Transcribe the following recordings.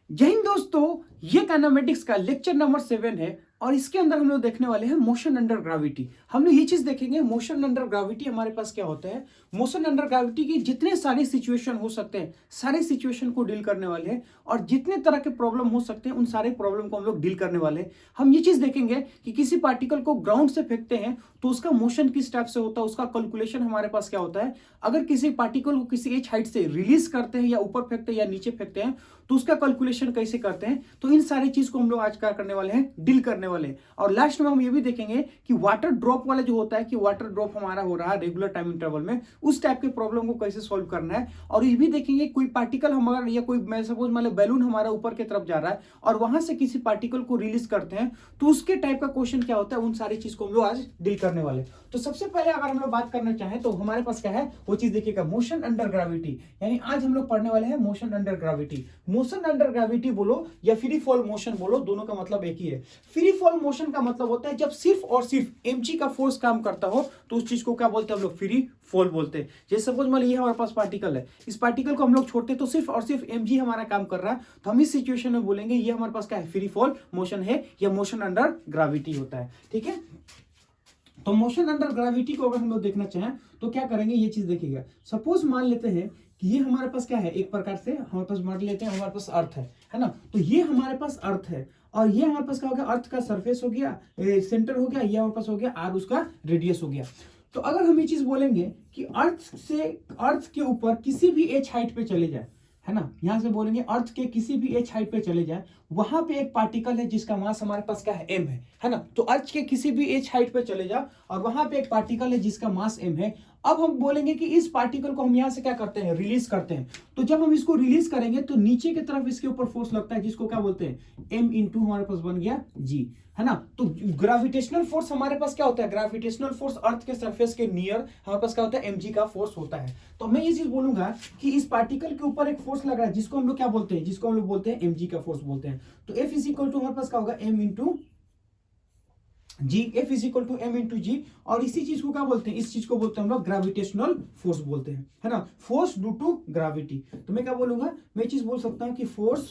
जय हिंद दोस्तों, ये काइनेमेटिक्स का लेक्चर नंबर 7 है और इसके अंदर हम लोग देखने वाले हैं मोशन अंडर ग्रेविटी। हम लोग ये चीज देखेंगे मोशन अंडर ग्रेविटी हमारे पास क्या होता है। मोशन अंडर ग्रेविटी की जितने सारे सिचुएशन हो सकते हैं सारे सिचुएशन को डील करने वाले हैं और जितने तरह के प्रॉब्लम हो सकते हैं उन सारे प्रॉब्लम को हम लोग डील करने वाले हैं। हम ये चीज देखेंगे कि किसी पार्टिकल को ग्राउंड से फेंकते हैं तो उसका मोशन किस टाइप से होता है, उसका कैलकुलेशन हमारे पास क्या होता है। अगर किसी पार्टिकल को किसी एच हाइट से रिलीज करते हैं या ऊपर फेंकते हैं या नीचे फेंकते हैं तो उसका कैलकुलेशन कैसे करते हैं। तो इन सारी चीज को हम लोग आज क्या करने वाले हैं, डील करने वाले हैं। और लास्ट में हम ये भी देखेंगे कि वाटर ड्रॉप वाला जो होता है कि वाटर ड्रॉप हमारा हो रहा है रेगुलर टाइम इंटरवल में, उस टाइप के प्रॉब्लम को कैसे सॉल्व करना है। और ये भी देखेंगे कोई पार्टिकल हमारा या कोई मैं सपोज मान लो बैलून हमारा ऊपर की तरफ जा रहा है और वहां से किसी पार्टिकल को रिलीज करते हैं तो उसके टाइप का क्वेश्चन क्या होता है, उन सारी चीज को हम लोग आज डील करने वाले। तो सबसे पहले अगर हम लोग बात करना चाहें तो हमारे पास क्या है वो चीज देखिएगा, मोशन अंडर ग्रेविटी। यानी आज हम लोग पढ़ने वाले हैं motion under gravity. Motion under gravity बोलो या फ्री फॉल मोशन बोलो, दोनों का मतलब एक ही है। फ्री फॉल मोशन का मतलब होता है जब सिर्फ और सिर्फ mg का फोर्स काम करता हो तो उस चीज को क्या बोलते हैं हम लोग, फ्री फॉल बोलते हैं। जैसे सपोज मान लीजिए हमारे पास पार्टिकल है, इस पार्टिकल को हम लोग छोड़ते तो सिर्फ और सिर्फ mg हमारा काम कर रहा है, तो हम इस सिचुएशन में बोलेंगे ये हमारे पास क्या है, फ्री फॉल मोशन है या मोशन अंडर ग्रेविटी होता है। ठीक है, तो मोशन अंडर ग्रेविटी को अगर हम लोग देखना चाहें तो क्या करेंगे, ये चीज देखिएगा। सपोज मान लेते हैं कि ये हमारे पास क्या है, एक प्रकार से हमारे पास मान लेते हैं हमारे पास अर्थ है ना। तो ये हमारे पास अर्थ है और ये हमारे पास क्या हो गया, अर्थ का सरफेस हो गया, सेंटर हो गया, ये हमारे पास हो गया आर, उसका रेडियस हो गया। तो अगर हम ये चीज बोलेंगे कि अर्थ के ऊपर किसी भी एच हाइट पे चले जाए, है ना, यहां से बोलेंगे अर्थ के किसी भी एच हाइट पे चले जाए, वहां पे एक पार्टिकल है जिसका मास हमारे पास क्या है, m है ना। तो अर्थ के किसी भी एच हाइट पे चले जाओ और वहां पे एक पार्टिकल है जिसका मास m है। अब हम बोलेंगे कि इस पार्टिकल को हम यहां से क्या करते हैं, रिलीज करते हैं। तो जब हम इसको रिलीज करेंगे तो नीचे की तरफ इसके ऊपर फोर्स लगता है जिसको क्या बोलते हैं, m इंटू हमारे पास बन गया g, है ना। तो ग्रेविटेशनल फोर्स हमारे पास क्या होता है, ग्रेविटेशनल फोर्स अर्थ के सरफेस के नियर हमारे पास क्या होता है, mg का फोर्स होता है। तो मैं ये चीज बोलूंगा कि इस पार्टिकल के ऊपर एक फोर्स लग रहा है जिसको हम लोग क्या बोलते हैं, जिसको हम लोग बोलते हैं mg का फोर्स बोलते हैं। तो F इज इक्वल टू हमारे पास क्या होगा, m into g, F is equal to m into g. और इसी चीज को क्या बोलते हैं, इस चीज को बोलते हैं हम लोग ग्रेविटेशनल फोर्स बोलते हैं, है ना, फोर्स ड्यू टू ग्रेविटी। तो मैं क्या बोलूंगा, मैं चीज बोल सकता हूं कि फोर्स,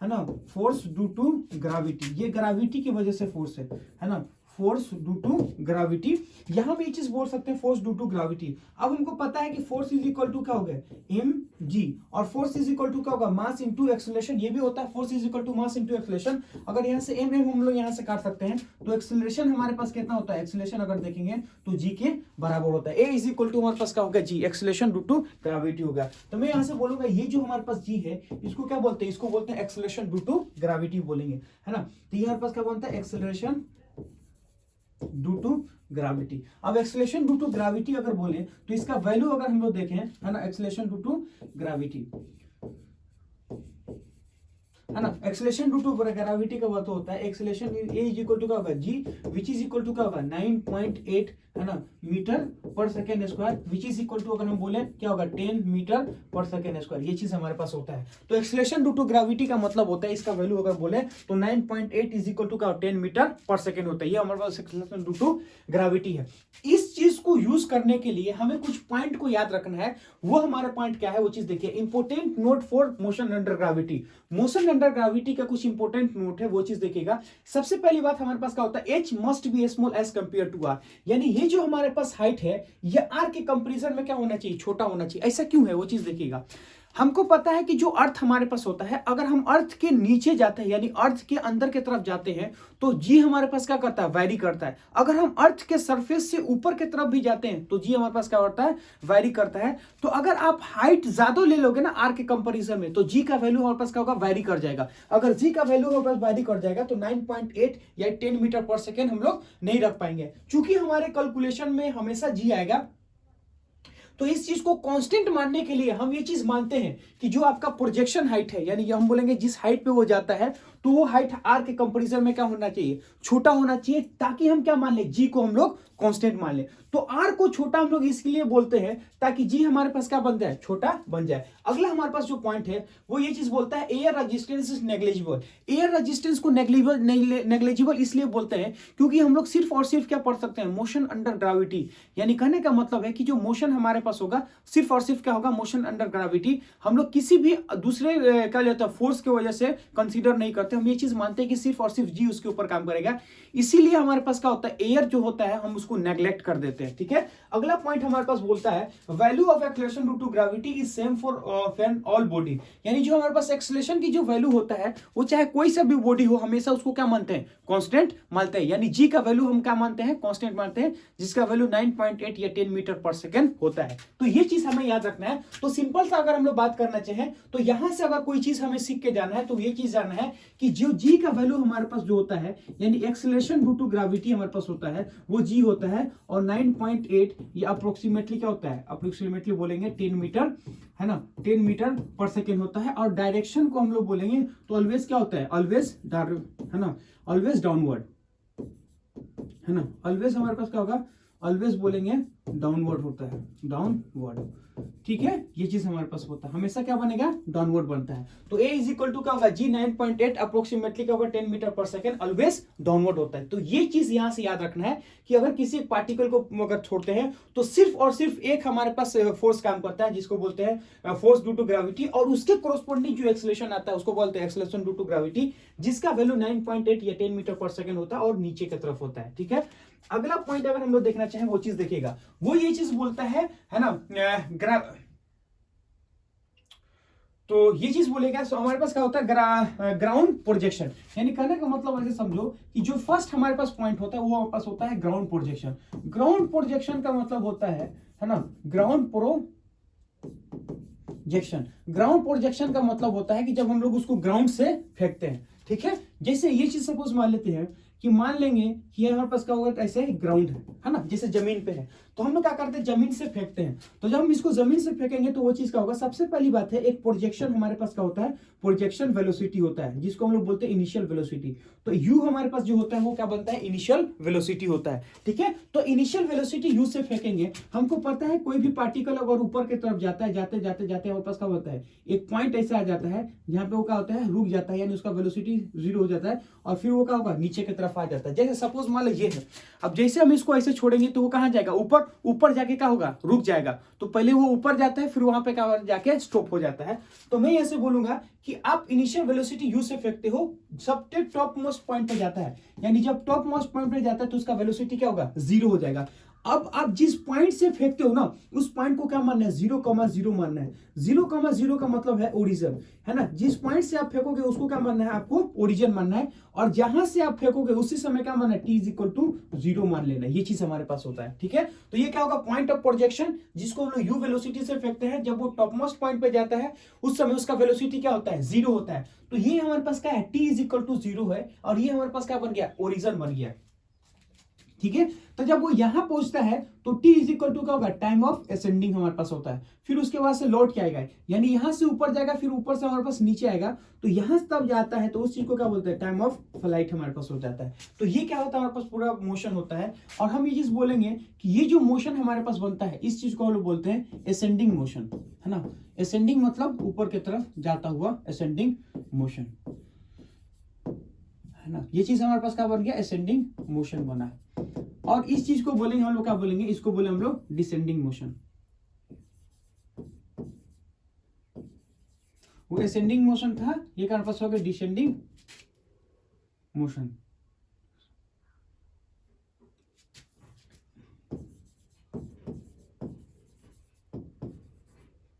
है ना, फोर्स ड्यू टू ग्रेविटी, ये ग्रेविटी की वजह से फोर्स है ना, फोर्स ड्यू टू ग्रेविटी। यहां भी ये चीज बोल सकते हैं फोर्स ड्यू टू ग्रेविटी। अब हमको पता है कि फोर्स इज इक्वल टू क्या हो गया, एम जी, और फोर्स इज इक्वल टू क्या होगा, मास इंटू एक्सेलरेशन। ये भी होता है force is equal to mass into acceleration. अगर यहाँ से एम हम लोग यहाँ से काट सकते हैं तो एक्सेलरेशन हमारे पास कितना होता है, एक्सेलरेशन अगर देखेंगे तो जी के बराबर होता है। ए इज इक्वल टू हमारे पास क्या होगा, जी, एक्सेलरेशन ड्यू टू ग्रेविटी होगा। तो मैं यहाँ से बोलूंगा ये जो हमारे पास जी है इसको क्या बोलते हैं, इसको बोलते हैं एक्सेलरेशन ड्यू टू ग्रेविटी बोलेंगे, है ना। तो ये हमारे पास क्या बोलता है, एक्सेलरेशन ड्यू टू ग्रेविटी। अब एक्सेलरेशन ड्यू टू ग्रेविटी अगर बोले तो इसका वैल्यू अगर हम लोग देखें, है ना, एक्सेलरेशन ड्यू टू ग्रेविटी, है ना, एक्सेलरेशन ड्यू टू ग्रेविटी का बात होता है, acceleration a is equal to क्या होगा, g, which is equal to क्या होगा 9.8, है ना, मीटर पर second square, which is equal to अगर हम बोले क्या होगा 10 मीटर पर सेकेंड स्क्वायर। ये चीज हमारे पास होता है। तो एक्सेलरेशन ड्यू टू ग्रेविटी का मतलब होता है, इसका वैल्यू अगर बोले तो 9.8 इज इक्वल टू क्या 10 मीटर पर सेकेंड होता है। ये हमारे पास एक्सेलरेशन ड्यू टू ग्रेविटी है। इस चीज को यूज करने के लिए हमें कुछ पॉइंट को याद रखना है। वो हमारा पॉइंट क्या है, वो चीज देखिए, important note for motion under gravity. Motion under gravity का कुछ इंपोर्टेंट नोट है, वो चीज देखिएगा। सबसे पहली बात हमारे पास क्या होता है, h must be small as compare to r। यानी ये जो हमारे पास हाइट है ये r के कंपैरिजन में क्या होना चाहिए, छोटा होना चाहिए। ऐसा क्यों है वो चीज देखिएगा। हमको पता है कि जो अर्थ हमारे पास होता है, अगर हम अर्थ के नीचे जाते हैं यानी अर्थ के अंदर की तरफ जाते हैं तो जी हमारे पास क्या करता है, वैरी करता है। अगर हम अर्थ के सरफेस से ऊपर की तरफ भी जाते हैं तो जी हमारे पास क्या करता है, वैरी करता है। तो अगर आप हाइट ज्यादा ले लोगे ना आर के कंपैरिजन में तो जी का वैल्यू हमारे पास क्या होगा, वैरी कर जाएगा। अगर जी का वैल्यू हमारे पास वैरी कर जाएगा तो 9.8 या 10 मीटर पर सेकेंड हम लोग नहीं रख पाएंगे। चूंकि हमारे कैलकुलेशन में हमेशा जी आएगा तो इस चीज को कांस्टेंट मानने के लिए हम ये चीज मानते हैं कि जो आपका प्रोजेक्शन हाइट है, यानी हम बोलेंगे जिस हाइट पे वो जाता है तो वो हाइट आर के कंपैरिजन में क्या होना चाहिए, छोटा होना चाहिए, ताकि हम क्या मान ले, जी को हम लोग कांस्टेंट मान ले। तो आर को छोटा हम लोग इसलिए बोलते हैं ताकि जी हमारे पास क्या बन जाए, छोटा बन जाए। अगला हमारे पास जो पॉइंट है वो ये चीज बोलता है air resistance is negligible. Air resistance को नेग्लिजिबल इसलिए बोलते हैं क्योंकि हम लोग सिर्फ और सिर्फ क्या पढ़ सकते हैं, मोशन अंडर ग्रेविटी। यानी कहने का मतलब है कि जो मोशन हमारे पास होगा सिर्फ और सिर्फ क्या होगा, मोशन अंडर ग्रेविटी। हम लोग किसी भी दूसरे क्या कहते हैं फोर्स की वजह से कंसीडर नहीं करते, हम ये चीज मानते हैं कि सिर्फ और सिर्फ जी उसके ऊपर काम करेगा। इसीलिए हमारे पास क्या होता है, एयर जो होता है हम उसको नेग्लेक्ट कर देते हैं। ठीक है, अगला पॉइंट हमारे पास बोलता है value of acceleration due to gravity is same for all body. यानी जो हमारे पास एक्सेलरेशन की जो वैल्यू होता है वो चाहे कोई सा भी बॉडी हो हमेशा उसको क्या मानते हैं, कांस्टेंट मानते हैं। यानी जी का वैल्यू हम क्या मानते हैं, कांस्टेंट मानते हैं, जिसका वैल्यू 9.8 या 10 मीटर पर सेकंड होता है। तो ये चीज हमें याद रखना है। तो सिंपल सा अगर हम लोग बात करना चाहें तो यहां से अगर कोई चीज हमें सीख के जाना है तो ये चीज जानना है कि जो जी का वैल्यू हमारे पास जो होता है यानी एक्सेलरेशन ड्यू टू ग्रेविटी हमारे पास होता है वो जी होता है, और 9.8 ये अप्रोक्सीमेटली क्या होता है, अप्रोक्सीमेटली बोलेंगे 10 मीटर है ना, 10 मीटर पर सेकेंड होता है। और डायरेक्शन को हम लोग बोलेंगे तो ऑलवेज क्या होता है, ऑलवेज है ना, ऑलवेज डाउनवर्ड है ना, ऑलवेज हमारे पास क्या होगा, ऑलवेज बोलेंगे डाउनवर्ड होता है, डाउनवर्ड। ठीक है, ये चीज हमारे पास होता है, हमेशा क्या बनेगा, डाउनवर्ड बनता है। तो ए इज इक्वल टू क्या होगा, जी 9.8 अप्रोक्सीमेटली क्या होगा 10 मीटर पर सेकेंड, ऑलवेज डाउनवर्ड होता है। तो ये चीज यहां से याद रखना है कि अगर किसी पार्टिकल को अगर छोड़ते हैं तो सिर्फ और सिर्फ एक हमारे पास फोर्स काम करता है जिसको बोलते हैं फोर्स ड्यू टू ग्रेविटी, और उसके कोरोस्पोंडिंग जो एक्सेलरेशन आता है उसको बोलते हैं एक्सेलरेशन ड्यू टू ग्रेविटी, जिसका वैल्यू 9.8 या 10 मीटर पर सेकेंड होता है और नीचे की तरफ होता है। ठीक है, अगला पॉइंट अगर हम लोग देखना चाहें वो चीज देखिएगा, वो ये चीज बोलता है ना, तो ये चीज बोलेगा। तो हमारे पास क्या होता है, ग्राउंड प्रोजेक्शन। यानी कहने का मतलब ऐसे समझो कि जो फर्स्ट हमारे पास पॉइंट होता है वो हमारे पास होता है ग्राउंड प्रोजेक्शन। ग्राउंड प्रोजेक्शन का मतलब होता है ना, ग्राउंड प्रोजेक्शन। ग्राउंड प्रोजेक्शन का मतलब होता है कि जब हम लोग उसको ग्राउंड से फेंकते हैं। ठीक है, जैसे ये चीज सपोज मान लेते हैं कि मान लेंगे कि हमारे पास क्या होगा, ऐसे ग्राउंड है ना, जैसे जमीन पे है, तो हम लोग क्या करते हैं, जमीन से फेंकते हैं। तो जब हम इसको जमीन से फेंकेंगे तो वो चीज क्या होगा, सबसे पहली बात है एक प्रोजेक्शन हमारे पास क्या होता है, प्रोजेक्शन वेलोसिटी होता है, जिसको हम लोग बोलते हैं इनिशियल वेलोसिटी। तो यू हमारे पास जो होता है वो क्या बनता है, इनिशियल वेलोसिटी होता है। ठीक है, तो इनिशियल वेलोसिटी यू से फेंकेंगे। हमको पता है कोई भी पार्टिकल अगर ऊपर की तरफ जाता है, जाते जाते जाते हमारे पास क्या होता है, एक पॉइंट ऐसा आ जाता है जहां पे वो क्या होता है, रुक जाता है, यानी उसका वेलोसिटी 0 हो जाता है, और फिर वो क्या होगा, नीचे की तरफ आ जाता है। जैसे सपोज मान लो ये है, अब जैसे हम इसको ऐसे छोड़ेंगे तो वो कहां जाएगा, ऊपर, ऊपर जाके क्या होगा, रुक जाएगा। तो पहले वो ऊपर जाता है फिर वहां पे क्या जाके स्टॉप हो जाता है। तो मैं ऐसे बोलूंगा कि आप इनिशियल वेलोसिटी यू से फेंकते हो, सबसे टॉप मोस्ट पॉइंट पे जाता है, यानी जब टॉप मोस्ट पॉइंट पे जाता है तो उसका वेलोसिटी क्या होगा, 0 हो जाएगा। अब आप जिस पॉइंट से फेंकते हो ना उस पॉइंट को क्या मानना है, 0,0 मानना है। 0,0 का मतलब है ओरिजिन, है ना, जिस पॉइंट से आप फेंकोगे उसको क्या मानना है, आपको ओरिजिन मानना है, और जहां से आप फेंकोगे उसी समय क्या मानना है, t इज इक्वल टू 0 मान लेना। ये चीज हमारे पास होता है। ठीक है, तो ये क्या होगा, पॉइंट ऑफ प्रोजेक्शन, जिसको हम लोग यू वेलोसिटी से फेंकते हैं, जब वो टॉप मोस्ट पॉइंट पे जाता है उस समय उसका वेलोसिटी क्या होता है, 0 होता है। तो ये हमारे पास क्या है, t इज इक्वल टू 0 है, और ये हमारे पास क्या बन गया, ओरिजिन बन गया। ठीक है, तो जब वो यहां पहुंचता है तो t इज इक्वल टू क्या होगा, टाइम ऑफ असेंडिंग हमारे पास होता है। फिर उसके बाद से लौट के आएगा, यानी यहां से ऊपर जाएगा, फिर ऊपर से हमारे पास नीचे आएगा, तो यहां से तब जाता है तो उस चीज को क्या बोलते हैं, टाइम ऑफ फ्लाइट हमारे पास हो जाता है। तो ये क्या होता है, हमारे पास पूरा मोशन होता है। और हम ये चीज बोलेंगे कि ये जो मोशन हमारे पास बनता है इस चीज को हम लोग बोलते हैं असेंडिंग मोशन, है ना। असेंडिंग मतलब ऊपर की तरफ जाता हुआ असेंडिंग मोशन, है ना। ये चीज हमारे पास क्या बन गया, असेंडिंग मोशन बना है। और इस चीज को बोलेंगे हम लोग क्या बोलेंगे, इसको बोले हम लोग डिसेंडिंग मोशन। वो असेंडिंग मोशन था, ये हमारे पास हो गया डिसेंडिंग मोशन।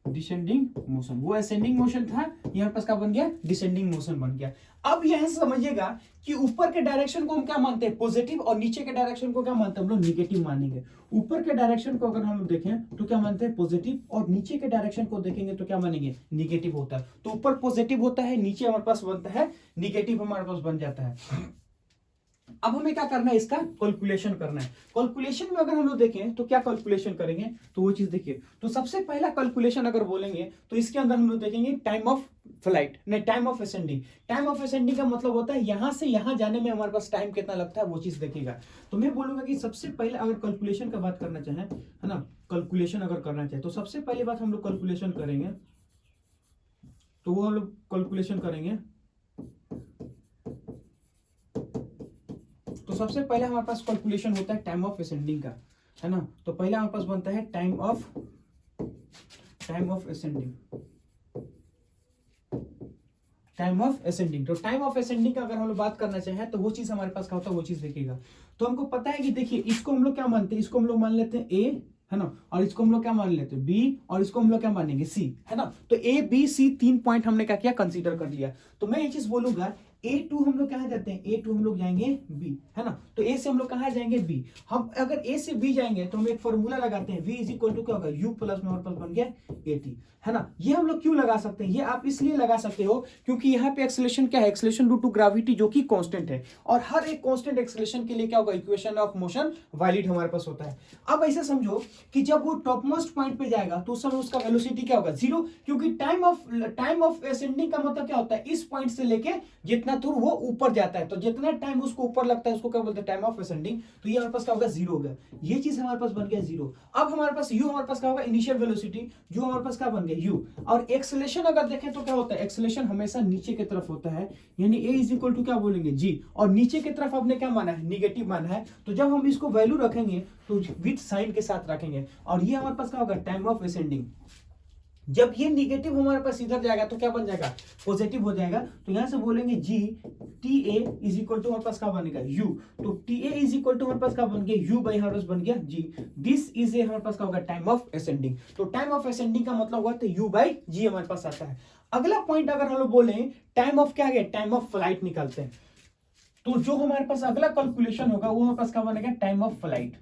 डिसेंडिंग मोशन, वो असेंडिंग मोशन था, यहाँ पास क्या बन गया, डिसेंडिंग मोशन बन गया। अब यहां से समझिएगा कि ऊपर के डायरेक्शन को हम क्या मानते हैं, पॉजिटिव, और नीचे के डायरेक्शन को क्या मानते हैं, हम लोग निगेटिव मानेंगे। ऊपर के डायरेक्शन को अगर हम लोग देखें तो क्या मानते हैं, पॉजिटिव, और नीचे के डायरेक्शन को देखेंगे तो क्या मानेंगे, निगेटिव होता है। तो ऊपर पॉजिटिव होता है, नीचे हमारे पास बनता है निगेटिव, हमारे पास बन जाता है। अब हमें क्या करना है, इसका कैलकुलेशन करना है। कैलकुलेशन में अगर हम लोग देखें तो क्या कैलकुलेशन करेंगे, तो वो चीज देखिए। तो सबसे पहला कैलकुलेशन अगर बोलेंगे तो इसके अंदर हम लोग देखेंगे टाइम ऑफ फ्लाइट, नहीं time of ascending. Time of ascending का मतलब होता है यहां से यहां जाने में हमारे पास टाइम कितना लगता है, वो चीज देखेगा। तो मैं बोलूंगा कि सबसे पहले अगर कैलकुलेशन का बात करना चाहें, है ना, कैलकुलेशन अगर करना चाहे तो सबसे पहली बात हम लोग कैलकुलेशन करेंगे, तो वो हम लोग कैलकुलेशन करेंगे। तो सबसे पहले हमारे पास कैलकुलेशन होता है टाइम ऑफ असेंडिंग का, है ना। तो पहला हमारे पास बनता है time of ascending, time of ascending. तो टाइम ऑफ असेंडिंग का अगर हम लोग बात करना चाहें तो वो चीज हमारे पास क्या होता है, वो चीज देखिएगा। तो हमको पता है कि देखिए इसको हम लोग क्या मानते हैं, इसको हम लोग मान लेते हैं ए, है ना, और इसको हम लोग क्या मान लेते हैं बी, और इसको हम लोग क्या मानेंगे सी, है ना। तो ए बी सी 3 पॉइंट हमने क्या किया, कंसीडर कर लिया। तो मैं ये चीज बोलूंगा A2 हम लोग कहाँ जाते हैं, A2 हम लोग जाएंगे B, है ना। तो A से हम लोग कहाँ जाएंगे B। हम अगर A से B जाएंगे तो हम एक फॉर्मूला लगाते हैं, V इज इक्वल टू क्या होगा, U प्लस में हमारे पास बन गया AT, है ना। ये हम लोग क्यों लगा सकते हैं, ये आप इसलिए लगा सकते हो क्योंकि यहाँ पे एक्सेलरेशन क्या है, एक्सेलरेशन ड्यू टू ग्रेविटी जो कि कांस्टेंट है, और हर एक कांस्टेंट एक्सेलरेशन के लिए क्या होगा, इक्वेशन ऑफ मोशन वैलिड हमारे पास होता है। अब ऐसे समझो कि जब वो टॉप मोस्ट पॉइंट पे जाएगा तो उस समय उसका वेलोसिटी क्या होगा, 0, क्योंकि टाइम ऑफ असेंडिंग का मतलब क्या होता है, इस पॉइंट से लेके जितना दूर वो ऊपर जाता है, तो जितना टाइम उसको ऊपर लगता है उसको क्या बोलते हैं, टाइम ऑफ असेंडिंग। तो ये हमारे पास क्या होगा, 0 होगा। ये चीज हमारे पास बन गया 0। अब हमारे पास u हमारे पास क्या होगा, इनिशियल वेलोसिटी, जो हमारे पास क्या बन गया u। और एक्सेलरेशन अगर देखें तो क्या होता है, एक्सेलरेशन हमेशा नीचे की तरफ होता है, यानी a इज इक्वल टू क्या बोलेंगे g, और नीचे की तरफ आपने क्या माना है, निगेटिव माना है। तो जब हम इसको वैल्यू रखेंगे तो विथ साइन के साथ रखेंगे, और ये हमारे पास क्या होगा, टाइम ऑफ असेंडिंग। जब ये निगेटिव हमारे पास इधर जाएगा तो क्या बन जाएगा, पॉजिटिव हो जाएगा। तो यहां से बोलेंगे g t A is equal to हमारे पास क्या बनेगा, यू। तो T A is equal to हमारे पास क्या बन गया, यू बाई हमारे पास बन गया जी। दिस इज ए हमारे पास क्या होगा, टाइम ऑफ असेंडिंग। तो टाइम ऑफ असेंडिंग का मतलब हुआ तो यू बाई जी हमारे पास आता है। अगला पॉइंट अगर हम लोग बोले टाइम ऑफ क्या है, टाइम ऑफ फ्लाइट निकालते हैं, तो जो हमारे पास अगला कैलकुलेशन होगा वो हमारे पास क्या बनेगा, time of flight,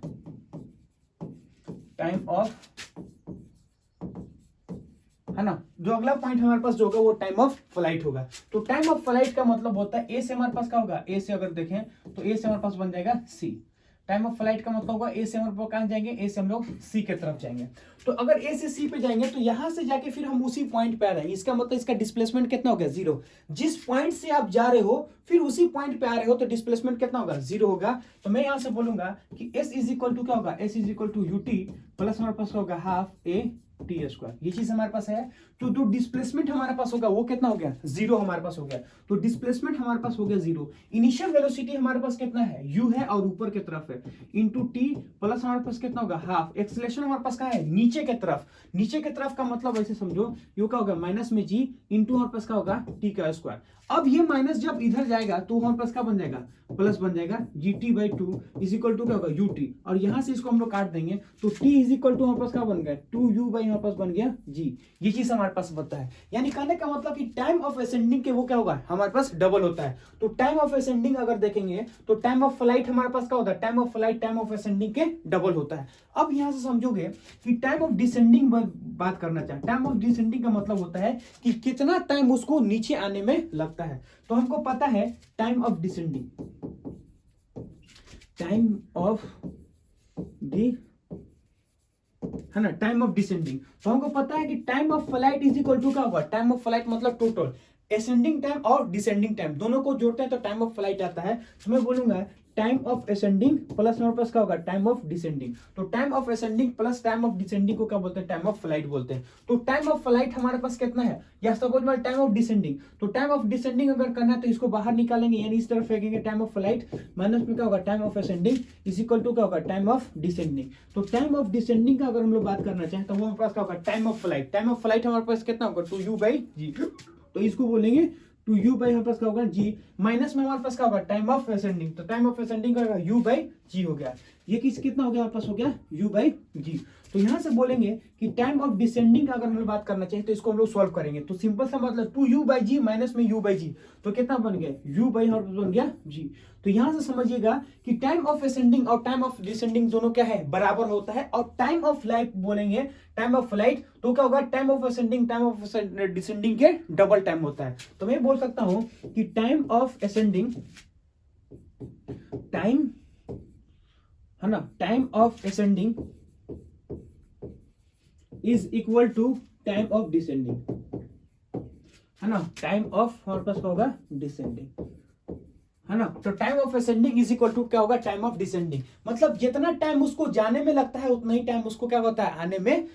time of, है ना। जो अगला पॉइंट हमारे पास जो होगा वो टाइम ऑफ फ्लाइट होगा। तो टाइम ऑफ फ्लाइट का मतलब होता है ए से हमारे पास क्या होगा, ए से अगर देखें तो ए से हमारे पास बन जाएगा सी। टाइम ऑफ फ्लाइट का मतलब होगा ए से हमारे पास कहां जाएंगे, ए से हम लोग सी की तरफ जाएंगे। तो अगर ए से सी पे जाएंगे तो यहां से जाके फिर हम उसी पॉइंट पे आ रहे हैं, इसका मतलब इसका डिस्प्लेसमेंट कितना हो गया, 0। जिस पॉइंट से आप जा रहे हो फिर उसी पॉइंट पे आ रहे हो तो डिस्प्लेसमेंट कितना होगा, 0 होगा। तो मैं यहां से बोलूंगा कि एस इज इक्वल टू क्या होगा, S is equal to u t plus हमारे पास होगा हाफ ए टी स्क्वायर। ये चीज हमारे पास है। तो जो डिस्प्लेसमेंट हमारे पास होगा वो कितना हो गया, 0 हमारे पास हो गया। तो डिस्प्लेसमेंट हमारे पास हो गया 0। इनिशियल वेलोसिटी हमारे पास कितना है, u है और ऊपर की तरफ है, इंटू टी प्लस हमारे पास कितना होगा हाफ। एक्सेलरेशन हमारे पास कहाँ है, नीचे की तरफ। नीचे की तरफ का मतलब ऐसे समझो यू का होगा माइनस में जी इंटू हमारे पास क्या होगा टी का स्क्वायर। अब ये माइनस जब इधर जाएगा तो हमारे पास क्या बन जाएगा, प्लस बन जाएगा g t by two is equal to क्या होगा यू टी, और यहां से इसको हम लोग काट देंगे तो टी इज इक्वल टू हमारे पास क्या बन गया, 2u बाई हमारे पास बन गया जी। ये चीज हमारे पास बनता है। यानी कहने का मतलब कि टाइम ऑफ असेंडिंग के वो क्या होगा, हमारे पास डबल होता है। तो टाइम ऑफ असेंडिंग अगर देखेंगे तो टाइम ऑफ फ्लाइट हमारे पास क्या होता है, time of flight time of ascending के डबल होता है। अब यहां से समझोगे कि टाइम ऑफ डिसेंडिंग बात करना चाहे, टाइम ऑफ डिसेंडिंग का मतलब होता है कि कितना टाइम उसको नीचे आने में लगता है। तो हमको पता है time of descending, time of D, है ना, टाइम ऑफ डिसेंडिंग। तो हमको पता है कि time of flight is equal to क्या होगा, टाइम ऑफ फ्लाइट मतलब टोटल असेंडिंग टाइम और डिसेंडिंग टाइम दोनों को जोड़ते हैं तो टाइम ऑफ फ्लाइट आता है। तो मैं बोलूंगा टाइम ऑफ असेंडिंग प्लस हमारे पास क्या होगा, टाइम ऑफ डिसेंडिंग। तो time of ascending plus time of descending को क्या बोलते हैं, टाइम ऑफ फ्लाइट बोलते हैं। तो टाइम ऑफ फ्लाइट हमारे पास कितना है, या सपोज मैं टाइम ऑफ डिसेंडिंग, तो टाइम ऑफ डिसेंडिंग अगर करना है तो इसको बाहर निकालेंगे, यानी इस तरफ फेंकेंगे टाइम ऑफ फ्लाइट, माइनस में क्या होगा time of ascending is equal to क्या होगा, टाइम ऑफ डिसेंडिंग। तो टाइम ऑफ डिसेंडिंग का अगर हम लोग बात करना चाहें तो वो हमारे पास क्या होगा, time of flight. Time of flight हमारे पास कितना होगा, 2u बाई जी। तो इसको बोलेंगे 2u बाई हमारे पास क्या होगा जी, माइनस में हमारे पास क्या होगा टाइम ऑफ असेंडिंग। तो टाइम ऑफ असेंडिंग का u बाई जी हो गया। ये कितना हो गया हमारे पास, हो गया u बाई जी। तो यहां से बोलेंगे कि टाइम ऑफ डिसेंडिंग का अगर हम लोग बात करना चाहिए तो इसको हम लोग सॉल्व करेंगे। तो सिंपल सा मतलब 2u बाई जी माइनस में u बाई जी, तो कितना बन गया, u बाई हमारे पास बन गया जी। तो यहां से समझिएगा कि टाइम ऑफ असेंडिंग और टाइम ऑफ डिसेंडिंग दोनों क्या है, बराबर होता है। और टाइम ऑफ फ्लाइट बोलेंगे, टाइम ऑफ फ्लाइट तो क्या होगा, time of ascending time of descending के डबल टाइम होता है। तो मैं बोल सकता हूं कि टाइम ऑफ असेंडिंग टाइम, है ना, time of ascending is equal to time of descending, है ना, टाइम ऑफ हमारे पास क्या होगा, डिसेंडिंग, है ना। तो time of ascending is equal to क्या होगा, टाइम ऑफ डिसेंडिंग। मतलब जितना टाइम उसको जाने में लगता है उतना ही टाइम उसको क्या होता है, आने में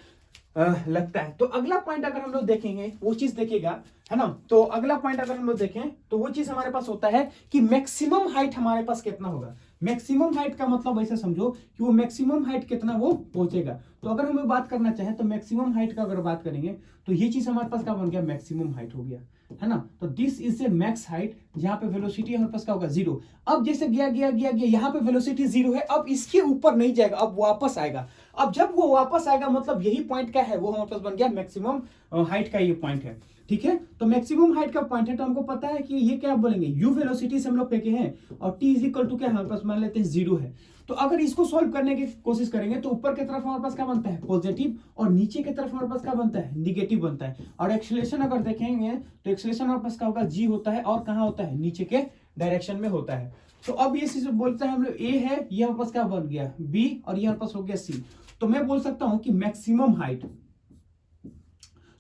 लगता है। तो अगला पॉइंट अगर हम लोग देखेंगे वो चीज देखेगा, है ना। तो अगला पॉइंट अगर हम लोग देखें तो वो चीज हमारे पास होता है कि मैक्सिमम हाइट हमारे पास कितना होगा। मैक्सिमम हाइट का मतलब ऐसे समझो कि वो मैक्सिमम हाइट कितना वो पहुंचेगा। तो अगर हमें बात करना चाहें तो मैक्सिमम हाइट का अगर बात करेंगे तो ये चीज हमारे पास क्या बन गया, मैक्सिमम हाइट हो गया, है ना। तो this is a max height, जहां पे वेलोसिटी हमारे पास क्या होगा, जीरो। अब जैसे गया गया गया गया, यहाँ पे वेलोसिटी जीरो है, अब इसके ऊपर नहीं जाएगा, अब वापस आएगा। अब जब वो वापस आएगा मतलब यही पॉइंट क्या है, वो हमारे पास बन गया मैक्सिमम हाइट का ये पॉइंट है, ठीक है। तो मैक्सिमम हाइट का पॉइंट है, तो हमको पता है कि ये क्या बोलेंगे, यू वेलोसिटी से हम लोग फेंके हैं और टी इज इक्वल टू क्या हमारे पास मान लेते हैं जीरो है। तो अगर इसको सॉल्व करने की कोशिश करेंगे तो ऊपर की तरफ हमारे पास क्या बनता है, पॉजिटिव, और नीचे की तरफ हमारे पास क्या बनता है, निगेटिव बनता है। और एक्सेलरेशन अगर देखेंगे तो एक्सेलरेशन हमारे पास क्या होगा, जी होता है, और कहाँ होता है, नीचे के डायरेक्शन में होता है। तो अब ये चीज बोलते हैं हम लोग, ए है, ये हमारे पास क्या बन गया, बी, और ये हमारे पास हो गया सी। तो मैं बोल सकता हूं कि मैक्सिमम हाइट,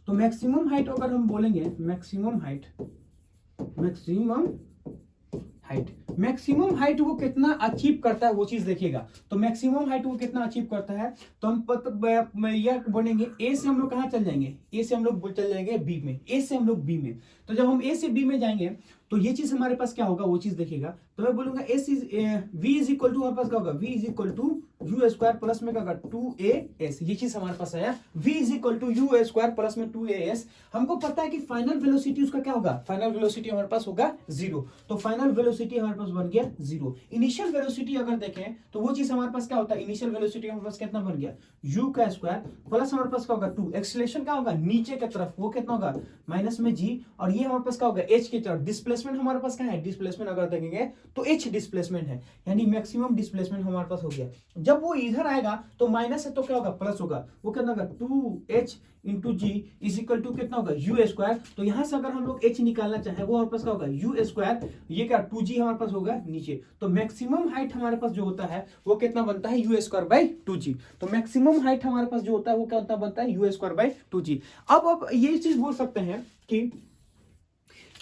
तो मैक्सिमम हाइट अगर हम बोलेंगे, मैक्सिमम हाइट, मैक्सिमम हाइट वो कितना अचीव करता है वो चीज देखिएगा। तो मैक्सिमम हाइट वो कितना अचीव करता है, तो हम यह बनेंगे, ए से हम लोग कहाँ चल जाएंगे, ए से हम लोग चल जाएंगे बी में, ए से हम लोग बी में। तो जब हम ए से बी में जाएंगे तो ये चीज हमारे पास क्या होगा, वो चीज देखिएगा। तो मैं बोलूंगा s is v is equal to, हमारे पास क्या होगा, v is equal to you square plus में क्या होगा, 2as, ये चीज हमारे पास आया, v is equal to you square plus में 2as। हमको पता है कि फाइनल वेलोसिटी उसका क्या होगा, फाइनल वेलोसिटी हमारे पास होगा जीरो। तो फाइनल वेलोसिटी हमारे पास बन गया जीरो। इनिशियल वेलोसिटी अगर देखें तो वो चीज हमारे पास क्या होता है, इनिशियल वेलोसिटी हमारे पास कितना बन गया, u का स्क्वायर प्लस हमारे पास क्या होगा 2, एक्सीलरेशन क्या होगा नीचे की तरफ, वो कितना होगा माइनस में g, और ये हमारे पास क्या होगा h की तरफ। डिस्प्लेसमेंट हमारे पास क्या है, डिस्प्लेसमेंट अगर देखेंगे तो h डिस्प्लेसमेंट है, यानी मैक्सिमम डिस्प्लेसमेंट हमारे पास हो गया। जब वो इधर आएगा तो माइनस है तो क्या होगा, प्लस होगा, वो कितना होगा 2h into g is equal to कितना होगा, यू स्क्वायर। तो यहां से अगर हम लोग h निकालना चाहे वो हमारे पास क्या होगा, यू स्क्वायर, ये क्या 2g हमारे पास होगा नीचे। तो मैक्सिमम हाइट हमारे पास जो होता है वो कितना बनता है, यू स्क्वायर बाई 2g। तो मैक्सिमम हाइट हमारे पास जो होता है वो क्या बनता है, यू स्क्वायर बाई 2g। अब ये चीज बोल सकते हैं कि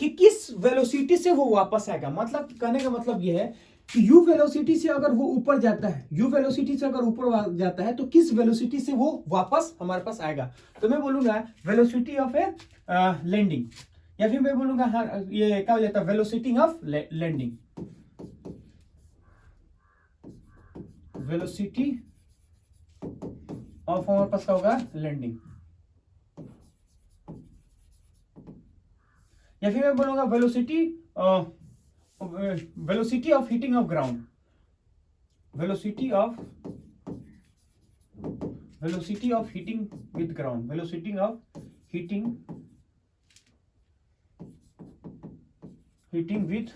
किस वेलोसिटी से वो वापस आएगा। मतलब कहने का मतलब ये है कि u वेलोसिटी से अगर वो ऊपर जाता है, u वेलोसिटी से अगर ऊपर जाता है तो किस वेलोसिटी से वो वापस हमारे पास आएगा। तो मैं बोलूंगा वेलोसिटी ऑफ ए लैंडिंग, या फिर मैं बोलूंगा ये क्या हो जाता है, velocity of landing, velocity of हमारे पास क्या होगा, लैंडिंग, या फिर मैं बोलूंगा velocity of hitting of ground, velocity of hitting with ground, velocity of hitting with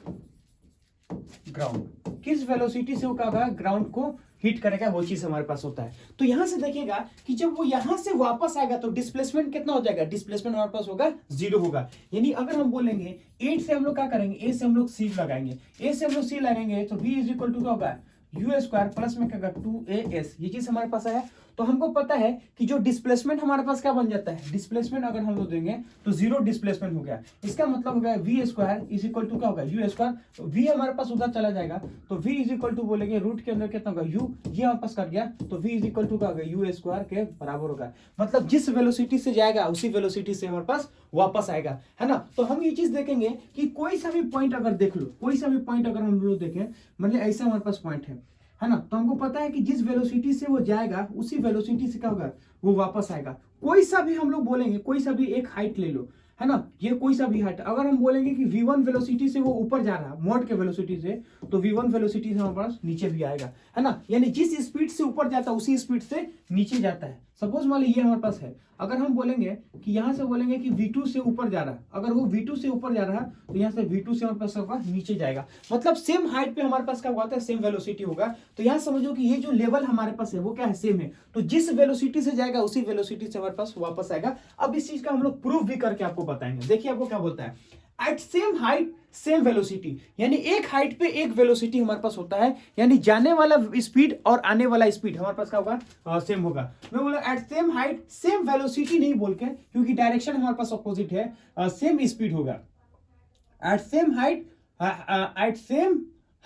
ground. किस वेलोसिटी से वो क्या ग्राउंड को हिट करेगा, वो चीज हमारे पास होता है। तो यहां से देखिएगा कि जब वो यहां से वापस आएगा तो डिस्प्लेसमेंट कितना हो जाएगा, डिस्प्लेसमेंट हमारे पास होगा जीरो होगा। यानी अगर हम बोलेंगे 8 से हम लोग क्या करेंगे, ए से हम लोग सी लगाएंगे, ए से हम लोग सी लगाएंगे तो v इज इक्वल टू क्या होगा, यू स्क्वायर प्लस में क्या होगा 2as, ये चीज हमारे पास आया। तो हमको पता है कि जो डिस्प्लेसमेंट हमारे पास क्या बन जाता है, डिस्प्लेसमेंट अगर हम लोग देंगे तो जीरो डिस्प्लेसमेंट हो गया। इसका मतलब हो गया v square is equal to क्या होगा, यू स्क्वायर। तो वी हमारे पास उधर चला जाएगा तो वी इज इक्वल टू बोलेंगे रूट के अंदर कितना होगा यू, ये हमारे पास कट गया तो वी इज इक्वल टू क्या होगा, यू स्क्वायर के बराबर होगा। मतलब जिस वेलोसिटी से जाएगा उसी वेलोसिटी से हमारे पास वापस आएगा, है ना। तो हम ये चीज देखेंगे कि कोई सा भी पॉइंट अगर देख लो, कोई सा भी पॉइंट अगर हम लोग देखें, मतलब ऐसा हमारे पास पॉइंट है ना, तो हमको पता है कि जिस वेलोसिटी से वो जाएगा उसी वेलोसिटी से क्या होगा, वो वापस आएगा। कोई सा भी हम लोग बोलेंगे, कोई सा भी एक हाइट ले लो, है ना, ये कोई सा भी हाइट अगर हम बोलेंगे कि v1 वेलोसिटी से वो ऊपर जा रहा है मॉड के वेलोसिटी से, तो v1 वेलोसिटी से हमारे पास नीचे भी आएगा, है ना। यानी जिस स्पीड से ऊपर जाता है उसी स्पीड से नीचे जाता है। सपोज मान लीजिए ये हमारे पास है, अगर हम बोलेंगे कि यहां से बोलेंगे कि v2 से ऊपर जा रहा है, अगर वो v2 से ऊपर जा रहा है तो यहाँ से v2 से हमारे पास होगा नीचे जाएगा। मतलब सेम हाइट पे हमारे पास क्या होता है, सेम वेलोसिटी होगा। तो यहाँ समझो कि ये जो लेवल हमारे पास है वो क्या है, सेम है। तो जिस वेलोसिटी से जाएगा उसी वेलोसिटी से हमारे पास वापस आएगा। अब इस चीज का हम लोग प्रूफ भी करके आपको बताएंगे। देखिए आपको क्या बोलता है, at same height same velocity, यानी एक हाइट पे एक वेलोसिटी हमारे पास होता है, यानी जाने वाला स्पीड और आने वाला स्पीड हमारे पास क्या होगा, सेम होगा। मैं बोला at same height same velocity नहीं बोल के, क्योंकि डायरेक्शन हमारे पास अपोजिट है, सेम स्पीड होगा। At same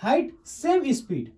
height same speed,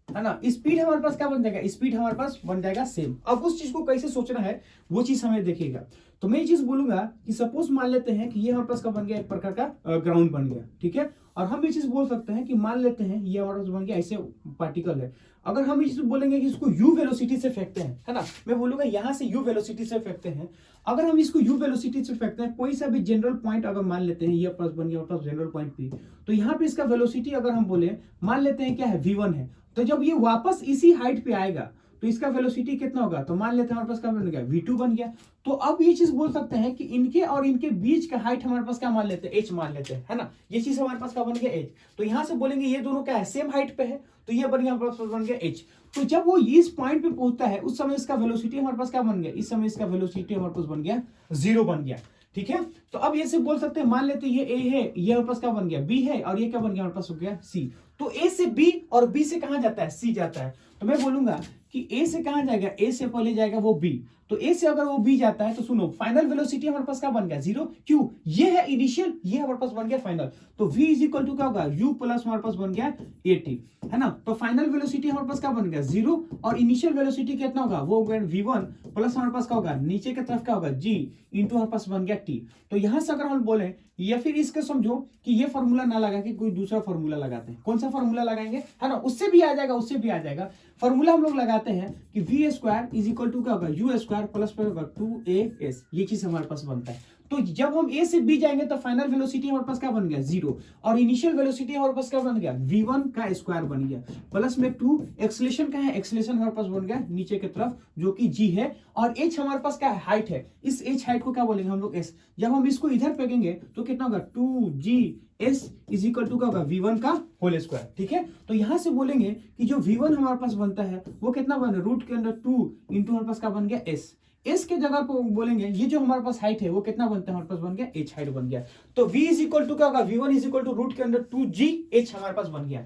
है ना। स्पीड हमारे पास क्या बन जाएगा, स्पीड हमारे पास बन जाएगा सेम। अब उस चीज को कैसे सोचना है वो चीज हमें देखिएगा। तो मैं ये चीज बोलूंगा कि सपोज मान लेते हैं कि ये हमारे पास क्या बन गया, एक प्रकार का ग्राउंड बन गया, ठीक है। और हम ये चीज बोल सकते हैं कि मान लेते हैं ये हमारे पास बन गया ऐसे पार्टिकल है। अगर हम ये चीज बोलेंगे कि इसको यू वेलोसिटी से फेंकते हैं, है ना, मैं बोलूंगा यहां से यू वेलोसिटी से फेंकते हैं। अगर हम इसको यू वेलोसिटी से फेंकते हैं, कोई सा भी जनरल पॉइंट अगर मान लेते हैं, ये प्लस बन गया प्लस जनरल पॉइंट पी, तो यहाँ पे इसका वेलोसिटी अगर हम बोले मान लेते हैं क्या है v1 है, तो जब ये वापस इसी हाइट पे आएगा तो इसका वेलोसिटी कितना होगा, तो मान लेते हैं हमारे पास क्या बन गया, v2 बन गया। तो अब ये चीज बोल सकते हैं कि इनके और इनके बीच का हाइट हमारे पास क्या मान लेते हैं, h मान लेते हैं, है ना। ये चीज हमारे पास क्या बन गया, h। तो यहां से बोलेंगे ये दोनों क्या है, सेम हाइट पे है, तो ये बन गया हमारे पास बन गया h। तो जब वो इस पॉइंट पे पहुंचता है उस समय इसका वेलोसिटी हमारे पास क्या बन गया, इस समय इसका वेलोसिटी हमारे पास बन गया 0 बन गया, ठीक है। तो अब ये से बोल सकते हैं, मान लेते हैं ये a है, ये हमारे पास क्या बन गया b है, और ये क्या बन गया हमारे पास हो गया c। तो a से b और b से कहां जाता है, c जाता है। तो मैं बोलूंगा कि a से कहां जाएगा, a से पहले जाएगा वो b। तो a से अगर वो b जाता है तो सुनो फाइनल वेलोसिटी हमारे पास क्या बन गया 0, क्यों, ये है इनिशियल, ये हमारे पास बन गया फाइनल। तो v इज इक्वल टू क्या होगा, u प्लस हमारे पास बन गया 80, है ना। तो फाइनल वेलोसिटी हमारे पास क्या बन गया 0, और इनिशियल वेलोसिटी कितना होगा, वो हो गया v1 प्लस हमारे पास क्या होगा, नीचे की तरफ क्या होगा g इंटू हमारे पास बन गया t। तो यहां से अगर हम बोले, या फिर इसका समझो कि ये फॉर्मूला ना लगा के कोई दूसरा फॉर्मूला लगाते हैं, कौन सा फॉर्मूला लगाएंगे, है ना, उससे भी आ जाएगा, उससे भी आ जाएगा। फॉर्मूला हम लोग लगाते हैं कि V square is equal to क्या होगा, यू स्क्वायर प्लस 2as, ये चीज हमारे पास बनता है। तो जब हम a से b जाएंगे तो फाइनल वेलोसिटी हमारे पास क्या बन गया 0, और इनिशियल वेलोसिटी हमारे पास क्या बन गया v1 का स्क्वायर बन गया, प्लस में 2 एक्सेलेरेशन का है, एक्सेलेरेशन हमारे पास बन गया नीचे की तरफ जो कि g है, और h हमारे पास क्या है, हाइट है। इस h हाइट को क्या बोलेंगे हम लोग s। जब हम इसको इधर फेंकेंगे तो कितना होगा 2gs इज इक्वल टू क्या होगा v1 का होल स्क्वायर, ठीक है। तो यहां से बोलेंगे कि जो v1 हमारे पास बनता है वो कितना बन, रूट के अंदर 2 इंटू हमारे पास क्या बन गया s। इस के जगह पर बोलेंगे ये जो हमारे पास हाइट है वो कितना बनता है, हमारे पास बन गया h हाइट बन गया। तो v इज इक्वल टू क्या होगा, v1 is equal to root के अंदर 2g h हमारे पास बन गया,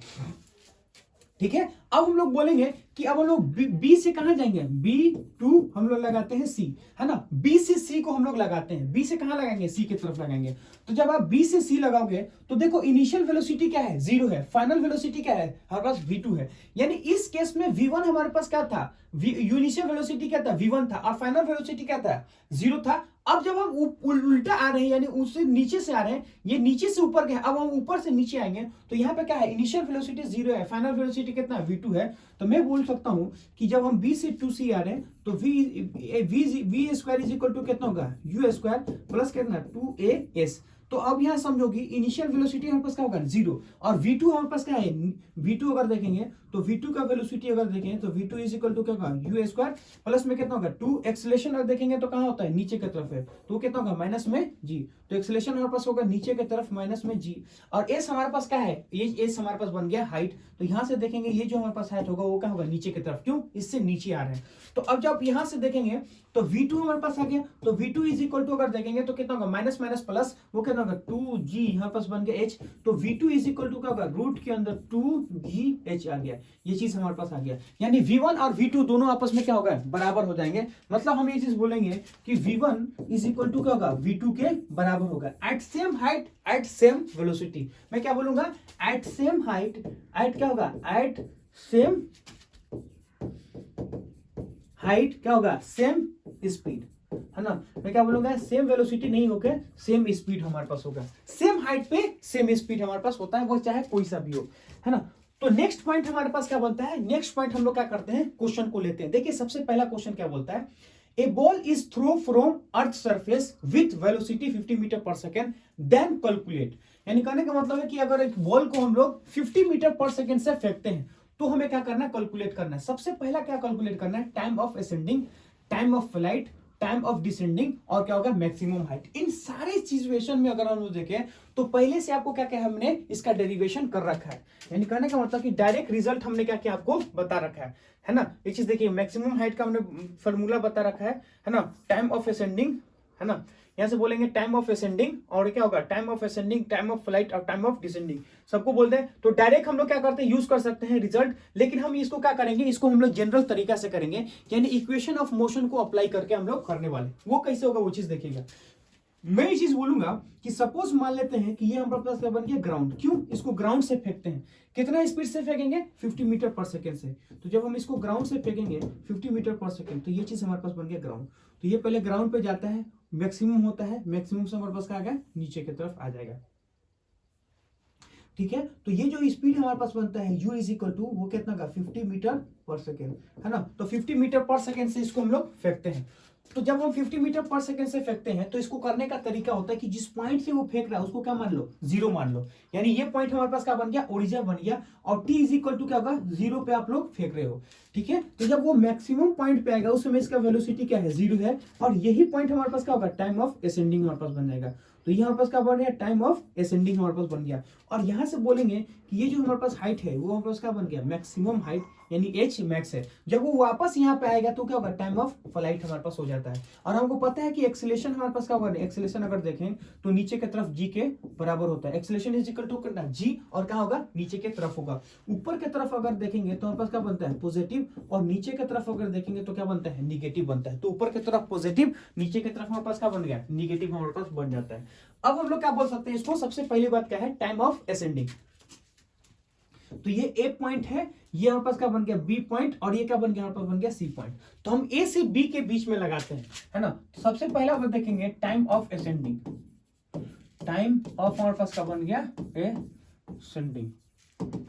ठीक है। अब हम लोग बोलेंगे कि अब हम लोग B से कहां जाएंगे, B2 हम लोग लगाते हैं C, है ना। B से C को हम लोग लगाते हैं, B से कहां लगाएंगे, C की तरफ लगाएंगे। तो जब आप B से C लगाओगे तो देखो इनिशियल वेलोसिटी क्या है 0 है, फाइनल वेलोसिटी क्या है हमारे पास v2 है। यानी इस केस में v1 हमारे पास क्या था, इनिशियल वेलोसिटी क्या था v1 था, और फाइनल वेलोसिटी क्या था 0 था। अब जब हम उल्टा आ रहे हैं, यानी उससे नीचे से आ रहे हैं, ये नीचे से ऊपर गया, अब हम ऊपर से नीचे आएंगे तो यहाँ पे क्या है, इनिशियल वेलोसिटी 0 है, फाइनल वेलोसिटी कितना है v2 है। तो मैं बोल सकता हूं कि जब हम b से 2c आ रहे हैं तो v square is equal to कितना होगा, u स्क्वायर प्लस कितना 2as। तो अब यहां समझोगी इनिशियल वेलोसिटी हमारे पास क्या होगा 0, और v2 हमारे पास क्या है, v2 अगर देखेंगे तो v2 का वेलोसिटी अगर देखें तो v2 इज इक्वल टू क्या होगा u स्क्वायर प्लस में कितना होगा 2, एक्सेलेरेशन अगर देखेंगे तो कहां होता है, नीचे की तरफ है, तो कितना होगा माइनस में g। तो एक्सेलेरेशन हमारे पास होगा नीचे की तरफ माइनस में g, और s हमारे पास क्या है, ये s हमारे पास बन गया हाइट। तो यहां से देखेंगे ये जो हमारे पास हाइट होगा वो क्या होगा, नीचे की तरफ, क्यों, इससे नीचे आ रहे हैं। तो अब जब यहां से देखेंगे तो v2 हमारे पास आ गया, तो v2 इज इक्वल टू अगर देखेंगे तो कितना होगा, माइनस माइनस प्लस, वो कितना होगा 2g हमारे पास बन गया h। तो v2 इज इक्वल टू क्या होगा, रूट के अंदर 2gh आ गया, ये चीज हमारे पास आ गया। यानी v1 और v2 दोनों आपस में क्या होगा, बराबर हो जाएंगे। मतलब हम ये चीज बोलेंगे कि v1 इज इक्वल टू क्या होगा, v2 के बराबर होगा, at same height at same velocity. मैं क्या बोलूंगा, एट सेम हाइट, एट क्या होगा, एट सेम हाइट क्या होगा, सेम स्पीड, है ना। मैं क्या बोलूंगा, सेम वेलोसिटी नहीं होकर सेम स्पीड हमारे पास होगा, सेम हाइट पे सेम स्पीड हमारे पास होता है, वो चाहे कोई सा भी हो, है ना। तो नेक्स्ट पॉइंट हमारे पास क्या बनता है, नेक्स्ट पॉइंट हम लोग क्या करते हैं, क्वेश्चन को लेते हैं। देखिए सबसे पहला क्वेश्चन क्या बोलता है, a ball is throw from earth surface with velocity 50 metre पर सेकेंड, देन कैलकुलेट। यानी कहने का मतलब है कि अगर एक बॉल को हम लोग 50 मीटर पर सेकेंड से फेंकते हैं तो हमें क्या करना है, कैलकुलेट करना है। सबसे पहला क्या कैलकुलेट करना है, time of ascending, time of flight, time of descending, और क्या होगा मैक्सिमम हाइट। इन सारे सिचुएशन में अगर हम लोग देखें तो पहले से आपको क्या क्या हमने इसका डेरिवेशन कर रखा है। यानी कहने का मतलब कि डायरेक्ट रिजल्ट हमने क्या क्या आपको बता रखा है ना। ये चीज देखिए, मैक्सिमम हाइट का हमने फॉर्मूला बता रखा है ना, टाइम ऑफ असेंडिंग, है ना, यहाँ से बोलेंगे टाइम ऑफ असेंडिंग और क्या होगा time of ascending, time of flight और टाइम ऑफ डिसेंडिंग सबको बोलते हैं। तो डायरेक्ट हम लोग क्या करते हैं यूज कर सकते हैं रिजल्ट, लेकिन हम इसको क्या करेंगे, इसको हम लोग जनरल तरीका से करेंगे, यानी इक्वेशन ऑफ मोशन को अप्लाई करके हम लोग करने वाले। वो कैसे होगा वो चीज देखिएगा। मैं ये चीज बोलूंगा कि सपोज मान लेते हैं कि ये हमारे पास क्या बन गया ग्राउंड, क्यों इसको ग्राउंड से फेंकते हैं, कितना स्पीड से फेंकेंगे 50 मीटर पर सेकंड से। तो जब हम इसको ग्राउंड से फेंकेंगे 50 मीटर पर सेकंड, तो ये चीज हमारे पास बन गया ग्राउंड। तो ये पहले ग्राउंड पे जाता है, मैक्सिमम होता है, मैक्सिमम से हमारे पास क्या आ गया नीचे की तरफ आ जाएगा, ठीक है। तो ये जो स्पीड हमारे पास बनता है u इज इक्वल टू वो कितना का 50 मीटर पर सेकेंड, है ना। तो 50 मीटर पर सेकेंड से इसको हम लोग फेंकते हैं। तो जब हम 50 मीटर पर सेकंड से फेंकते हैं तो इसको करने का तरीका होता है कि जिस पॉइंट से वो फेंक रहा है उसको क्या मान लो, जीरो मान लो, यानी ये पॉइंट हमारे पास क्या बन गया ओरिजिन बन गया, और t इज इक्वल टू क्या होगा जीरो पे आप लोग फेंक रहे हो, ठीक है। तो जब वो मैक्सिमम पॉइंट पे आएगा उस समय इसका वेलोसिटी क्या है जीरो है, और यही पॉइंट हमारे पास क्या होगा टाइम ऑफ असेंडिंग हमारे पास बन जाएगा। तो ये हमारे पास क्या बन गया टाइम ऑफ असेंडिंग हमारे पास बन गया। और यहां से बोलेंगे कि ये जो हमारे पास हाइट है वो हमारे पास क्या बन गया मैक्सिमम हाइट, यानी h मैक्स है। जब वो वापस यहाँ पे आएगा तो क्या होगा टाइम ऑफ फ्लाइट हमारे पास हो जाता है। और हमको पता है कि एक्सेलेरेशन हमारे पास क्या होगा, एक्सेलेरेशन अगर देखें तो नीचे की तरफ g के बराबर होता है। एक्सेलेरेशन इज इक्वल टू कितना g, और क्या होगा नीचे की तरफ होगा। ऊपर की तरफ अगर देखेंगे तो हमारे पास क्या बनता है पॉजिटिव, और नीचे की तरफ अगर देखेंगे तो क्या बनता है निगेटिव बनता है। तो ऊपर की तरफ पॉजिटिव, नीचे की तरफ हमारे पास क्या बन गया निगेटिव हमारे पास बन जाता है। अब हम लोग क्या बोल सकते हैं इसको, सबसे पहली बात क्या है टाइम ऑफ असेंडिंग। तो ये ए पॉइंट है, ये हमारे पास क्या बन गया बी पॉइंट, और ये क्या बन गया हमारे पास बन गया सी पॉइंट। तो हम ए से बी के बीच में लगाते हैं, है ना। तो सबसे पहला अगर देखेंगे time of ascending, time of हमारे पास क्या बन गया असेंडिंग,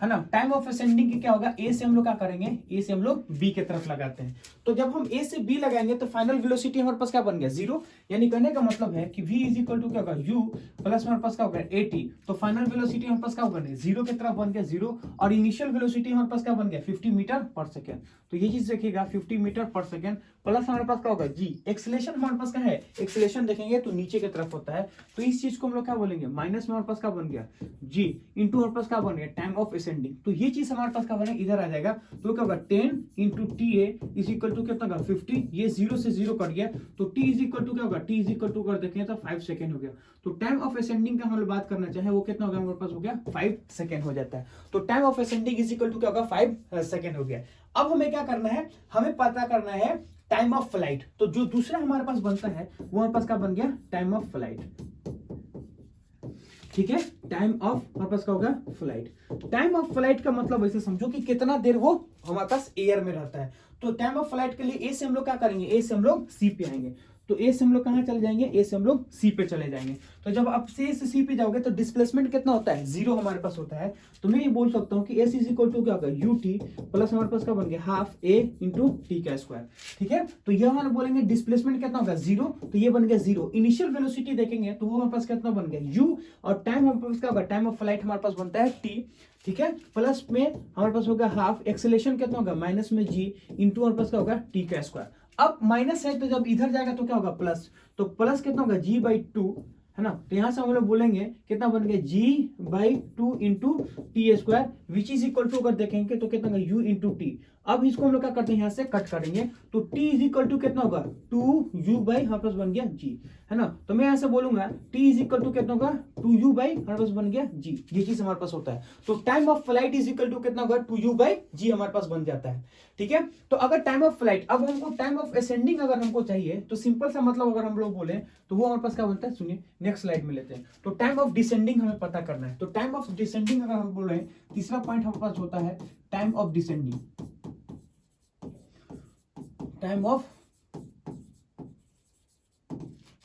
है ना। टाइम ऑफ असेंडिंग की क्या होगा, ए से हम लोग क्या करेंगे, ए से हम लोग बी की तरफ लगाते हैं। तो जब हम ए से बी लगाएंगे तो फाइनल वेलोसिटी हमारे पास क्या बन गया जीरो, यानी कहने का मतलब है कि v इज इक्वल टू क्या होगा u प्लस हमारे पास क्या होगा 80। तो फाइनल वेलोसिटी हमारे पास क्या होगा जीरो की तरफ बन गया जीरो, और इनिशियल वेलोसिटी हमारे पास क्या बन गया 50 मीटर पर सेकेंड। तो ये चीज देखिएगा 50 मीटर पर सेकेंड प्लस हमारे पास क्या होगा g, एक्सेलेरेशन हमारे पास क्या है, एक्सेलेरेशन देखेंगे तो नीचे की तरफ होता है। तो इस चीज को हम लोग क्या बोलेंगे माइनस में हमारे पास क्या बन गया g इंटू हमारे पास क्या बन गया टाइम ऑफ असेंडिंग। तो ये चीज हमारे पास क्या बनेगा इधर आ जाएगा। तो क्या होगा 10 into T A is equal to कितना 50, ये जीरो से जीरो कट गया। तो टी इज इक्वल टू क्या होगा, टी इज इक्वल टू कर देखें तो 5 सेकंड हो गया। तो टाइम ऑफ असेंडिंग का हम लोग बात करना चाहे वो कितना हो गया हमारे पास हो गया 5 सेकंड हो जाता है। तो time of ascending is equal to क्या होगा 5 सेकंड हो गया। अब हमें क्या करना है, हमें पता करना है टाइम ऑफ फ्लाइट। तो जो दूसरा हमारे पास बनता है वो हमारे पास क्या बन गया टाइम ऑफ फ्लाइट, ठीक है। टाइम ऑफ हमारे पास क्या होगा फ्लाइट। टाइम ऑफ फ्लाइट का मतलब ऐसे समझो कि कितना देर वो हमारे पास एयर में रहता है। तो टाइम ऑफ फ्लाइट के लिए ए से हम लोग क्या करेंगे, ए से हम लोग सी पे आएंगे। तो ए से हम लोग कहां चले जाएंगे, ए से हम लोग सी पे चले जाएंगे। तो जब आप से सी पे जाओगे तो डिस्प्लेसमेंट कितना होता है जीरो हमारे पास होता है। तो मैं ये बोल सकता हूँ कि एस इज इक्वल टू क्या होगा यू टी प्लस हमारे पास क्या बन गया हाफ ए इंटू टी का स्क्वायर, ठीक है। तो ये हमारे बोलेंगे डिस्प्लेसमेंट कितना होगा जीरो, तो ये बन गया जीरो। इनिशियल वेलोसिटी देखेंगे तो वो हमारे पास कितना बन गया यू, और टाइम हमारे पास क्या होगा टाइम ऑफ फ्लाइट हमारे पास बनता है टी, ठीक है। प्लस में हमारे पास होगा हाफ, एक्सेलेरेशन कितना होगा माइनस में जी इंटू हमारे पास क्या होगा टी का स्क्वायर। अब माइनस है तो जब इधर जाएगा तो क्या होगा प्लस, तो प्लस कितना होगा जी बाई टू, है ना। तो यहां से हम लोग बोलेंगे कितना बन गया g by two into t square which is equal to अगर देखेंगे तो कितना होगा यू इंटू टी। अब इसको हम लोग क्या करते हैं यहाँ से कट करेंगे। तो टी इज इक्वल टू कितना होगा 2u बाई हमारे पास बन गया g, है ना। तो मैं यहाँ से बोलूंगा t इज इक्वल टू कितना होगा 2u बाई हमारे पास बन गया g, ये चीज हमारे पास होता है। तो time of flight is equal to कितना होगा 2u बाई g हमारे पास बन जाता है, ठीक है। तो अगर टाइम ऑफ फ्लाइट, अब हमको टाइम ऑफ असेंडिंग अगर हमको चाहिए तो सिंपल सा मतलब अगर हम लोग बोले तो वो हमारे पास क्या बनता है, सुनिए नेक्स्ट स्लाइड में लेते हैं। तो टाइम ऑफ डिसेंडिंग हमें पता करना है। तो टाइम ऑफ डिसेंडिंग अगर हम बोले तीसरा पॉइंट हमारे पास होता है time of descending, time of,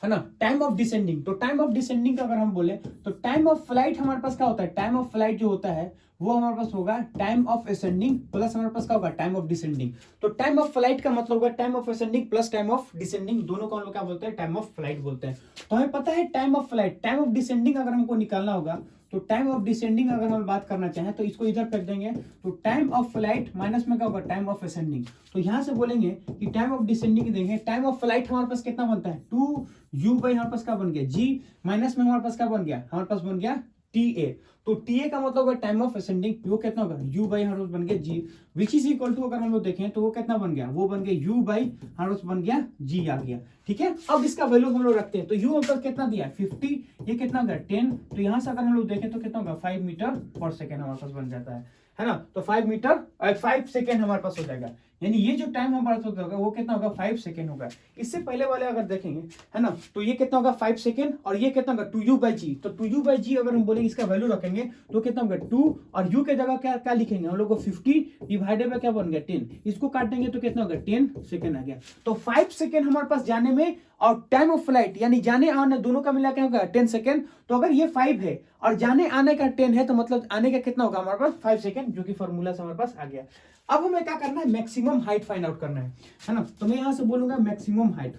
है ना, टाइम ऑफ डिसेंडिंग। तो टाइम ऑफ डिसेंडिंग का अगर हम बोले तो टाइम ऑफ फ्लाइट हमारे पास क्या होता है, टाइम ऑफ फ्लाइट जो होता है वो हमारे पास होगा टाइम ऑफ असेंडिंग प्लस हमारे पास क्या होगा टाइम ऑफ डिसेंडिंग। तो टाइम ऑफ फ्लाइट का मतलब होगा time of ascending plus time of descending, दोनों को हम लोग क्या बोलते हैं टाइम ऑफ फ्लाइट बोलते हैं। तो हमें पता है time of flight, time of descending अगर हमको निकालना होगा तो टाइम ऑफ डिसेंडिंग अगर हम बात करना चाहें तो इसको इधर फेंक देंगे। तो टाइम ऑफ फ्लाइट माइनस में क्या होगा टाइम ऑफ असेंडिंग। तो यहां से बोलेंगे कि टाइम ऑफ डिसेंडिंग देंगे, टाइम ऑफ फ्लाइट हमारे पास कितना बनता है 2u बाई हमारे पास क्या बन गया g, माइनस में हमारे पास क्या बन गया हमारे पास बन गया टी ए। तो TA का मतलब होगा टाइम ऑफ असेंडिंग, वो कितना होगा U बाई हर बन गया G, which is equal to अगर हम लोग देखें तो वो कितना बन गया, वो बन गया U बाई हर बन गया G आ गया। ठीक है, अब इसका वैल्यू हम लोग रखते हैं, तो U मतलब कितना दिया 50, ये कितना होगा 10, तो यहाँ से अगर हम लोग देखें तो कितना होगा 5 मीटर पर सेकेंड हमारे पास बन जाता है ना। तो 5 मीटर 5 सेकेंड हमारे पास हो जाएगा, यानी ये जो टाइम हमारे पास होगा वो कितना होगा 5 सेकेंड होगा। इससे पहले वाले अगर देखेंगे है ना, तो ये कितना होगा 5 सेकेंड और ये कितना होगा 2U बाई जी, तो 2U बाई जी अगर हम बोलेंगे इसका वैल्यू रखेंगे तो कितना होगा 2, और U के जगह क्या क्या लिखेंगे हम लोग को 50 डिवाइडेड बाय क्या बन गया 10, इसको काट देंगे तो कितना होगा 10 सेकेंड आ गया। तो 5 सेकेंड हमारे पास जाने में और टाइम ऑफ फ्लाइट यानी जाने आने दोनों का मिला क्या होगा 10 सेकेंड, तो अगर ये 5 है और जाने आने का 10 है तो मतलब आने का कितना होगा हमारे पास 5 सेकेंड, जो कि फॉर्मूला से हमारे पास आ गया। अब हमें क्या करना है, मैक्सिमम हाइट फाइंड आउट करना है ना। तो मैं यहां से बोलूंगा मैक्सिमम हाइट,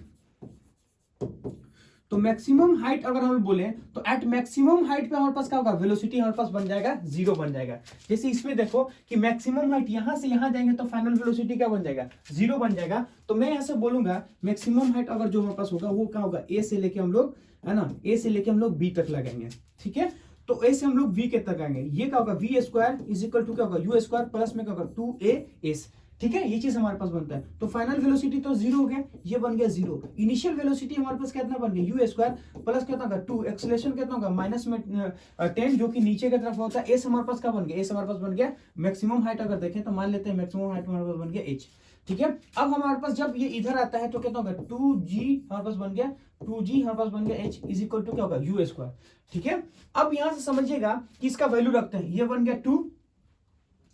तो मैक्सिमम हाइट अगर हम बोले तो एट मैक्सिमम हाइट पे हमारे पास क्या होगा वेलोसिटी हमारे पास बन जाएगा 0 बन जाएगा। जैसे इसमें देखो कि मैक्सिमम हाइट यहां से यहां जाएंगे तो फाइनल वेलोसिटी क्या बन जाएगा 0 बन जाएगा। तो मैं यहां से बोलूंगा मैक्सिमम हाइट अगर जो हमारे पास होगा वो क्या होगा ए से लेके हम लोग है ना, ए से लेके हम लोग बी तक लगाएंगे। ठीक है, तो ए से हम लोग वी के तक आएंगे, ये क्या होगा V square is equal to क्या होगा यू स्क्वायर प्लस में क्या होगा 2AS। ठीक है, ये चीज हमारे पास बनता है। तो फाइनल वेलोसिटी तो 0 हो गया, ये बन गया 0। इनिशियल वेलोसिटी हमारे पास कितना बन गया यू स्क्वायर प्लस कितना होगा 2, एक्सेलरेशन कितना होगा माइनस में 10 जो कि नीचे की तरफ होता है। एस हमारे पास क्या बन गया, एस हमारे पास बन गया मैक्सिमम हाइट। अगर देखें तो मान लेते हैं मैक्सिमम हाइट हमारे पास बन गया h। ठीक है, अब हमारे पास जब ये इधर आता है तो कितना होगा 2G हमारे पास बन गया 2G हमारे पास बन गया h इज इक्वल टू क्या होगा यू स्क्वायर। ठीक है, अब यहां से समझिएगा कि इसका वैल्यू रखते हैं, ये बन गया 2,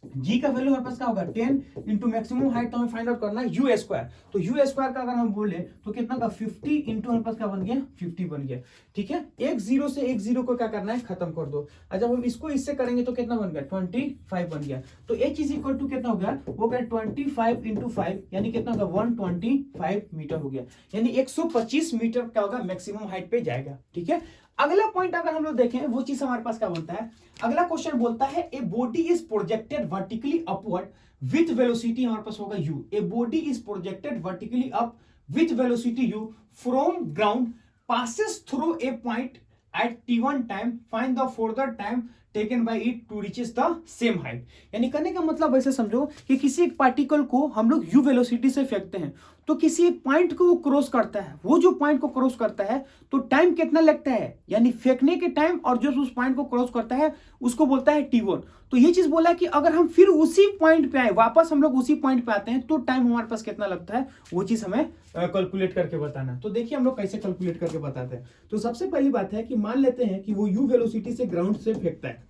G का वैल्यू हमारे पास क्या होगा 10 इंटू मैक्सिमम हाइट, तो हमें फाइंड आउट करना है यू स्क्वायर। तो यू स्क्वायर का अगर हम बोले तो कितना का 50 इंटू हमारे पास क्या बन गया 50 बन गया। ठीक है, एक जीरो से एक जीरो को क्या करना है खत्म कर दो, और जब हम इसको इससे करेंगे तो कितना बन गया 25 बन गया। तो h इज इक्वल टू कितना हो गया, वो गया 25 इंटू 5 यानी कितना होगा 125 मीटर हो गया, यानी 125 मीटर क्या होगा मैक्सिमम हाइट पे जाएगा। ठीक है, अगला पॉइंट अगर हम लोग देखें वो चीज हमारे पास क्या बनता है, अगला क्वेश्चन बोलता है a body is projected vertically upward with velocity हमारे पास होगा u। A body is projected vertically up with velocity u from ground passes through a point at t1 time, find the further time taken by it to reaches the same height। यानी करने का मतलब ऐसे समझो कि किसी एक particle को हम लोग u वेलोसिटी से फेंकते हैं तो किसी एक पॉइंट को वो क्रॉस करता है, वो जो पॉइंट को क्रॉस करता है तो टाइम कितना लगता है, यानी फेंकने के टाइम और जो उस पॉइंट को क्रॉस करता है उसको बोलता है t1। तो ये चीज बोला कि अगर हम फिर उसी पॉइंट पे आए, वापस हम लोग उसी पॉइंट पे आते हैं तो टाइम हमारे पास कितना लगता है वो चीज हमें कैलकुलेट करके बताना। तो देखिए हम लोग कैसे कैलकुलेट करके बताते हैं। तो सबसे पहली बात है कि मान लेते हैं कि वो u वेलोसिटी से ग्राउंड से फेंकता है,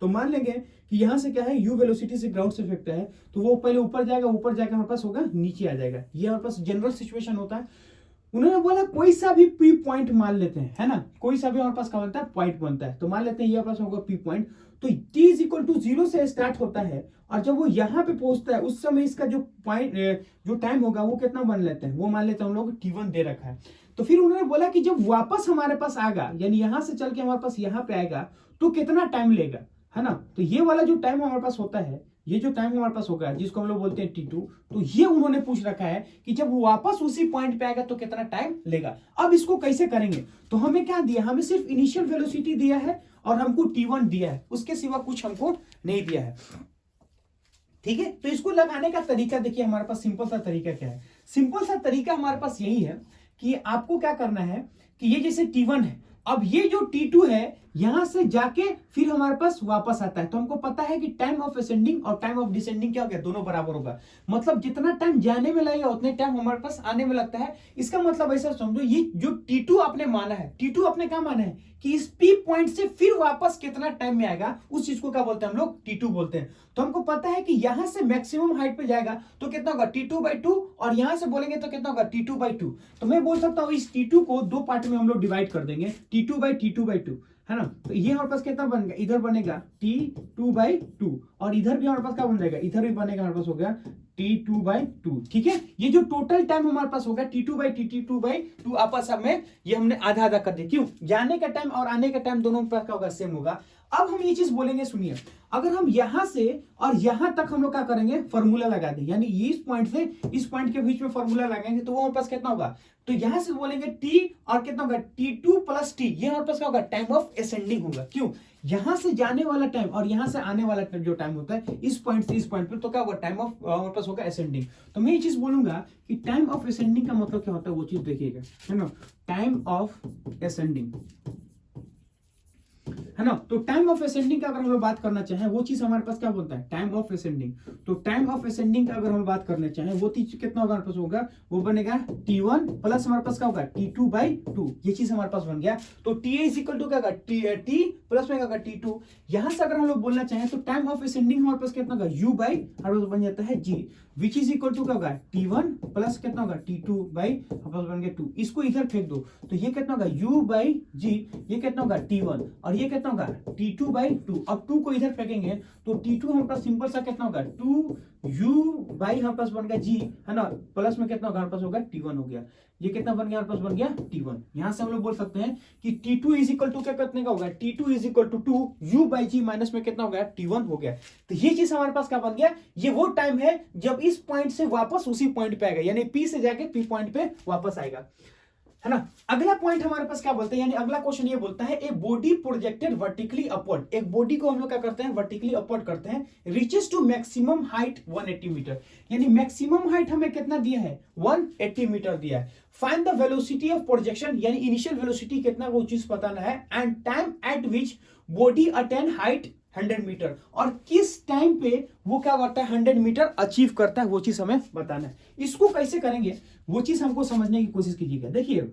तो मान लेंगे कि यहां से क्या है u वेलोसिटी से ग्राउंड से फेंकता है तो वो पहले ऊपर जाएगा, ऊपर जाकर हमारे पास होगा नीचे आ जाएगा। ये हमारे पास जनरल सिचुएशन होता है। उन्होंने बोला कोई सा भी पी पॉइंट मान लेते हैं, है ना, कोई सा भी हमारे पास क्या बनता है पॉइंट बनता है। तो मान लेते हैं ये पास होगा पी पॉइंट, तो t इज इक्वल टू 0 से स्टार्ट होता है और जब वो यहाँ पे पहुंचता है उस समय इसका जो पॉइंट जो टाइम होगा वो कितना मान लेते हैं, वो मान लेते हैं हम लोग t1 दे रखा है। तो फिर उन्होंने बोला कि जब वापस हमारे पास आएगा यानी यहां से चल के हमारे पास यहाँ पे आएगा तो कितना टाइम लेगा, है ना। तो ये वाला जो टाइम हमारे पास होता है, ये जो टाइम हमारे पास होगा जिसको हम लोग बोलते हैं t2, तो ये उन्होंने पूछ रखा है कि जब वो वापस उसी पॉइंट पे आएगा तो कितना टाइम लेगा। अब इसको कैसे करेंगे, तो हमें क्या दिया, हमें सिर्फ इनिशियल वेलोसिटी दिया है और हमको t1 दिया है, उसके सिवा कुछ हमको नहीं दिया है। ठीक है, तो इसको लगाने का तरीका देखिए हमारे पास सिंपल सा तरीका क्या है। सिंपल सा तरीका हमारे पास यही है कि आपको क्या करना है कि ये जैसे t1 है, अब ये जो t2 है यहां से जाके फिर हमारे पास वापस आता है, तो हमको पता है कि टाइम ऑफ असेंडिंग और टाइम ऑफ डिसेंडिंग क्या हो गया, दोनों बराबर होगा। मतलब जितना टाइम जाने में लगेगा उतने टाइम हमारे पास आने में लगता है। इसका मतलब ऐसा समझो ये जो t2 आपने माना है, t2 आपने क्या माना है कि इस P पॉइंट से फिर वापस कितना टाइम में आएगा उस चीज को क्या बोलते हैं हम लोग t2 बोलते हैं। तो हमको पता है कि यहां से मैक्सिमम हाइट पे जाएगा तो कितना होगा t2/2 और यहां से बोलेंगे तो कितना होगा t2/2। तो मैं बोल सकता हूं इस t2 को दो पार्ट में हम लोग डिवाइड कर देंगे, t2/t2/2, है ना। तो ये हमारे पास कितना बनेगा, इधर बनेगा t2/2 और इधर भी हमारे पास क्या बन जाएगा, इधर भी बनेगा हमारे पास हो गया t2/2। ठीक है, ये जो टोटल टाइम हमारे पास होगा t2/t2/2 आपस में ये हमने आधा आधा कर दिया। क्यों, जाने का टाइम और आने का टाइम दोनों का क्या होगा सेम होगा। अब हम ये चीज बोलेंगे, सुनिए, अगर हम यहां से और यहां तक हम लोग क्या करेंगे, फॉर्मूला लगा दें, यानी इस पॉइंट से इस पॉइंट के बीच में फॉर्मूला लगाएंगे तो वो हमारे पास कितना होगा, तो यहां से बोलेंगे टी और कितना होगा t2 प्लस टी, ये हमारे पास क्या होगा, टाइम ऑफ असेंडिंग होगा। क्यों, यहां से जाने वाला टाइम और यहां से आने वाला जो टाइम होता है इस पॉइंट से इस पॉइंट पर, तो क्या होगा, टाइम ऑफ हमारे पास होगा असेंडिंग। तो मैं ये चीज बोलूंगा कि टाइम ऑफ असेंडिंग का मतलब क्या होता है वो चीज देखिएगा, है ना, टाइम ऑफ असेंडिंग, है ना। तो टाइम ऑफ असेंडिंग का अगर हम लोग बात करना चाहें वो चीज हमारे पास क्या बोलता है, टाइम ऑफ असेंडिंग। तो टाइम ऑफ असेंडिंग का अगर हम बात करना चाहें वो चीज कितना होगा हमारे पास होगा, वो बनेगा t1 प्लस हमारे पास क्या होगा t2/2, ये चीज हमारे पास बन गया। तो टी इज इक्वल टू क्या होगा, t प्लस में क्या होगा t2। यहां से अगर हम लोग बोलना चाहें तो टाइम ऑफ असेंडिंग हमारे पास कितना होगा, u बाई हमारे पास बन जाता है g, which is equal to क्या होगा, t1 प्लस कितना होगा t2 बाई हमारे पास बन गया 2। इसको इधर फेंक दो तो ये कितना होगा u बाई g, ये कितना होगा t1 और ये कितना होगा t2/2। अब 2 को इधर फेंकेंगे तो t2 हमारे पास सिंपल सा कितना होगा 2u बाई हमारे पास बन गया g, है ना, प्लस में कितना होगा हमारे पास होगा t1 हो गया। ये कितना बन गया हमारे पास, बन गया t1। यहां से हम लोग बोल सकते हैं कि t2 इज इक्वल टू क्या कितने का होगा, t2 is equal to 2u by g minus में कितना हो गया t1 हो गया। तो ये चीज हमारे पास क्या बन गया, ये वो टाइम है जब इस पॉइंट से वापस उसी पॉइंट पे आएगा, यानी p से जाके p पॉइंट पे वापस आएगा, है ना। अगला पॉइंट हमारे पास क्या बोलते हैं, यानी अगला क्वेश्चन ये बोलता है a body projected vertically upward, एक बॉडी को हम लोग क्या करते हैं, वर्टिकली अपवर्ड करते हैं, reaches to maximum height 180 meter, यानी मैक्सिमम हाइट हमें कितना दिया है 180 मीटर दिया है। Find the velocity of projection, यानी इनिशियल वेलोसिटी कितना वो चीज बताना है, and time at which body attain height 100 meter, और किस टाइम पे वो क्या करता है 100 मीटर अचीव करता है वो चीज हमें बताना है। इसको कैसे करेंगे वो चीज हमको समझने की कोशिश कीजिएगा। देखिए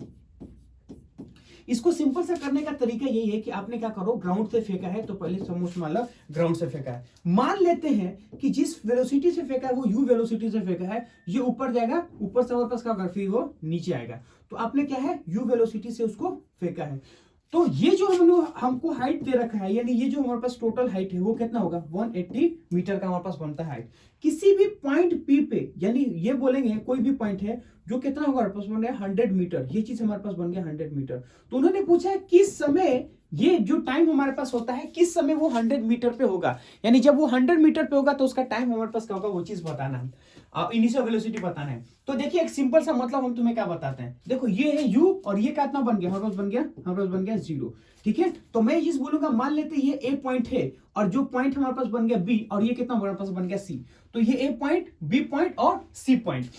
इसको सिंपल से करने का तरीका यही है कि आपने क्या करो, ग्राउंड से फेंका है तो पहले समझ मान लो ग्राउंड से फेंका है, मान लेते हैं कि जिस वेलोसिटी से फेंका है वो u वेलोसिटी से फेंका है, ये ऊपर जाएगा, ऊपर से हमारे पास क्या होगा, फिर वो नीचे आएगा। तो आपने क्या है u वेलोसिटी से उसको फेंका है, तो ये जो हमको हाइट दे रखा है, यानी ये जो हमारे पास टोटल हाइट है वो कितना होगा 180 मीटर का हमारे पास बनता है हाइट। किसी भी पॉइंट P पे, यानी ये बोलेंगे कोई भी पॉइंट है जो कितना होगा हमारे पास बन गया 100 मीटर, ये चीज हमारे पास बन गया 100 मीटर। तो उन्होंने पूछा है किस समय ये जो टाइम हमारे पास होता है किस समय वो 100 मीटर पे होगा, यानी जब वो 100 मीटर पे होगा तो उसका टाइम हमारे पास क्या होगा वो चीज बताना है, इनिशियल वेलोसिटी बताना है। तो देखिए एक सिंपल सा मतलब हम तुम्हें क्या बताते हैं, देखो ये है u और ये कितना बन गया हमारे पास बन गया 0, ठीक है। तो मैं ये बोलूंगा मान लेते ये a पॉइंट है और जो पॉइंट हमारे पास बन गया b और ये कितना हमारे पास बन गया c, तो ये a पॉइंट b पॉइंट और c पॉइंट।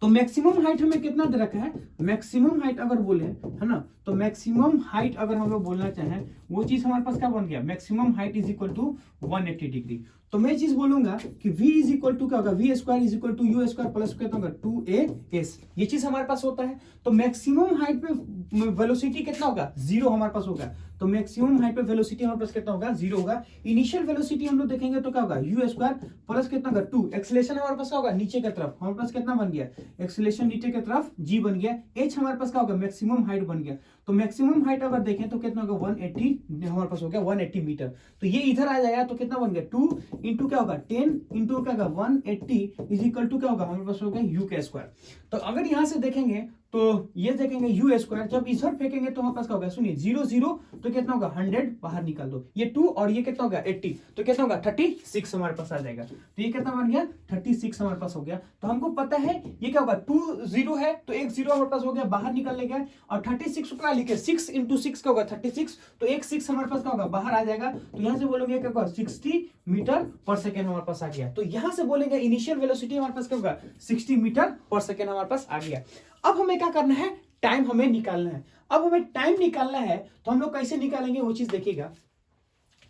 तो मैक्सिमम हाइट हमें कितना दे रखा है, मैक्सिमम हाइट अगर बोले, है ना, तो मैक्सिमम हाइट अगर हम लोग बोलना चाहें वो चीज हमारे पास क्या बन गया, maximum height is equal to 180 degree. तो मैं चीज बोलूंगा कि v इज इक्वल टू क्या होगा, v square is equal to you square plus कितना होगा 2as, ये चीज हमारे पास होता है। तो मैक्सिमम हाइट पे वेलोसिटी कितना होगा 0 हमारे पास होगा, तो मैक्सिमम हाइट पे वेलोसिटी हमारे पास कितना होगा 0 होगा। इनिशियल वेलोसिटी हम लोग देखेंगे तो क्या होगा u स्क्वायर प्लस कितना होगा 2, एक्सेलरेशन हमारे पास होगा नीचे की तरफ, हमारे पास कितना बन गया, एक्सेलरेशन नीचे की तरफ g बन गया, h हमारे पास क्या होगा मैक्सिमम हाइट बन गया। तो मैक्सिमम हाइट अगर देखें तो कितना होगा 180 हमारे पास हो गया 180 मीटर। तो ये इधर आ जाएगा तो कितना बन गया 2 इंटू क्या होगा 10 इंटू क्या होगा 180 इज इक्वल टू क्या होगा हमारे पास हो गया u का स्क्वायर। तो अगर यहां से देखेंगे तो ये देखेंगे u स्क्वायर, जब इधर फेंकेंगे तो हमारे पास क्या होगा, सुनिए 0 0 तो कितना होगा 100 बाहर निकाल दो, ये 2 और ये कितना होगा 80 तो कितना होगा 36 हमारे पास आ जाएगा। तो ये कितना बन गया 36 हमारे पास हो गया। तो हमको पता है ये क्या होगा 2 0 है तो एक 0 हमारे पास हो गया बाहर निकल लेगा, और 36 को क्या लिखे 6 इंटू 6 का होगा 36, तो एक 6 हमारे पास क्या होगा बाहर आ जाएगा। तो यहाँ से बोलोगे क्या होगा 60 मीटर पर सेकेंड हमारे पास आ गया। तो यहाँ से बोलेंगे इनिशियल वेलोसिटी हमारे पास क्या होगा 60 मीटर पर सेकेंड हमारे पास आ गया। अब हमें क्या करना है, टाइम हमें निकालना है। अब हमें टाइम निकालना है तो हम लोग कैसे निकालेंगे वो चीज देखिएगा।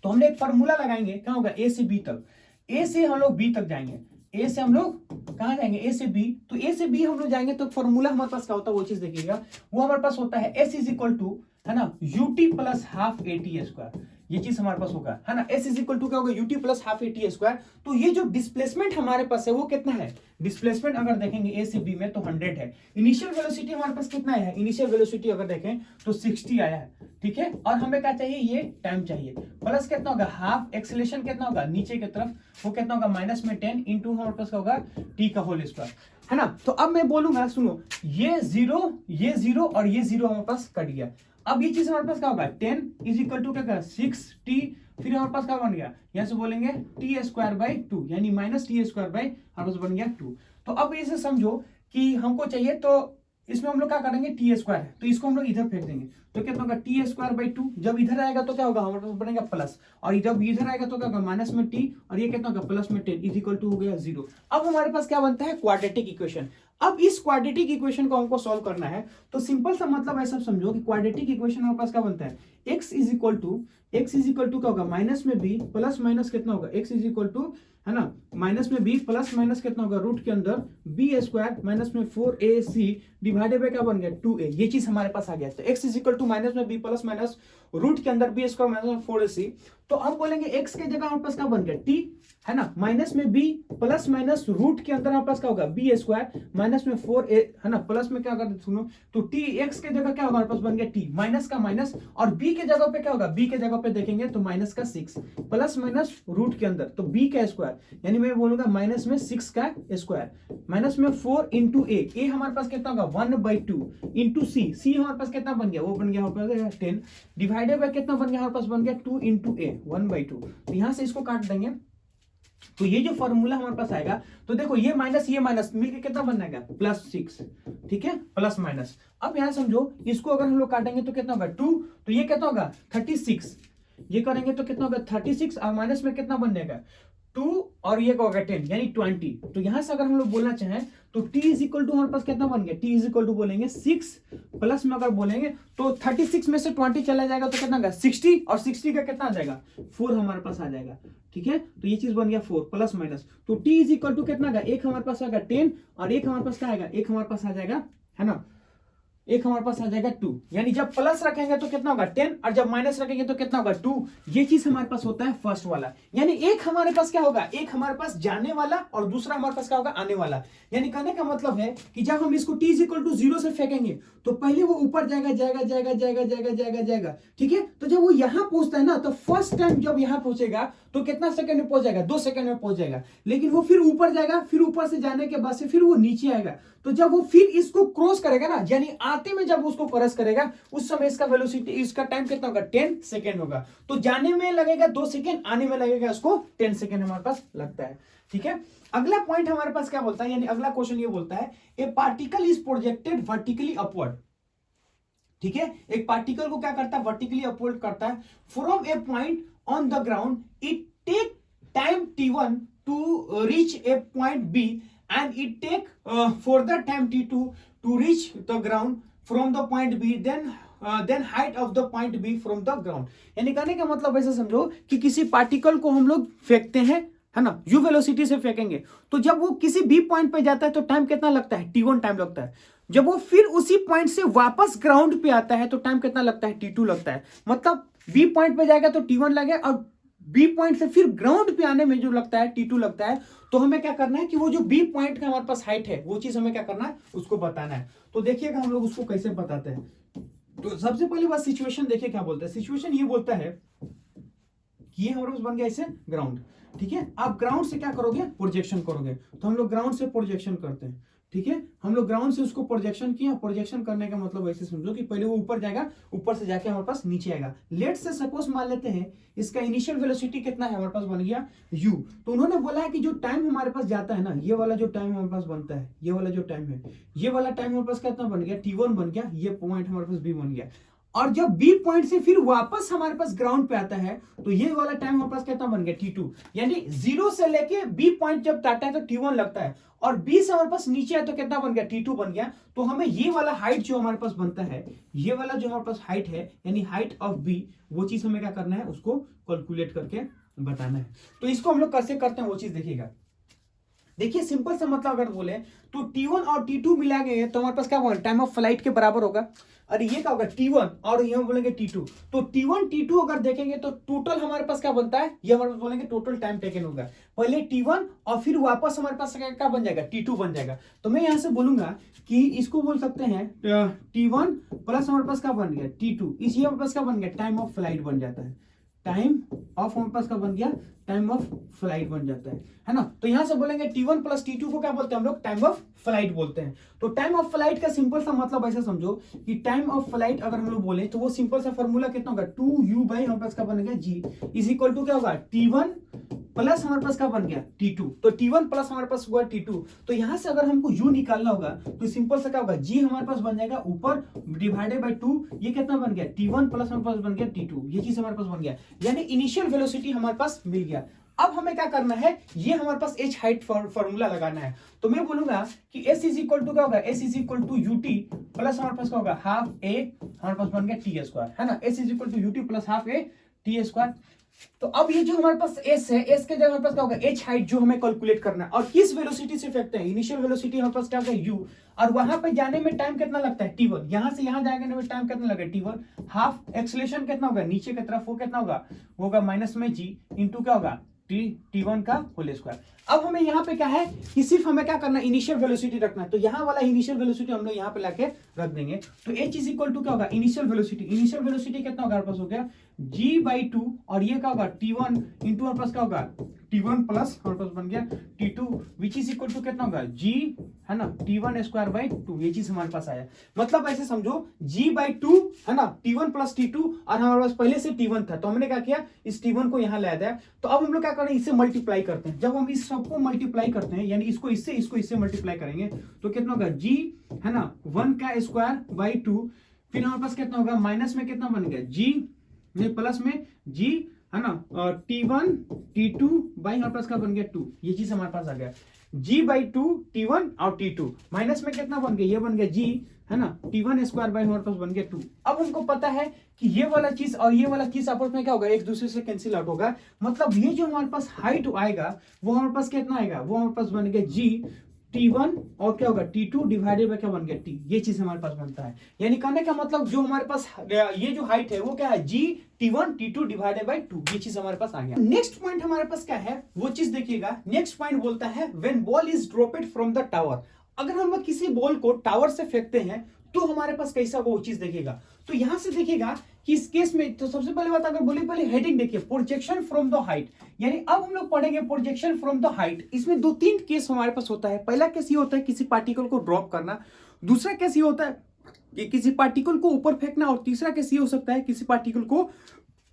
तो हमने एक फार्मूला लगाएंगे, क्या होगा a से b तक, a से हम लोग b तक जाएंगे, a से हम लोग कहां जाएंगे a से b, तो a से b हम लोग जाएंगे तो फार्मूला हमारे पास क्या होता है वो चीज देखिएगा। वो हमारे पास होता है s इज इक्वल टू, है ना, ut plus half at square, ये चीज हमारे पास होगा, है ना। s इज इक्वल टू क्या होगा ut plus half at square. तो ये जो डिस्प्लेसमेंट हमारे पास है वो कितना है, डिस्प्लेसमेंट अगर देखेंगे a से b में तो 100 है। इनिशियल वेलोसिटी हमारे पास कितना है, इनिशियल वेलोसिटी अगर देखें तो 60 आया है, ठीक है। और हमें क्या चाहिए, ये टाइम चाहिए, प्लस कितना होगा हाफ एक्सेलरेशन कितना होगा नीचे की तरफ, वो कितना होगा माइनस में 10 इंटू हमारे पास क्या होगा t का होल स्क्वायर, है ना। तो अब मैं बोलूंगा सुनो ये 0 और ये 0 हमारे पास कट गया। अब ये चीज हमारे पास क्या होगा 10 इज इक्वल टू क्या 6t, फिर हमारे पास क्या बन गया यहां से बोलेंगे टी स्क्वायर बाई 2 यानी माइनस टी स्क्वायर बाई हमारे पास बन गया 2। तो अब इसे समझो कि हमको चाहिए तो इसमें हम लोग क्या करेंगे टी स्क्वायर है तो इसको हम लोग इधर फेंक देंगे तो कितना होगा टी स्क्वायर बाई 2, जब इधर आएगा तो क्या होगा हमारे पास बनेगा प्लस, और जब इधर आएगा तो क्या होगा माइनस में टी, और ये कितना होगा प्लस में 10 इज इक्वल टू हो गया 0। अब हमारे पास क्या बनता है क्वाड्रेटिक इक्वेशन। अब इस क्वाड्रेटिक इक्वेशन को हमको सॉल्व करना है तो सिंपल सा मतलब ऐसा समझो कि क्वाड्रेटिक इक्वेशन हमारे पास क्या बनता है x इज इक्वल टू क्या होगा माइनस में b प्लस माइनस कितना होगा x इज इक्वल टू है ना माइनस में b प्लस माइनस कितना होगा रूट के अंदर b स्क्वायर माइनस में 4ac डिवाइडेड बाय क्या बन गया 2a, ये चीज हमारे पास आ गया। तो x is equal to minus में b प्लस माइनस रूट के अंदर b स्क्वायर माइनस 4ac, तो हम बोलेंगे x के जगह हमारे पास क्या बन गया t है ना माइनस में b प्लस माइनस रूट के अंदर हमारे पास क्या होगा b स्क्वायर माइनस में 4a है ना प्लस में क्या करते सुनो तो t x के जगह क्या होगा हमारे पास बन गया t माइनस का माइनस, और b के जगह पे क्या होगा b के जगह पे देखेंगे तो माइनस का 6 प्लस माइनस रूट के अंदर तो b का स्क्वायर यानी मैं बोलूंगा माइनस में 6 का स्क्वायर माइनस में 4 इंटू a हमारे पास कितना होगा 1/2 इंटू c हमारे पास कितना बन गया वो बन गया हमारे पास 10 डिवाइडेड बाय कितना बन गया हमारे पास बन गया 2 इंटू a 1/2। तो यहां से इसको काट देंगे तो ये जो फॉर्मूला हमारे पास आएगा तो देखो ये माइनस मिलके कितना बनेगा +6, ठीक है प्लस माइनस। अब यहां समझो इसको अगर हम लोग काटेंगे तो कितना होगा 2, तो ये कितना होगा 36, ये करेंगे तो कितना होगा 36 और माइनस में कितना बन जाएगा 2 और ये होगा 10 यानी 20। तो यहां से अगर हम लोग बोलना चाहें तो t इज इक्वल टू हमारे पास कितना बन गया t इज इक्वल टू बोलेंगे 6 प्लस में अगर बोलेंगे तो 36 में से 20 चला जाएगा तो कितना होगा 60 और 60 का कितना आ जाएगा 4 हमारे पास आ जाएगा, ठीक है। तो ये चीज बन गया 4 प्लस माइनस, तो t इज इक्वल टू कितना आएगा एक हमारे पास आएगा 10 और एक हमारे पास क्या आएगा एक हमारे पास आ जाएगा है ना एक हमारे पास आ जाएगा 2, यानी जब प्लस रखेंगे तो कितना होगा 10 और जब माइनस रखेंगे तो कितना होगा 2। ये चीज हमारे पास होता है फर्स्ट वाला, यानी एक हमारे पास क्या होगा एक हमारे पास जाने वाला और दूसरा हमारे पास क्या होगा आने वाला। यानी कहने का मतलब है कि जब हम इसको t इक्वल टू 0 से फेंकेंगे तो पहले वो ऊपर जाएगा, ठीक है। तो जब वो यहां पहुंचता है ना तो फर्स्ट टाइम जब यहां पहुंचेगा तो कितना सेकंड में पहुंच जाएगा 2 सेकंड में पहुंच जाएगा, लेकिन वो फिर ऊपर जाएगा, फिर ऊपर से जाने के बाद से फिर वो नीचे आएगा। तो जब वो फिर इसको क्रॉस करेगा ना यानी आते में जब उसको क्रॉस करेगा उस समय इसका वेलोसिटी इसका टाइम कितना होगा 10 सेकंड होगा। तो जाने में लगेगा 2 सेकंड, आने में लगेगा उसको 10 सेकंड हमारे पास लगता है, ठीक है। अगला पॉइंट हमारे पास क्या बोलता है, यानी अगला क्वेश्चन ये बोलता है a particle is projected vertically upward, ठीक है। एक पार्टिकल को क्या करता है वर्टिकली अपवर्ड करता है from a point on the ground, it take time t1 to reach a point b and it take further time t2 to reach the ground from the point b, then height of the point b from the ground। यानी कहने का मतलब ऐसा समझो कि किसी particle को हम लोग फेंकते हैं है ना u वेलोसिटी से फेंकेंगे, तो जब वो किसी b पॉइंट पे जाता है तो टाइम कितना लगता है t1 टाइम लगता है, जब वो फिर उसी पॉइंट से वापस ग्राउंड पे आता है तो टाइम कितना लगता है t2 लगता है। मतलब b पॉइंट पे जाएगा तो t1 लगेगा और बी पॉइंट से फिर ग्राउंड पे आने में जो लगता है t2 लगता है। तो हमें क्या करना है कि वो जो बी पॉइंट का हमारे पास हाइट है वो चीज हमें क्या करना है उसको बताना है। तो देखिएगा हम लोग उसको कैसे बताते हैं। तो सबसे पहली बात सिचुएशन देखिए क्या बोलता है। सिचुएशन ये बोलता है कि ये हमारे पास बन गया इसे ग्राउंड, ठीक है। आप ग्राउंड से क्या करोगे प्रोजेक्शन करोगे, तो हम लोग ग्राउंड से प्रोजेक्शन करते हैं, ठीक है। हम लोग ग्राउंड से उसको प्रोजेक्शन किया, प्रोजेक्शन करने का मतलब ऐसे समझो कि पहले वो ऊपर जाएगा, ऊपर से जाके हमारे पास नीचे आएगा। लेट से सपोज मान लेते हैं इसका इनिशियल वेलोसिटी कितना है हमारे पास बन गया u। तो उन्होंने बोला है कि जो टाइम हमारे पास जाता है ना ये वाला जो टाइम हमारे पास बनता है, ये वाला जो टाइम है, ये वाला टाइम हमारे पास कितना बन गया t1 बन गया, ये पॉइंट हमारे पास b बन गया। और जब बी पॉइंट से फिर वापस हमारे पास ग्राउंड पे आता है तो ये वाला टाइम हमारे पास कितना बन गया t2, यानी 0 से लेके बी पॉइंट जब आता है तो t1 लगता है और बी से हमारे पास नीचे है तो कितना बन गया t2 बन गया। तो हमें ये वाला हाइट जो हमारे पास बनता है, ये वाला जो हमारे पास हाइट है यानी हाइट ऑफ बी, वो चीज हमें क्या करना है उसको कैलकुलेट करके बताना है। तो इसको हम लोग कैसे करते हैं वो चीज देखिएगा। देखिए सिंपल सा मतलब अगर बोले तो t1 और t2 मिला गए तो हमारे पास क्या होगा टाइम ऑफ फ्लाइट के बराबर होगा। और ये क्या होगा t1 और ये हम बोलेंगे t2, तो t1 t2 अगर देखेंगे तो टोटल हमारे पास क्या बनता है, ये हमारे पास बोलेंगे टोटल टाइम टेकन होगा। पहले t1 और फिर वापस हमारे पास क्या बन जाएगा t2 बन जाएगा। तो मैं यहां से बोलूंगा कि इसको बोल सकते हैं t1 प्लस हमारे पास क्या बन गया t2, इस ये हमारे पास क्या बन गया टाइम ऑफ फ्लाइट बन जाता है, टाइम ऑफ हमारे पास का बन गया, टाइम ऑफ फ्लाइट बन जाता है ना। तो यहां से बोलेंगे T1 प्लस T2 को क्या बोलते हैं हम लोग, टाइम ऑफ फ्लाइट बोलते हैं। तो टाइम ऑफ फ्लाइट का सिंपल सा मतलब ऐसा समझो कि टाइम ऑफ फ्लाइट अगर हम लोग बोले तो वो सिंपल सा फॉर्मूला कितना होगा, 2u बाई हमारे पास का बन गया g इज इक्वल टू क्या होगा, T1 प्लस हमारे पास का बन गया T2। तो T1 प्लस हमारे पास हुआ T2। तो यहां से अगर हमको u निकालना होगा तो सिंपल सा क्या होगा, g हमारे पास बन जाएगा ऊपर डिवाइडेड बाय 2, ये कितना बन गया, T1 प्लस हमारे पास बन गया T2, ये चीज हमारे पास बन गया, यानी इनिशियल वेलोसिटी हमारे पास मिल गया। अब हमें क्या करना है, ये हमारे पास h हाइट फॉर्मूला लगाना है। तो मैं बोलूंगा कि s इज इक्वल टू क्या होगा, s is equal to ut plus हमारे पास क्या होगा, हाफ a हमारे पास बन गया t स्क्वायर, है ना। s is equal to ut plus half a t square. तो अब ये जो हमारे पास s है, s के जगह हमारे पास क्या होगा, h हाइट जो हमें कैलकुलेट करना है, और किस वेलोसिटी से फेंकते हैं, इनिशियल वेलोसिटी हमारे पास क्या होगा u, और वहां पे जाने में टाइम कितना लगता है t1, यहां से यहां जाने में टाइम कितना लगेगा t1, हाफ एक्सेलरेशन कितना होगा नीचे की तरफ, वो कितना होगा माइनस में g इंटू क्या होगा T1 का होल स्क्वायर। अब हमें यहाँ पे क्या है कि सिर्फ हमें क्या करना है, इनिशियल वेलोसिटी रखना है। तो यहाँ वाला इनिशियल वेलोसिटी हम लोग यहाँ पे लाके रख देंगे। तो h इज इक्वल टू क्या होगा, इनिशियल वेलोसिटी, इनिशियल वेलोसिटी कितना होगा हमारे पास हो गया g/2, और ये क्या होगा T1 इंटू हमारे पास क्या होगा T1 प्लस हमारे पास बन गया T2 which is equal to कितना होगा g, है ना, T1 स्क्वायर बाई 2, ये चीज हमारे पास आया। मतलब ऐसे समझो g/2 है ना, T1 प्लस T2, और हमारे पास पहले से T1 था, तो हमने क्या किया, इस T1 को यहाँ लाया है। तो अब हम लोग क्या करें, इससे मल्टीप्लाई करते हैं। जब हम इस सबको मल्टीप्लाई करते हैं, यानी इसको इससे मल्टीप्लाई करेंगे तो कितना होगा g, है ना, 1 का स्क्वायर बाई 2, फिर हमारे पास कितना होगा, माइनस में कितना बन गया g, नहीं प्लस में g, है ना, T1 T2 बाई हमारे पास का बन गया 2, ये चीज हमारे पास आ गया g/2 T1 और T2, माइनस में कितना बन गया, ये बन गया g, है ना, T1 स्क्वायर बाई हमारे पास बन गया 2। अब हमको पता है कि ये वाला चीज और ये वाला चीज आपस में क्या होगा, एक दूसरे से कैंसिल आउट होगा। मतलब ये जो हमारे पास हाइट आएगा वो हमारे पास कितना आएगा, वो हमारे पास बन गया g T1 और क्या होगा T2 डिवाइडेड बाय क्या बन गया T, ये चीज हमारे पास बनता है। यानी कहने का मतलब जो हमारे पास ये जो हाइट है वो क्या है, g T1 T2 divided by 2, ये चीज हमारे पास आ गया। नेक्स्ट पॉइंट हमारे पास क्या है, वो चीज देखिएगा। नेक्स्ट पॉइंट बोलता है when ball is dropped from the tower, अगर हम लोग किसी बॉल को टावर से फेंकते हैं तो हमारे पास कैसा वो चीज देखिएगा। तो यहां से देखिएगा कि इस केस में तो सबसे पहले बात अगर बोले, पहले हेडिंग देखिए, प्रोजेक्शन फ्रॉम द हाइट, यानी अब हम लोग पढ़ेंगे प्रोजेक्शन फ्रॉम द हाइट। इसमें 2-3 केस हमारे पास होता है। पहला केस ये होता है किसी पार्टिकल को ड्रॉप करना, दूसरा केस ये होता है कि किसी पार्टिकल को ऊपर फेंकना, और तीसरा केस ये हो सकता है किसी पार्टिकल को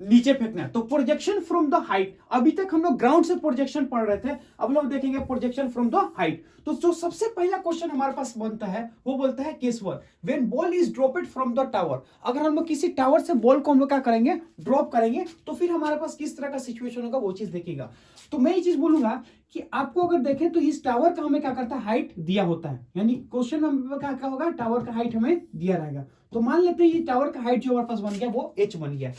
नीचे फेंकना है। तो प्रोजेक्शन फ्रॉम द हाइट, अभी तक हम लोग ग्राउंड से प्रोजेक्शन पढ़ रहे थे, अब लोग देखेंगे प्रोजेक्शन फ्रॉम द हाइट। तो जो सबसे पहला क्वेश्चन हमारे पास बनता है वो बोलता है case 1, when ball is dropped from the tower, अगर हम लोग किसी टावर से बॉल को हम लोग क्या करेंगे, ड्रॉप करेंगे, तो फिर हमारे पास किस तरह का सिचुएशन होगा वो चीज देखिएगा। तो मैं ये चीज बोलूंगा कि आपको अगर देखें तो इस टावर का हमें क्या करता है, हाइट दिया होता है, यानी क्वेश्चन में क्या होगा, टावर का हाइट हमें दिया रहेगा। तो मान लेते हैं ये टावर का हाइट जो हमारे पास बन गया वो h बन गया।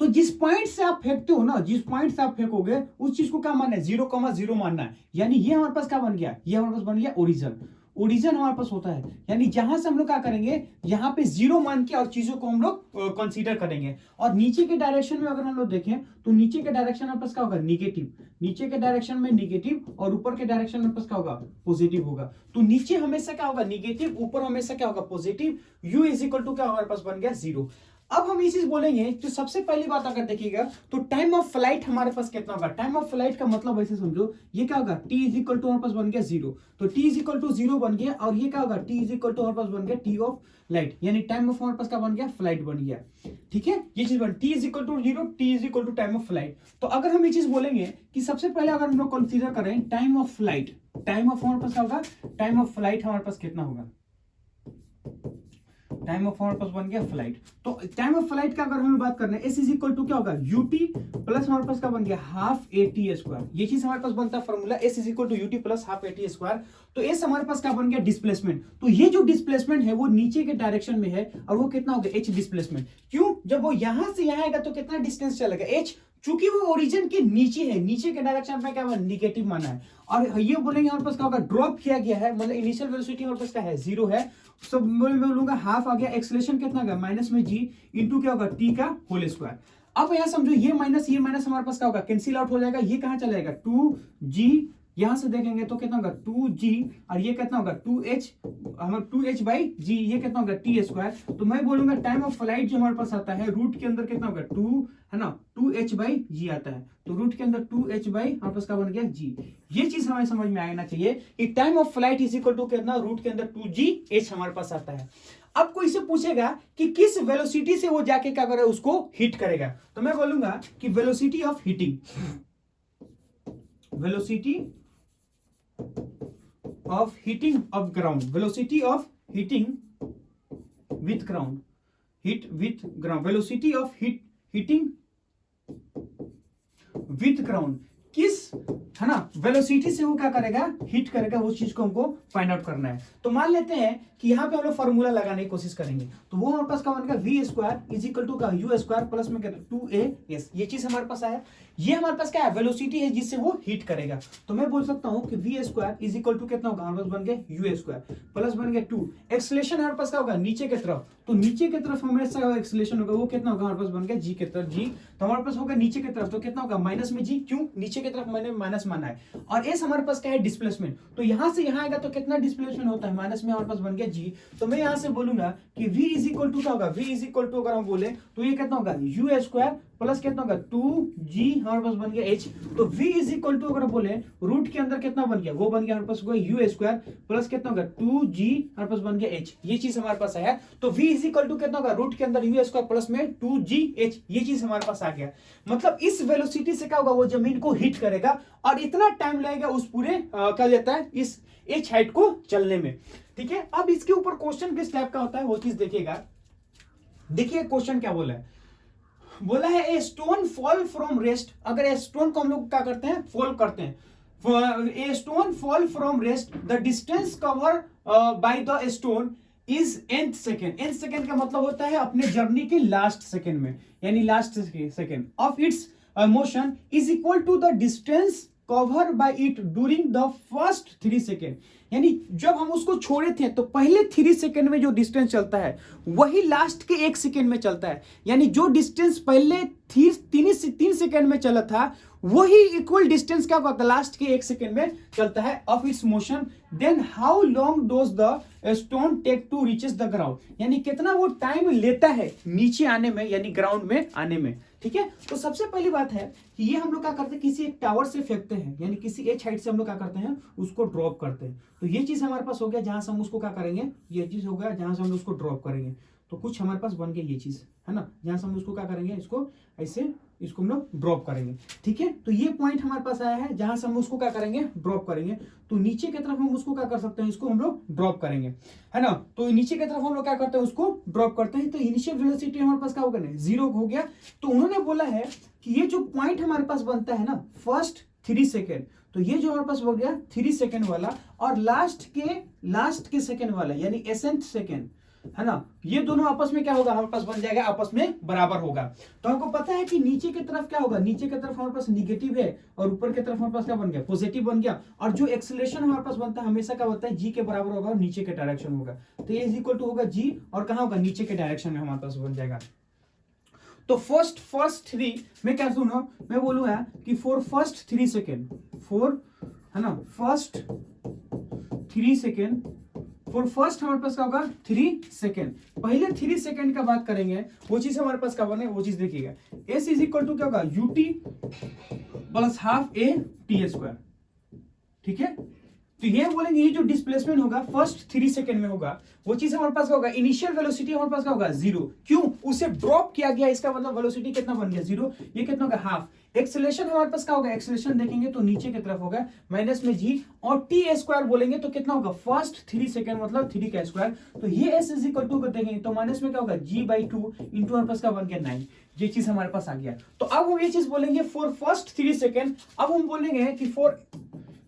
तो जिस पॉइंट से आप फेंकते हो ना, जिस पॉइंट से आप फेंकोगे उस चीज को क्या मानना है, 0,0 मानना है। यानी ये हमारे पास क्या बन गया, ये हमारे पास बन गया ओरिजिन। ओरिजिन हमारे पास होता है, यानी जहां से हम लोग क्या करेंगे, यहाँ पे 0 मान के और चीजों को हम लोग कंसीडर करेंगे। और नीचे के डायरेक्शन में अगर हम लोग देखें तो नीचे के डायरेक्शन हमारे पास क्या होगा, निगेटिव, नीचे के डायरेक्शन में निगेटिव, और ऊपर के डायरेक्शन में पास क्या होगा, पॉजिटिव होगा। तो नीचे हमेशा क्या होगा, निगेटिव, ऊपर हमेशा क्या होगा, positive. u is equal to क्या हमारे पास बन गया 0। अब हम ये चीज बोलेंगे तो सबसे पहली बात अगर देखिएगा तो टाइम ऑफ फ्लाइट हमारे पास कितना होगा। टाइम ऑफ फ्लाइट का मतलब ऐसे समझो, ये क्या होगा, t इज इक्वल टू हमारे पास बन गया 0, तो t इज इक्वल टू 0 बन गया, और ये क्या होगा, t इज इक्वल टू हमारे पास बन गया t ऑफ लाइट, यानी टाइम ऑफ हमारे पास क्या बन गया, फ्लाइट बन गया। ठीक है, ये चीज बन t is equal to 0, t is equal to time of flight. तो अगर हम ये चीज बोलेंगे कि सबसे पहले अगर हम लोग कंसीडर करें time of flight, time of हमारे पास क्या होगा, टाइम ऑफ फ्लाइट हमारे पास कितना होगा, टाइम ऑफ हमारे पास बन गया फ्लाइट। तो टाइम ऑफ फ्लाइट का अगर हम बात करना है, s इज इक्वल टू क्या होगा, ut प्लस हमारे पास क्या बन गया, हाफ at स्क्वायर, ये चीज हमारे पास बनता है formula, s is equal to ut plus half at square. तो s हमारे पास क्या बन गया, डिस्प्लेसमेंट। तो ये जो डिस्प्लेसमेंट है वो नीचे के डायरेक्शन में है, और वो कितना होगा, h डिस्प्लेसमेंट। क्यों, जब वो यहां से यहां आएगा तो कितना डिस्टेंस चलेगा, h, चूंकि वो ओरिजिन के नीचे है, नीचे के डायरेक्शन में क्या निगेटिव माना है। और ये बोलेंगे हमारे पास क्या होगा, ड्रॉप किया गया है, मतलब इनिशियल वेलोसिटी हमारे पास क्या है, 0 है। सब बोलूंगा हाफ आ गया, एक्सेलरेशन कितना गया, माइनस में g इंटू क्या होगा, t का होल स्क्वायर। अब यहां समझो ये माइनस हमारे पास क्या होगा, कैंसिल आउट हो जाएगा, ये कहां चला जाएगा, 2g, यहां से देखेंगे तो कितना होगा 2g, और ये कितना होगा 2h, हमारा 2h बाई जी, ये कितना होगा टी स्क्वायर। तो मैं बोलूंगा टाइम ऑफ फ्लाइट जो हमारे पास आता है रूट के अंदर कितना होगा 2, है ना, 2h बाई जी आता है, तो रूट के अंदर 2h बाई हमारे पास क्या बन गया जी। ये चीज हमें समझ में आना चाहिए कि time of flight is equal to कितना, रूट के अंदर 2gh हमारे पास आता है। अब कोई से पूछेगा कि किस वेलोसिटी से वो जाके क्या करे, उसको हिट करेगा, तो मैं बोलूंगा कि velocity of hitting, velocity of hitting of ground, velocity of hitting with ground, hit with ground, velocity of hitting with ground, किस, है ना, वेलोसिटी से वो क्या करेगा, हिट करेगा, उस चीज को हमको फाइंड आउट करना है। तो मान लेते हैं कि यहाँ पे हम लोग फॉर्मूला लगाने की कोशिश करेंगे, तो वो हमारे पास क्या बनेगा V square is equal to का यू स्क्वायर प्लस में कहते हैं 2a, ये चीज हमारे पास आया। ये हमारे पास क्या है, वेलोसिटी है जिससे वो हिट करेगा। तो मैं बोल सकता हूँ कि V square is equal to कितना होगा, हमारे पास बन गया यू स्क्वायर प्लस बन गया 2, एक्सलेशन हमारे पास क्या होगा नीचे की तरफ, तो नीचे की तरफ हमेशा एक्सलेशन होगा, वो कितना होगा हमारे पास बन गया जी की तरफ जी, तो हमारे पास होगा नीचे की तरफ, तो कितना होगा माइनस में जी, क्यों, नीचे की तरफ मैंने माइनस माना है, और एस हमारे पास क्या है डिस्प्लेसमेंट, तो यहां से यहां आएगा तो कितना डिस्प्लेसमेंट होता है, माइनस में हमारे पास बन गया जी। तो मैं यहां से बोलूंगा कि v इज इक्वल टू क्या होगा, v इज इक्वल टू अगर हम बोले तो ये कितना होगा यू स्क्वायर प्लस कितना होगा 2g हमारे पास बन गया h, तो v इज इक्वल टू अगर बोले रूट के अंदर कितना बन गया, वो बन गया हमारे पास यू स्क्वायर प्लस कितना होगा 2g हमारे पास बन गया h, ये चीज हमारे पास आया। तो v इज इक्वल टू कितना होगा रूट के अंदर यू स्क्वायर प्लस में 2gh, ये चीज हमारे पास आ गया। मतलब इस वेलोसिटी से क्या होगा, वो जमीन को हिट करेगा और इतना टाइम लगेगा उस पूरे क्या लेता है इस h हाइट को चलने में, ठीक है। अब इसके ऊपर क्वेश्चन किस टाइप का होता है वो चीज देखिएगा। देखिए क्वेश्चन क्या बोला है, बोला है a stone fall from rest, अगर ए स्टोन को हम लोग क्या करते हैं, फॉल करते हैं, a stone fall from rest, the distance cover by the stone is nth second, nth second का मतलब होता है अपने जर्नी के लास्ट सेकेंड में, यानी last second of its motion is equal to the distance cover by it during the first 3 second, यानी जब हम उसको छोड़े थे तो पहले 3 सेकेंड में जो डिस्टेंस चलता है वही लास्ट के 1 सेकेंड में चलता है, यानी जो डिस्टेंस पहले 3 सेकेंड में चला था वही इक्वल डिस्टेंस क्या होता है लास्ट के 1 सेकेंड में चलता है of its motion. Then how long does the stone take to reaches the ground, यानी कितना वो टाइम लेता है नीचे आने में, यानी ग्राउंड में आने में, ठीक है। तो सबसे पहली बात है कि ये हम लोग क्या करते हैं, किसी एक टावर से फेंकते हैं, यानी किसी एच हाइट से हम लोग क्या करते हैं उसको ड्रॉप करते हैं, तो ये चीज हमारे पास हो गया जहां से हम उसको क्या करेंगे, ये चीज हो गया जहां से हम उसको ड्रॉप करेंगे, तो कुछ हमारे पास बन गया ये चीज, है ना, जहां से हम उसको क्या करेंगे, इसको ऐसे इसको हम लोग ड्रॉप करेंगे, ठीक है। तो ये पॉइंट हमारे पास आया है जहां से हम उसको क्या करेंगे, ड्रॉप करेंगे, तो नीचे की तरफ हम उसको क्या कर सकते हैं, इसको हम लोग ड्रॉप करेंगे, है ना। तो नीचे की तरफ हम लोग क्या करते हैं, उसको ड्रॉप करते हैं, तो इनिशियल वेलोसिटी हमारे पास क्या होगा, 0 हो गया। तो उन्होंने बोला है कि ये जो पॉइंट हमारे पास बनता है ना फर्स्ट 3 सेकेंड, तो ये जो हमारे पास हो गया 3 सेकेंड वाला और लास्ट के सेकेंड वाला, यानी एसेंट सेकेंड, है ना, ये दोनों आपस में क्या होगा, हमारे पास बन जाएगा, आपस में बराबर होगा। तो हमको पता है कि नीचे की तरफ क्या होगा, नीचे की तरफ हमारे पास निगेटिव है और ऊपर की तरफ हमारे पास क्या बन गया, पॉजिटिव बन गया, और जो एक्सेलरेशन हमारे पास बनता है हमेशा क्या होता है जी के बराबर होगा और नीचे के डायरेक्शन होगा, तो ये इज इक्वल टू होगा जी और कहां होगा, नीचे के डायरेक्शन में हमारे पास बन जाएगा। तो फर्स्ट 3 मैं क्या सुना, मैं बोलूंगा कि फॉर फर्स्ट 3 सेकेंड, फॉर, है ना, फर्स्ट 3 सेकेंड, फॉर फर्स्ट हमारे पास क्या होगा 3 सेकेंड, पहले 3 सेकेंड का बात करेंगे, वो चीज हमारे पास क्या बने, वो चीज देखिएगा, एस इज इक्वल टू क्या होगा UT plus half A T square, ठीक है। तो ये बोलेंगे ये जो डिस्प्लेसमेंट होगा फर्स्ट 3 सेकेंड में होगा, वो चीज हमारे पास क्या होगा, इनिशियल वेलोसिटी हमारे पास क्या होगा 0, क्यों, उसे ड्रॉप किया गया, इसका मतलब वेलोसिटी कितना बन गया 0, ये कितना होगा हाफ। एक्सेलरेशन हमारे पास क्या होगा, एक्सेलरेशन देखेंगे तो नीचे की तरफ होगा माइनस में जी, और टी स्क्वायर बोलेंगे तो कितना होगा फर्स्ट 3 सेकेंड मतलब 3 का स्क्वायर, तो ये एस इज इक्वल टू देखेंगे तो माइनस में क्या होगा g/2 इंटू हमारे पास क्या बन गया 9, ये चीज हमारे पास आ गया। तो अब हम ये चीज बोलेंगे फॉर फर्स्ट 3 सेकेंड, अब हम बोलेंगे कि फॉर,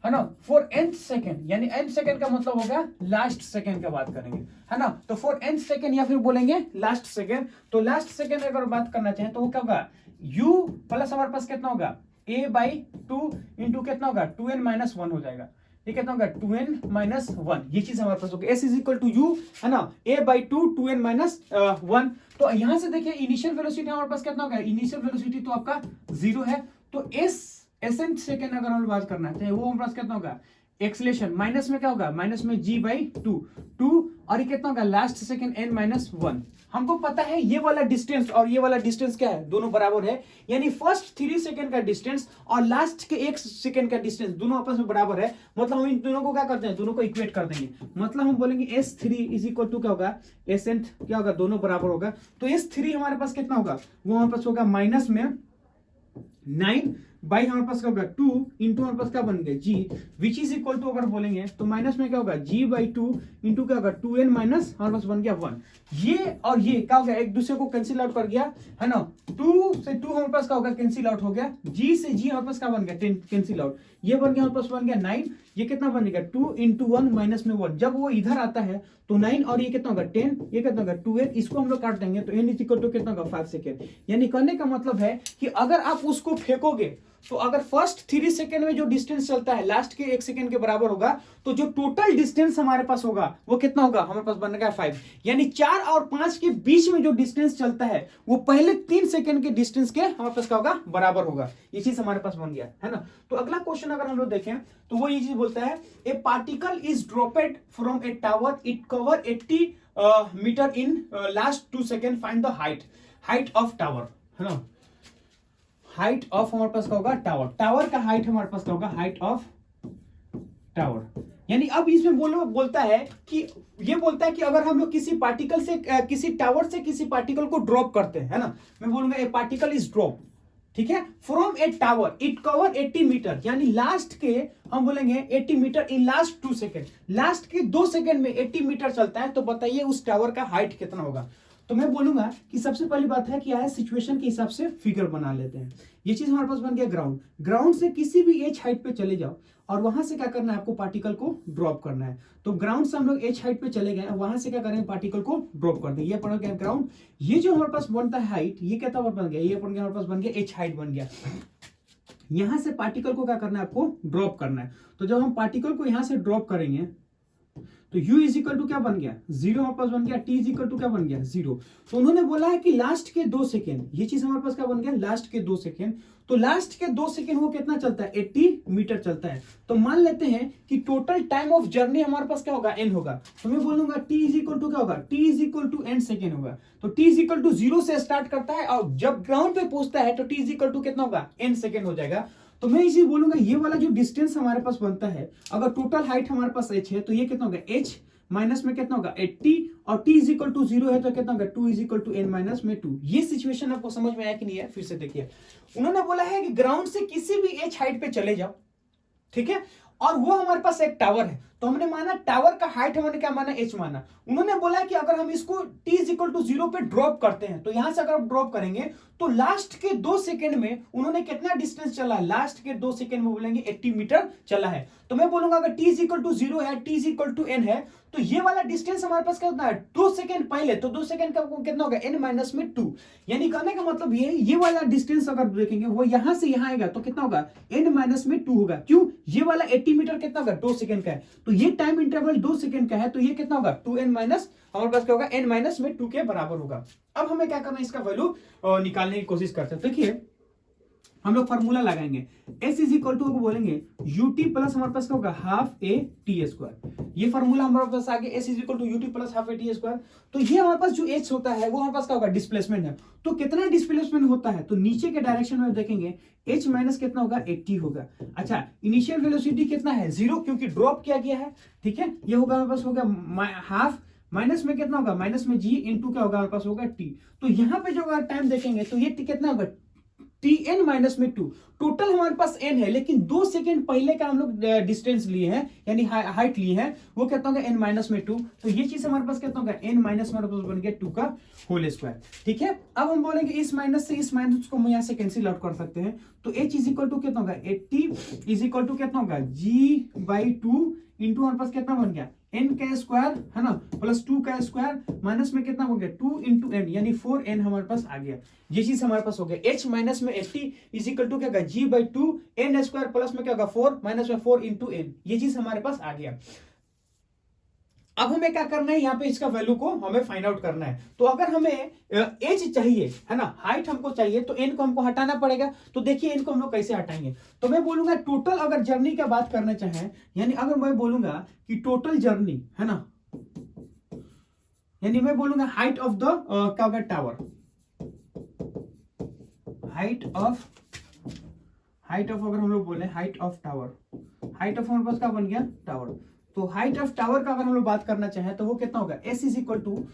है ना, फॉर nth सेकेंड, यानी nth सेकेंड का मतलब होगा लास्ट सेकेंड का बात करेंगे, है ना, तो फॉर nth सेकेंड या फिर बोलेंगे लास्ट सेकेंड, तो लास्ट सेकेंड अगर बात करना चाहें तो वो क्या होगा u प्लस हमारे पास कितना होगा a/2 इंटू कितना होगा 2n-1 हो जाएगा, ये कितना होगा 2n-1, ये चीज हमारे पास होगा, s is equal to u, है ना, a/2 2n-1। तो यहां से देखिए इनिशियल वेलोसिटी हमारे पास कितना होगा, इनिशियल वेलोसिटी तो आपका 0 है, तो s एसेंट सेकेंड अगर हम बात करना है वो हमारे पास कितना होगा, एक्सलेशन माइनस में क्या होगा, माइनस में g बाई टू और ये कितना होगा, लास्ट सेकेंड n माइनस 1। हमको पता है ये वाला डिस्टेंस और ये वाला डिस्टेंस क्या है, दोनों बराबर है, यानी फर्स्ट 3 सेकेंड का डिस्टेंस और लास्ट के 1 सेकेंड का डिस्टेंस दोनों आपस में बराबर है। मतलब हम इन दोनों को क्या करते हैं, दोनों को इक्वेट कर देंगे। मतलब हम बोलेंगे S3 इज इक्वल टू क्या होगा, एसेंट क्या होगा, दोनों बराबर होगा। तो S3 हमारे पास कितना होगा, वो हमारे पास होगा माइनस में 9 बाई हमारे पास क्या होगा 2 इंटू हमारे पास क्या बन गया g, which is equal to अगर बोलेंगे तो माइनस में क्या होगा g बाई 2 इंटू क्या होगा 2n माइनस हमारे पास बन गया 1। ये और ये क्या हो गया, एक दूसरे को कैंसिल आउट कर गया है ना, 2 से 2 हमारे पास क्या होगा, कैंसिल आउट हो गया, g से g हमारे पास क्या बन गया 10 कैंसिल आउट, ये बन गया हमारे पास बन गया 9, ये कितना बनेगा 2 इंटू 1 माइनस में 1, जब वो इधर आता है तो 9 और ये कितना होगा 10, ये कितना होगा 2n, इसको हम लोग काट देंगे तो n इज इक्वल टू कितना होगा 5 सेकेंड। यानी कहने का मतलब है कि अगर आप उसको फेंकोगे तो अगर फर्स्ट 3 सेकेंड में जो डिस्टेंस चलता है लास्ट के 1 सेकेंड के बराबर होगा, तो जो टोटल डिस्टेंस हमारे पास होगा वो कितना होगा, हमारे पास बनेगा 5। यानी 4 और 5 के बीच में जो डिस्टेंस चलता है वो पहले 3 सेकेंड के डिस्टेंस के हमारे पास क्या होगा, बराबर होगा। ये चीज हमारे पास बन गया है ना। तो अगला क्वेश्चन अगर हम लोग देखें तो वो ये चीज बोलता है, a particle is dropped from a tower, it cover 80 metre in last 2 second, find the height of tower, है ना। हाइट ऑफ हमारे पास क्या होगा, टावर का हाइट हमारे पास क्या होगा, हाइट ऑफ टावर। यानी अब इसमें बोलता है कि ये बोलता है कि अगर हम लोग किसी पार्टिकल से किसी टावर से किसी पार्टिकल को ड्रॉप करते हैं, है ना, मैं बोलूंगा ए पार्टिकल इज ड्रॉप, ठीक है, from a tower, it cover 80 meter, यानी लास्ट के हम बोलेंगे 80 metre in last 2 second, last के 2 सेकेंड में 80 मीटर चलता है, तो बताइए उस टावर का हाइट कितना होगा। तो मैं बोलूंगा कि सबसे पहली बात है कि सिचुएशन के हिसाब से फिगर बना लेते हैं। ये चीज हमारे पास बन गया ग्राउंड से किसी भी एच हाइट पे चले जाओ और वहां से क्या करना है, आपको पार्टिकल को ड्रॉप करना है। तो ग्राउंड से हम लोग एच हाइट पे चले गए, वहां से क्या करेंगे, पार्टिकल को ड्रॉप कर देंगे। ये पड़ गया ग्राउंड, ये जो हमारे पास बनता है हाइट, ये क्या बन गया, ये बन गया हमारे पास बन गया एच हाइट बन गया। यहां से पार्टिकल को क्या करना है, आपको ड्रॉप करना है। तो जब हम पार्टिकल को यहां से ड्रॉप करेंगे तो u इज इक्वल टू क्या बन गया 0 हमारे पास बन गया, t इज इक्वल टू क्या बन गया 0। तो उन्होंने बोला है कि लास्ट के 2 सेकेंड, ये चीज हमारे पास क्या बन गया, लास्ट के 2 सेकेंड। तो लास्ट के 2 सेकेंड वो कितना चलता है, 80 मीटर चलता है। तो मान लेते हैं कि टोटल टाइम ऑफ जर्नी हमारे पास क्या होगा, n होगा। तो मैं बोलूंगा t इज इक्वल टू क्या होगा, t is equal to n second होगा। तो t इज इक्वल टू 0 से स्टार्ट करता है और जब ग्राउंड पे पहुंचता है तो t इज इक्वल टू कितना होगा, n सेकेंड हो जाएगा। तो मैं इसे बोलूंगा ये वाला जो डिस्टेंस हमारे पास बनता है, अगर टोटल हाइट हमारे पास h है तो ये कितना होगा, h माइनस में कितना होगा 80 और t इज इक्वल टू 0 है तो कितना होगा 2 is equal to n minus में 2। ये सिचुएशन आपको समझ में आया कि नहीं है, फिर से देखिए। उन्होंने बोला है कि ग्राउंड से किसी भी एच हाइट पे चले जाओ, ठीक है, और वो हमारे पास एक टावर है, तो हमने माना टावर का हाइट हमने क्या माना, h माना। उन्होंने बोला कि अगर हम इसको t इज इक्वल टू 0 पे ड्रॉप करते हैं, तो यहां से अगर आप ड्रॉप करेंगे तो लास्ट के 2 सेकंड में उन्होंने कितना डिस्टेंस चला है, लास्ट के 2 सेकंड में बोलेंगे 80 मीटर चला है। तो मैं बोलूंगा अगर t इज इक्वल टू 0 है, t is equal to n है, तो ये वाला डिस्टेंस हमारे पास क्या होता है 2 सेकंड पहले, तो 2 सेकंड का कितना होगा n माइनस में 2। यानी कहने का मतलब ये वाला डिस्टेंस अगर देखेंगे वो यहां से यहां आएगा तो कितना होगा n माइनस में 2 होगा। क्यों, ये वाला 80 मीटर कितना होगा 2 सेकंड का है, तो ये टाइम इंटरवल 2 सेकंड का है, तो ये कितना होगा 2n माइनस हमारे पास क्या होगा n माइनस में 2 के बराबर होगा। अब हमें क्या करना है, इसका वैल्यू निकालने की कोशिश करते हैं। देखिए हम लोग फॉर्मूला लगाएंगे, s इज इक्वल टू बोलेंगे ut प्लस हमारे पास क्या होगा हाफ ए टी स्क्वायर। ये फॉर्मूला हमारे पास आ गया, s is equal to ut plus half A T square. तो ये हमारे पास जो h होता है वो हमारे पास क्या होगा डिस्प्लेसमेंट है। तो कितना डिस्प्लेसमेंट होता है, तो नीचे के डायरेक्शन में देखेंगे h माइनस कितना होगा 80 होगा। अच्छा, इनिशियल वेलोसिटी कितना है 0, क्योंकि ड्रॉप किया गया है, ठीक है। ये होगा हमारे पास होगा हाफ माइनस में कितना होगा, माइनस में g इंटू क्या होगा हमारे पास होगा t। तो यहाँ पे जो अगर टाइम देखेंगे तो ये कितना होगा tn माइनस में 2। टोटल हमारे पास n है, लेकिन 2 सेकंड पहले का हम लोग डिस्टेंस लिए हैं, यानी हाइट लिए हैं, वो कितना होगा n माइनस में 2। तो ये चीज हमारे पास कितना होगा n माइनस हमारे पास बन गया 2 का होल स्क्वायर, ठीक है। अब हम बोलेंगे इस माइनस से इस माइनस को हम यहाँ से कैंसिल आउट कर सकते हैं। तो h इज इक्वल टू कितना होगा 80 इज इक्वल टू कितना होगा g बाई 2 इंटू हमारे पास कितना बन गया n का स्क्वायर, है ना, प्लस 2 का स्क्वायर माइनस में कितना हो गया 2 इंटू n, यानी 4n हमारे पास आ गया। ये चीज हमारे पास हो गया h माइनस में 80 इज इक्वल टू क्या होगा g by 2 n square plus में क्या होगा 4 माइनस में 4 इंटू n। ये चीज हमारे पास आ गया। अब हमें क्या करना है, यहाँ पे इसका वैल्यू को हमें फाइंड आउट करना है। तो अगर हमें एज चाहिए, है ना, हाइट हमको चाहिए, तो एन को हमको हटाना पड़ेगा। तो देखिए एन को हम लोग कैसे हटाएंगे। तो मैं बोलूंगा टोटल अगर जर्नी का बात करना चाहें, यानी अगर मैं बोलूंगा कि टोटल जर्नी, है ना, यानी मैं बोलूंगा हाइट ऑफ द क्या होगा, टावर, हाइट ऑफ अगर हम लोग बोले height of tower, height of हमारे पास क्या बन गया, टावर। तो हाइट ऑफ टावर का अगर हम लोग बात करना चाहें तो वो कितना होगा, S is equal to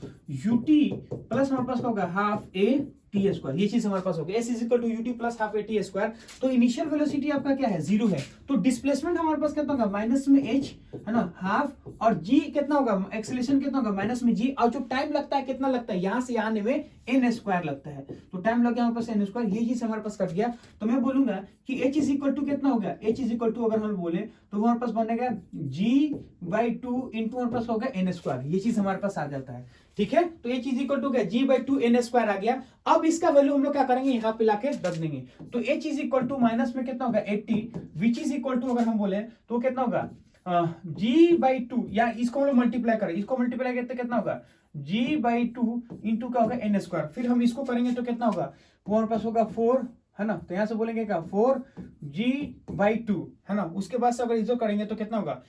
UT plus हमारे पास क्या होगा, हाफ ए टी स्क्वायर। ये चीज हमारे पास होगी, S is equal to UT plus half A T square. तो इनिशियल वेलोसिटी आपका क्या है, 0 है। तो डिस्प्लेसमेंट हमारे पास कितना होगा, माइनस में एच, है ना, हाफ, और जी कितना होगा, एक्सेलरेशन कितना होगा, माइनस में जी, और जो टाइम लगता है कितना लगता है, यहां से यहाँ आने में एन स्क्वायर लगता है। तो टाइम लग गया हमारे पास एन स्क्वायर, ये चीज हमारे पास कट गया। तो मैं बोलूंगा कि एच इज इक्वल टू कितना हो गया, एच इज इक्वल टू अगर हम बोले तो हमारे पास बनेगा जी बाई टू इंटू हमारे पास होगा एन स्क्वायर। ये चीज हमारे पास आ जाता है, ठीक है। तो ये चीज इक्वल टू क्या, जी बाई टू एन स्क्वायर आ गया। अब इसका वैल्यू हम लोग क्या करेंगे, यहाँ पे लाके रख देंगे। तो H is equal to minus में कितना होगा 80, विच इज इक्वल टू अगर हम बोले तो कितना होगा जी बाई टू, या इसको हम लोग मल्टीप्लाई करें, इसको मल्टीप्लाई करते कितना होगा, जी बाई टू इंटू क्या होगा एन स्क्वायर। फिर हम इसको करेंगे तो कितना होगा, वो हमारे पास होगा 4, है ना। तो यहां से बोलेंगे क्या, 4 जी बाई टू, है ना। उसके बाद से अगर इसको करेंगे तो कितना होगा,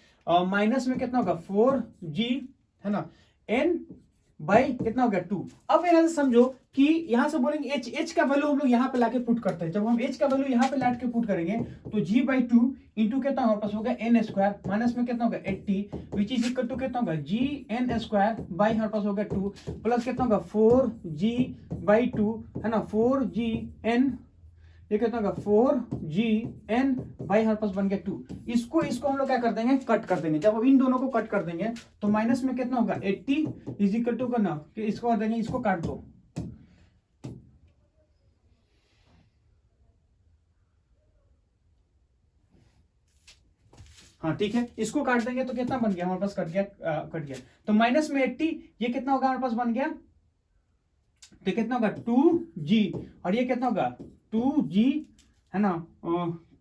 माइनस में कितना होगा 4 जी, है ना, एन बाई कितना हो गया 2। अब यहां से समझो कि यहां से बोलेंगे एच, एच का वैल्यू हम लोग यहाँ पे लाके पुट करते हैं। जब हम एच का वैल्यू यहाँ पे लाके पुट करेंगे तो जी बाई टू इंटू कितना हमारे पास होगा एन स्क्वायर, माइनस में कितना होगा 80, विच इज इक्वल टू कितना होगा जी एन स्क्वायर बाई हमारे पास होगा 2 प्लस कितना होगा 4 जी बाई 2, है ना, 4 जी एन, ये कितना होगा 4 जी एन बाई हमारे पास बन गया 2। इसको हम लोग क्या कर देंगे, कट कर देंगे। जब अब इन दोनों को कट कर देंगे तो माइनस में कितना होगा 80 इज इक्वल टू करना कि इसको कर देंगे, इसको काट दो, हाँ ठीक है, इसको काट देंगे तो कितना बन गया हमारे पास, कट गया। तो माइनस में 80, ये कितना होगा हमारे पास बन गया, तो कितना होगा 2g, और ये कितना होगा 2g, है ना,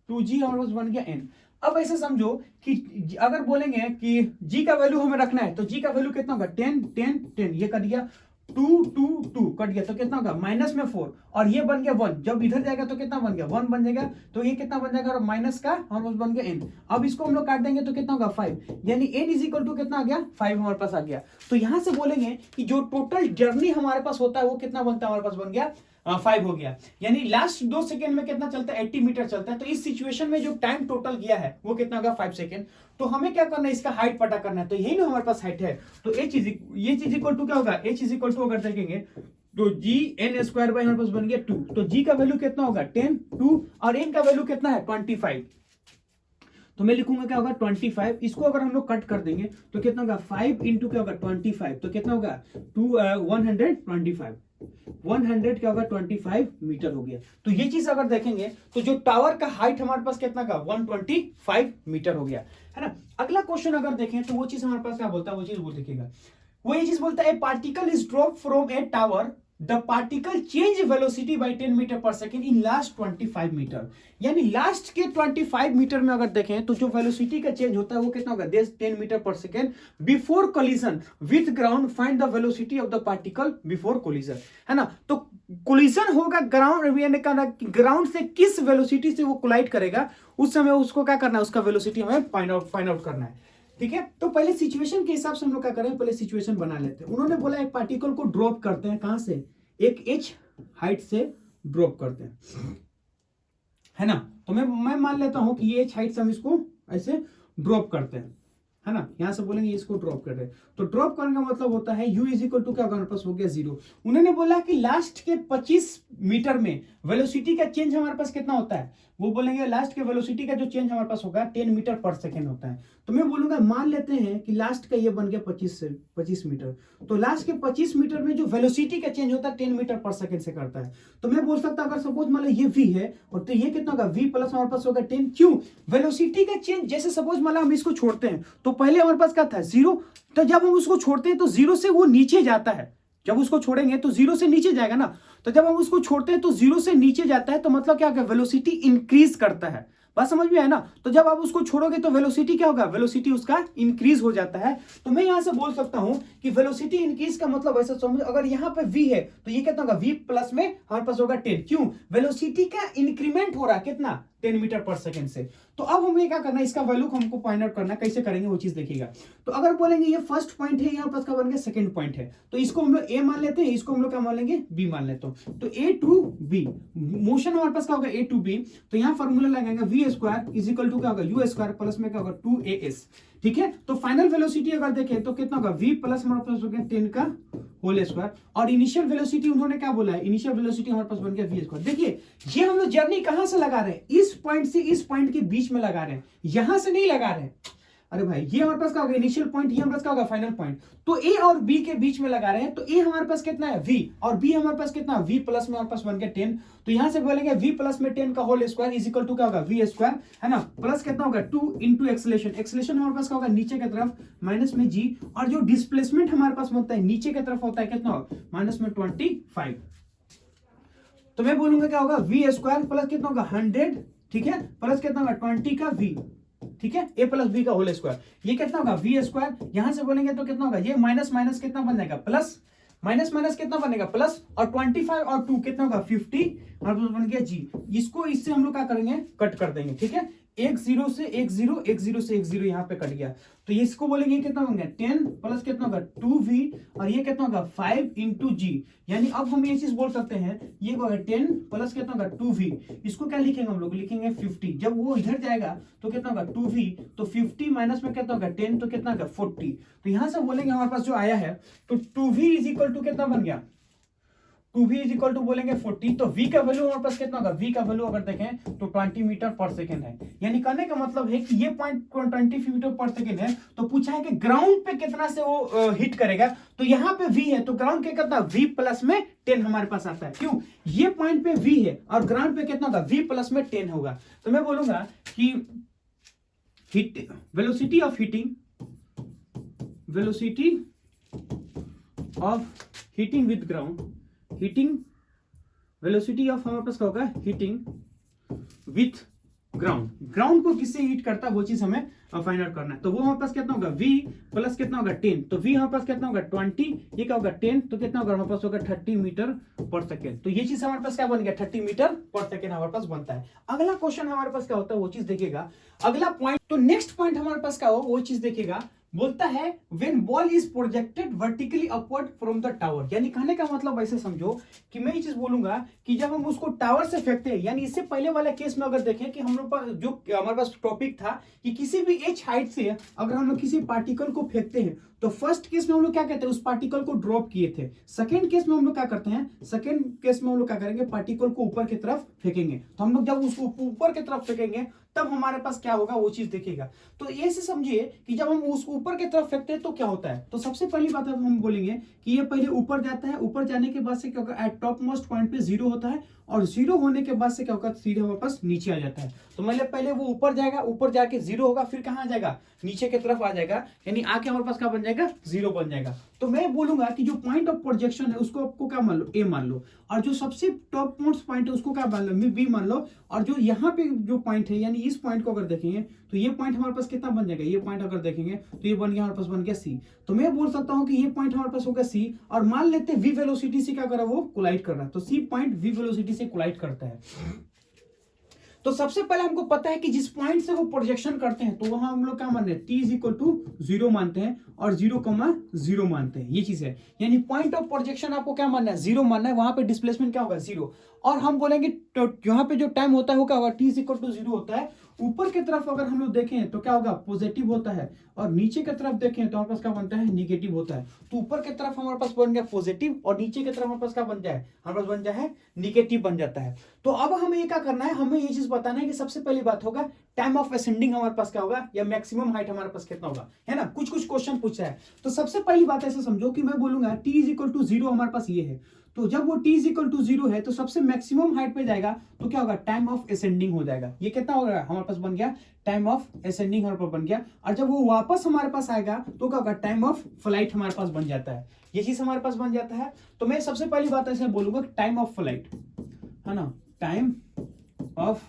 2g हमारे पास बन गया n। अब ऐसे समझो कि अगर बोलेंगे कि g का वैल्यू हमें रखना है तो g का वैल्यू कितना होगा 10 10 10, ये कट गया, 2 2 2 कट गया, तो कितना होगा माइनस में 4, और ये बन गया 1। जब इधर जाएगा तो कितना बन गया 1 बन जाएगा, तो ये कितना बन जाएगा, और माइनस का हमारे पास बन गया n। अब इसको हम लोग काट देंगे तो कितना होगा 5, यानी n इज इक्वल टू कितना आ गया 5 हमारे पास आ गया। तो यहां से बोलेंगे कि जो टोटल जर्नी हमारे पास होता है वो कितना बनता है, हमारे पास बन गया 5 हो गया, यानी लास्ट 2 सेकंड में कितना चलता है 80 मीटर चलता है। तो इस सिचुएशन में जो टाइम टोटल गया है वो कितना होगा 5 सेकंड। तो हमें क्या करना है, इसका हाइट पता करना है। तो यही ना हमारे पास हाइट है, तो ये चीज इक्वल टू क्या होगा, एच इज इक्वल टू अगर देखेंगे तो जी एन स्क्वायर बाई हमारे पास बन गया 2। तो जी का वैल्यू कितना होगा 10 2, और एन का वैल्यू कितना है 25। तो मैं लिखूंगा क्या होगा 25। इसको अगर हम लोग कट कर देंगे तो कितना होगा 5 इंटू क्या होगा 25, तो कितना होगा 125, 100 क्या होगा 25 मीटर हो गया। तो ये चीज अगर देखेंगे तो जो टावर का हाइट हमारे पास कितना का 125 मीटर हो गया, है ना। अगला क्वेश्चन अगर देखें तो वो चीज हमारे पास क्या बोलता है, वो चीज वो देखिएगा, वो ये चीज बोलता है a particle is drop from a tower, the particle change velocity by 10 metre पर सेकेंड इन लास्ट 25 मीटर। यानी लास्ट के 25 मीटर में अगर देखें तो जो वेलोसिटी का चेंज होता है वो कितना होगा 10 मीटर पर second before collision with ground, find the velocity of the particle before collision, है ना। तो कोलिजन होगा ग्राउंड से किस वेलोसिटी से वो कोलाइड करेगा, उस समय उसको क्या करना है, उसका वेलोसिटी हमें फाइंड आउट करना है, ठीक है। तो पहले सिचुएशन के हिसाब से हम लोग क्या करें, पहले सिचुएशन बना लेते हैं। उन्होंने बोला एक पार्टिकल को ड्रॉप करते हैं, कहां से, एक h हाइट से ड्रॉप करते हैं, है ना। तो मैं मान लेता हूं कि ये h हाइट से हम इसको ऐसे ड्रॉप करते हैं, है ना। यहां से बोलेंगे इसको ड्रॉप कर रहे हैं, तो ड्रॉप करने का मतलब होता है u इज इक्वल टू क्या होगा, हमारे पास हो गया 0। उन्होंने बोला कि लास्ट के 25 मीटर में वेलोसिटी का चेंज हमारे पास कितना होता है, वो बोलेंगे लास्ट के वेलोसिटी का जो चेंज हमारे पास होगा 10 मीटर पर सेकेंड होता है। तो मैं बोलूंगा मान लेते हैं कि लास्ट का ये बन गया 25 मीटर, तो लास्ट के 25 मीटर में जो वेलोसिटी का चेंज होता है 10 मीटर पर सेकेंड से करता है। तो मैं बोल सकता अगर सपोज मान लो ये v है, और तो ये कितना होगा v प्लस हमारे पास होगा 10, क्यों, वेलोसिटी का चेंज, जैसे सपोज मान लो हम इसको छोड़ते हैं तो पहले हमारे पास क्या था 0, तो जब हम उसको छोड़ते हैं तो 0 से वो नीचे जाता है, जब उसको छोड़ेंगे तो 0 से नीचे जाएगा ना। तो जब हम उसको छोड़ते हैं तो 0 से नीचे जाता है, तो मतलब क्या वेलोसिटी इंक्रीज करता है, बात समझ में है ना। तो जब आप उसको छोड़ोगे तो वेलोसिटी क्या होगा, वेलोसिटी उसका इंक्रीज हो जाता है। तो मैं यहां से बोल सकता हूं कि वेलोसिटी इंक्रीज का मतलब ऐसा समझ, अगर यहाँ पे v है तो ये कितना होगा, v प्लस में हमारे पास होगा 10। क्यों, वेलोसिटी का इंक्रीमेंट हो रहा है कितना, 10 मीटर पर सेकंड से। तो अब हमें क्या करना है, इसका वैल्यू हमको फाइंड आउट करना है, कैसे करेंगे वो चीज देखिएगा। तो अगर बोलेंगे ये फर्स्ट पॉइंट है, यहाँ पास का बन गया सेकंड पॉइंट है, तो इसको हम लोग ए मान लेते हैं, इसको हम लोग क्या मान लेंगे, बी मान लेते हैं। तो ए टू बी, मोशन हमारे पास क्या होगा, ए टू बी। तो यहाँ फॉर्मूला लगाएंगे V square is equal to क्या होगा, यू स्क्वायर प्लस में क्या होगा 2as। ठीक है, तो फाइनल वेलोसिटी अगर देखें तो कितना होगा, v प्लस हमारे पास हो गया 10 का होल स्क्वायर, और इनिशियल वेलोसिटी उन्होंने क्या बोला है, इनिशियल वेलोसिटी हमारे पास बन गया v स्क्वायर। देखिए ये हम लोग जर्नी कहां से लगा रहे हैं, इस पॉइंट से इस पॉइंट के बीच में लगा रहे हैं, यहां से नहीं लगा रहे हैं। अरे भाई ये हमारे पास क्या होगा, इनिशियल पॉइंट, ये हमारे पास क्या होगा, फाइनल पॉइंट। तो ए और बी के बीच में लगा रहे हैं, तो ए हमारे पास कितना है, v, और बी हमारे पास कितना, v प्लस में हमारे पास बन गया 10। तो यहां से बोलेंगे v प्लस में 10 का whole square is equal to क्या होगा, v स्क्वायर, है ना, प्लस कितना होगा 2 इंटू एक्सेलेरेशन, एक्सेलेरेशन हमारे पास क्या होगा, नीचे की तरफ माइनस में g, और जो डिस्प्लेसमेंट हमारे पास होता है नीचे की तरफ होता है कितना होगा, माइनस में 25। तो मैं बोलूंगा क्या होगा, v स्क्वायर प्लस कितना होगा 100, ठीक है, प्लस कितना होगा 20 का v, ठीक है, a प्लस बी का होल स्क्वायर, ये कितना होगा v स्क्वायर। यहां से बोलेंगे तो कितना होगा, ये माइनस माइनस कितना बन जाएगा प्लस, माइनस माइनस कितना बनेगा प्लस, और 25 और 2 कितना होगा 50, और बन गया g। इसको इससे हम लोग क्या करेंगे, कट कर देंगे, ठीक है, एक जीरो से एक जीरो, एक जीरो से एक जीरो यहाँ पे कट गया। तो ये इसको बोलेंगे कितना बन गया 10 प्लस कितना होगा 2v, और ये कितना होगा 5 इंटू जी। यानी अब हम ये चीज बोल सकते हैं, ये होगा 10 प्लस कितना होगा 2v, इसको क्या लिखेंगे हम लोग, लिखेंगे 50। जब वो इधर जाएगा तो कितना होगा 2v, तो 50 माइनस में कितना होगा 10, तो कितना होगा 40। तो यहां से बोलेंगे हमारे पास जो आया है, तो 2v इज इक्वल टू कितना बन गया, 2v इज इक्वल टू बोलेंगे 40। तो v का वैल्यू हमारे पास कितना होगा, v का वैल्यू अगर देखें तो 20 मीटर पर सेकंड है। यानी कहने का मतलब है कि ये पॉइंट 20 मीटर पर सेकंड है। तो पूछा है कि ग्राउंड पे कितना से वो हिट करेगा, तो यहाँ पे v है, तो ग्राउंड के कितना, v प्लस में 10 हमारे पास आता है। क्यों, ये पॉइंट पे v है और ग्राउंड पे कितना होगा, v प्लस में 10 होगा। तो मैं बोलूंगा कि hit velocity of hitting, velocity of hitting with ground, hitting velocity of हमारे पास क्या होगा, हिटिंग विथ ग्राउंड, ग्राउंड को किससे हिट करता है वो चीज हमें फाइंड आउट करना है। तो वो हमारे पास कितना होगा, v प्लस कितना होगा 10, तो v हमारे पास कितना होगा 20, ये क्या होगा 10, तो कितना होगा हमारे पास होगा 30 मीटर पर सेकेंड। तो ये चीज हमारे पास क्या बन गया, 30 मीटर पर सेकेंड हमारे पास बनता है। अगला क्वेश्चन हमारे पास क्या होता है वो चीज देखिएगा, अगला पॉइंट, तो नेक्स्ट पॉइंट हमारे पास क्या हो वो चीज देखिएगा। बोलता है when ball is projected vertically upward from the tower. यानी कहने का मतलब ऐसे समझो कि मैं ये चीज बोलूंगा कि जब हम उसको टावर से फेंकते हैं, यानी इससे पहले वाला केस में अगर देखें कि हम लोग पर जो हमारे पास टॉपिक था कि किसी भी एच हाइट से अगर हम लोग किसी पार्टिकल को फेंकते हैं, तो फर्स्ट केस में हम लोग क्या कहते हैं, उस पार्टिकल को ड्रॉप किए थे। सेकंड केस में हम लोग क्या करते हैं, सेकंड केस में हम लोग क्या करेंगे, पार्टिकल को ऊपर की तरफ फेंकेंगे। तो हम लोग जब उसको ऊपर की तरफ फेंकेंगे तब हमारे पास क्या होगा वो चीज देखेगा। तो ये से समझिए कि जब हम उसको ऊपर की तरफ फेंकते हैं तो क्या होता है। तो सबसे पहली बात हम बोलेंगे कि ये पहले ऊपर जाता है, ऊपर जाने के बाद से क्या होगा, एट टॉप मोस्ट पॉइंट पे 0 होता है, और 0 होने के बाद से क्या होगा, सीधे हमारे पास नीचे आ जाता है। तो मतलब पहले वो ऊपर जाएगा, ऊपर जाके 0 होगा, फिर कहाँ आ जाएगा, नीचे की तरफ आ जाएगा, यानी आके हमारे पास क्या बन जाएगा, 0 बन जाएगा। तो मैं बोलूंगा कि जो पॉइंट ऑफ प्रोजेक्शन है उसको आपको क्या मान लो, ए मान लो, और जो सबसे टॉप मोस्ट पॉइंट है उसको क्या मान लो, बी मान लो, और जो यहाँ पे जो पॉइंट है यानी इस पॉइंट को अगर देखेंगे तो ये पॉइंट हमारे पास कितना बन जाएगा, ये पॉइंट अगर देखेंगे तो ये बन गया हमारे पास बन गया सी। तो मैं बोल सकता हूँ कि ये पॉइंट हमारे पास होगा सी, और मान लेते हैं वी वेलोसिटी से क्या कर रहा है, वो कोलाइड कर रहा है। तो सी पॉइंट वी वेलोसिटी से कोलाइड करता है। तो सबसे पहले हमको पता है कि जिस पॉइंट से वो प्रोजेक्शन करते हैं तो वहां हम लोग क्या मानते हैं, t इज इक्वल टू 0 मानते हैं और 0,0 मानते हैं। ये चीज है, यानी पॉइंट ऑफ प्रोजेक्शन आपको क्या मानना है, 0 मानना है, वहां पे डिस्प्लेसमेंट क्या होगा 0, और हम बोलेंगे तो यहाँ पे जो टाइम होता है वो क्या होगा, t इज इक्वल टू 0 होता है। ऊपर की तरफ अगर हम लोग देखें तो क्या होगा, पॉजिटिव होता है, और नीचे की तरफ देखें तो हमारे पास क्या बनता है, निगेटिव होता है। तो ऊपर की तरफ हमारे पास बन गया पॉजिटिव, और नीचे की तरफ हमारे पास क्या बन जाए, हमारे पास बन जाए निगेटिव बन जाता है। तो अब हमें ये क्या करना है, हमें ये चीज बताना है कि सबसे पहली बात होगा टाइम ऑफ असेंडिंग हमारे पास क्या होगा, या मैक्सिमम हाइट हमारे पास कितना होगा, है ना, कुछ कुछ क्वेश्चन पूछा है। तो सबसे पहली बात ऐसे समझो कि मैं बोलूंगा t इज इक्वल टू 0 हमारे पास ये है। तो जब वो t इज इक्वल टू 0 है तो सबसे मैक्सिमम हाइट पे जाएगा तो क्या होगा, टाइम ऑफ असेंडिंग हो जाएगा। ये कितना होगा हमारे पास बन गया, टाइम ऑफ असेंडिंग हमारे पास बन गया। और जब वो वापस हमारे पास आएगा तो क्या होगा, टाइम ऑफ फ्लाइट हमारे पास बन जाता है। ये चीज हमारे पास बन जाता है। तो मैं सबसे पहली बात ऐसे बोलूंगा टाइम ऑफ फ्लाइट, है ना, टाइम ऑफ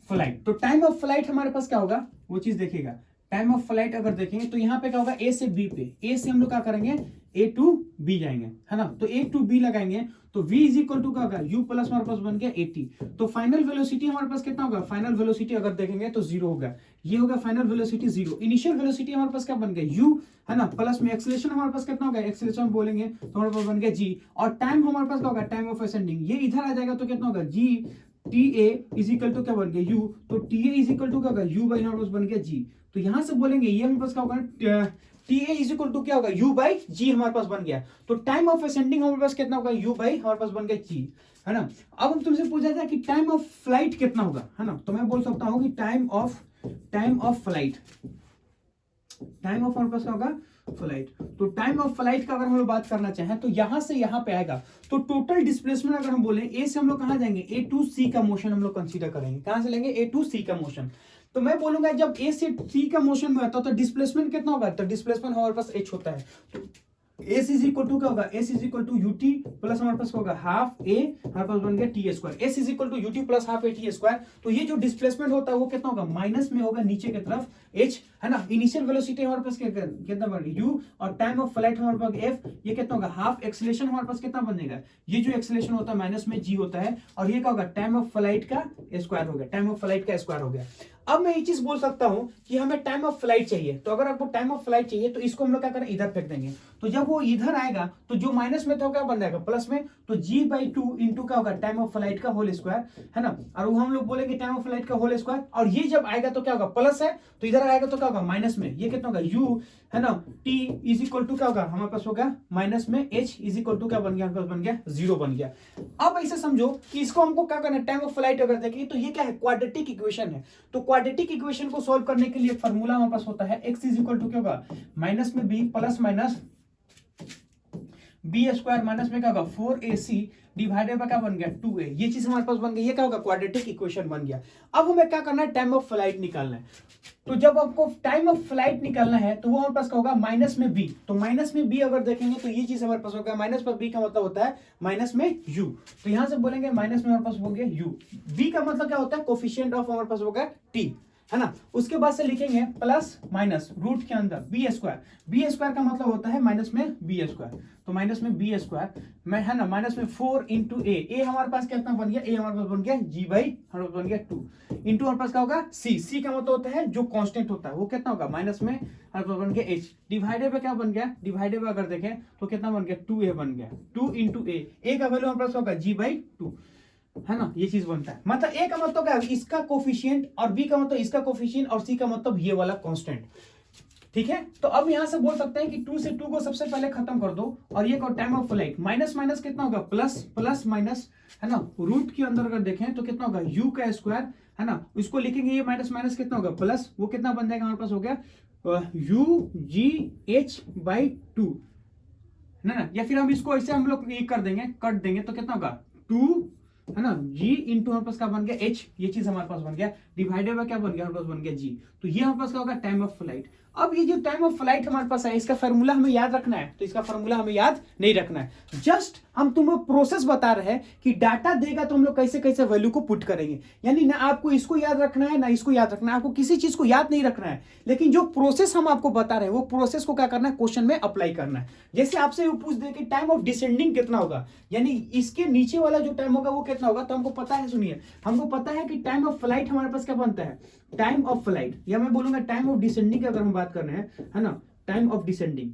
फ्लाइट। तो टाइम ऑफ फ्लाइट हमारे पास क्या होगा, वो चीज देखिएगा। टाइम ऑफ फ्लाइट अगर देखेंगे तो यहाँ पे क्या होगा, ए से बी पे, ए से हम लोग क्या करेंगे, ए टू बी जाएंगे, है ना। तो ए टू बी लगाएंगे तो v इज इक्वल टू क्या होगा, u प्लस हमारे पास बन गया 80। तो फाइनल वेलोसिटी हमारे पास कितना होगा, फाइनल वेलोसिटी अगर देखेंगे तो 0 होगा, ये होगा फाइनल वेलोसिटी 0। इनिशियल वेलोसिटी हमारे पास क्या बन गया, u, है ना, प्लस में एक्सेलरेशन हमारे पास कितना होगा, एक्सेलरेशन बोलेंगे तो हमारे पास बन गया g, और टाइम हमारे पास क्या होगा, टाइम ऑफ असेंडिंग, ये इधर आ जाएगा तो कितना होगा, g T A is equal to क्या बन गया, u। तो T A is equal to क्या होगा, u बाई हमारे पास बन गया g। तो यहां से बोलेंगे ये हमारे पास क्या होगा, T A is equal to क्या होगा, u बाई जी हमारे पास बन गया। तो टाइम ऑफ असेंडिंग हमारे पास कितना होगा, u बाई हमारे पास बन गया g, है ना। अब हम तुमसे पूछा था कि टाइम ऑफ फ्लाइट कितना होगा, है ना। तो मैं बोल सकता हूं कि time of flight, time of हमारे पास क्या होगा, फ्लाइट। तो टाइम ऑफ फ्लाइट का अगर हम लोग बात करना चाहें तो यहां से यहां पे आएगा। तो टोटल डिस्प्लेसमेंट अगर हम बोले, ए से हम लोग कहां जाएंगे, ए टू सी का मोशन हम लोग कंसीडर करेंगे। कहां से लेंगे, ए टू सी का मोशन। तो मैं बोलूंगा जब ए से सी का मोशन में आता है तो डिस्प्लेसमेंट कितना होगा, तो डिस्प्लेसमेंट हमारे पास h होता है। तो एस इज इक्वल टू क्या होगा, S is equal to UT plus हमारे पास होगा हाफ ए, हमारे पास बन गया T square. S is equal to UT plus half A T square. तो ये जो डिस्प्लेसमेंट होता है वो कितना होगा, माइनस में होगा नीचे की तरफ एच, है ना। इनिशियल वेलोसिटी हमारे पास कितना बन गया यू, और टाइम ऑफ फ्लाइट हमारे पास एफ, ये कितना होगा हाफ। एक्सेलरेशन हमारे पास कितना बनेगा, ये जो एक्सेलरेशन होता है माइनस में जी होता है, और ये क्या होगा, टाइम ऑफ फ्लाइट का स्क्वायर हो गया, टाइम ऑफ फ्लाइट का स्क्वायर हो गया। अब मैं ये चीज बोल सकता हूं कि हमें टाइम ऑफ फ्लाइट चाहिए। तो अगर आपको टाइम ऑफ फ्लाइट चाहिए तो इसको हम लोग क्या करें, इधर फेंक देंगे। तो जब वो इधर आएगा तो जो माइनस में था क्या बन जाएगा, प्लस में। तो जी बाई टू इंटू क्या होगा, टाइम ऑफ फ्लाइट का होल स्क्वायर, है ना। और वो हम लोग बोलेंगे टाइम ऑफ फ्लाइट का होल स्क्वायर, और ये जब आएगा तो क्या होगा, प्लस है तो इधर आएगा तो क्या होगा, माइनस में। ये कितना होगा, यू, है ना, टी इज इक्वल टू क्या होगा, हमारे पास होगा माइनस में एच इज इक्वल टू क्या बन गया, हमारे पास बन गया 0 बन गया। अब ऐसे समझो कि इसको हमको क्या करना है, टाइम ऑफ फ्लाइट अगर देखें तो ये क्या है, क्वाड्रेटिक इक्वेशन है। तो क्वाड्रेटिक इक्वेशन को सॉल्व करने के लिए फॉर्मूला हमारे पास होता है x इज इक्वल टू क्या होगा, माइनस में b plus minus B square minus में क्या होगा 4ac डिवाइडेड बाय क्या बन गया 2a। ये चीज हमारे पास बन गई, ये क्या होगा, क्वाड्रेटिक इक्वेशन बन गया। अब हमें क्या करना है, टाइम ऑफ फ्लाइट निकालना है। तो जब आपको टाइम ऑफ फ्लाइट निकालना है तो वो हमारे पास क्या होगा, माइनस में b। तो माइनस में b अगर देखेंगे तो ये चीज हमारे पास होगा, माइनस में b का मतलब होता है माइनस में u। तो यहां से बोलेंगे माइनस में हमारे पास हो गया u, b का मतलब क्या होता है, कोफिशिएंट ऑफ हमारे पास होगा t, है ना। उसके बाद से लिखेंगे प्लस माइनस रूट के अंदर बी स्क्वायर। बी स्क्वायर का मतलब होता है माइनस में बी स्क्वायर। तो माइनस में बी स्क्वायर में, है ना, माइनस में 4 इंटू ए हमारे पास कितना बन गया, ए हमारे पास बन गया जी बाई हमारे पास बन गया 2 इंटू हमारे पास क्या होगा सी का मतलब होता है जो कांस्टेंट होता है वो कितना होगा, माइनस में हमारे पास बन गया एच डिवाइडेड बाय क्या बन गया, डिवाइडेड बाय अगर देखें तो कितना बन गया 2a बन गया, 2 इंटू ए का वैल्यू हमारे पास होगा जी बाई 2, है ना। ये चीज बनता है, मतलब ए का मतलब क्या है, इसका कोफिशिएंट, और बी का मतलब इसका कोफिशिएंट, और सी का मतलब ये वाला कांस्टेंट, ठीक है। तो अब यहां से बोल सकते हैं कि 2 से 2 को सबसे पहले खत्म कर दो, और ये time of flight minus minus कितना होगा, प्लस प्लस माइनस, है ना। रूट के अंदर अगर देखें तो कितना होगा u का स्क्वायर, है ना। इसको लिखेंगे ये माइनस माइनस कितना होगा प्लस, वो कितना बन जाएगा हमारे पास हो गया u g h बाई 2, ना। या फिर हम इसको ऐसे हम लोग ये कर देंगे, कट देंगे तो कितना होगा 2, है ना, g इंटू हमारे पास क्या बन गया h, ये चीज हमारे पास बन गया, डिवाइडेड बाय क्या बन गया, हमारे पास बन गया g। तो ये हमारे पास क्या होगा, टाइम ऑफ फ्लाइट। अब ये जो टाइम ऑफ फ्लाइट हमारे पास है इसका फार्मूला हमें याद रखना है, तो इसका फार्मूला हमें याद नहीं रखना है। जस्ट हम तुम्हें प्रोसेस बता रहे हैं कि डाटा देगा तो हम लोग कैसे कैसे वैल्यू को पुट करेंगे। यानी ना आपको इसको याद रखना है ना इसको याद रखना है, आपको किसी चीज को याद नहीं रखना है, लेकिन जो प्रोसेस हम आपको बता रहे हैं वो प्रोसेस को क्या करना है, क्वेश्चन में अप्लाई करना है। जैसे आपसे वो पूछ दे कि टाइम ऑफ डिसेंडिंग कितना होगा, यानी इसके नीचे वाला जो टाइम होगा वो कितना होगा, तो हमको पता है, सुनिए, हमको पता है कि टाइम ऑफ फ्लाइट हमारे पास क्या बनता है, टाइम ऑफ फ्लाइट, या मैं बोलूंगा टाइम ऑफ डिसेंडिंग की अगर हम बात कर रहे हैं, है ना, time of descending,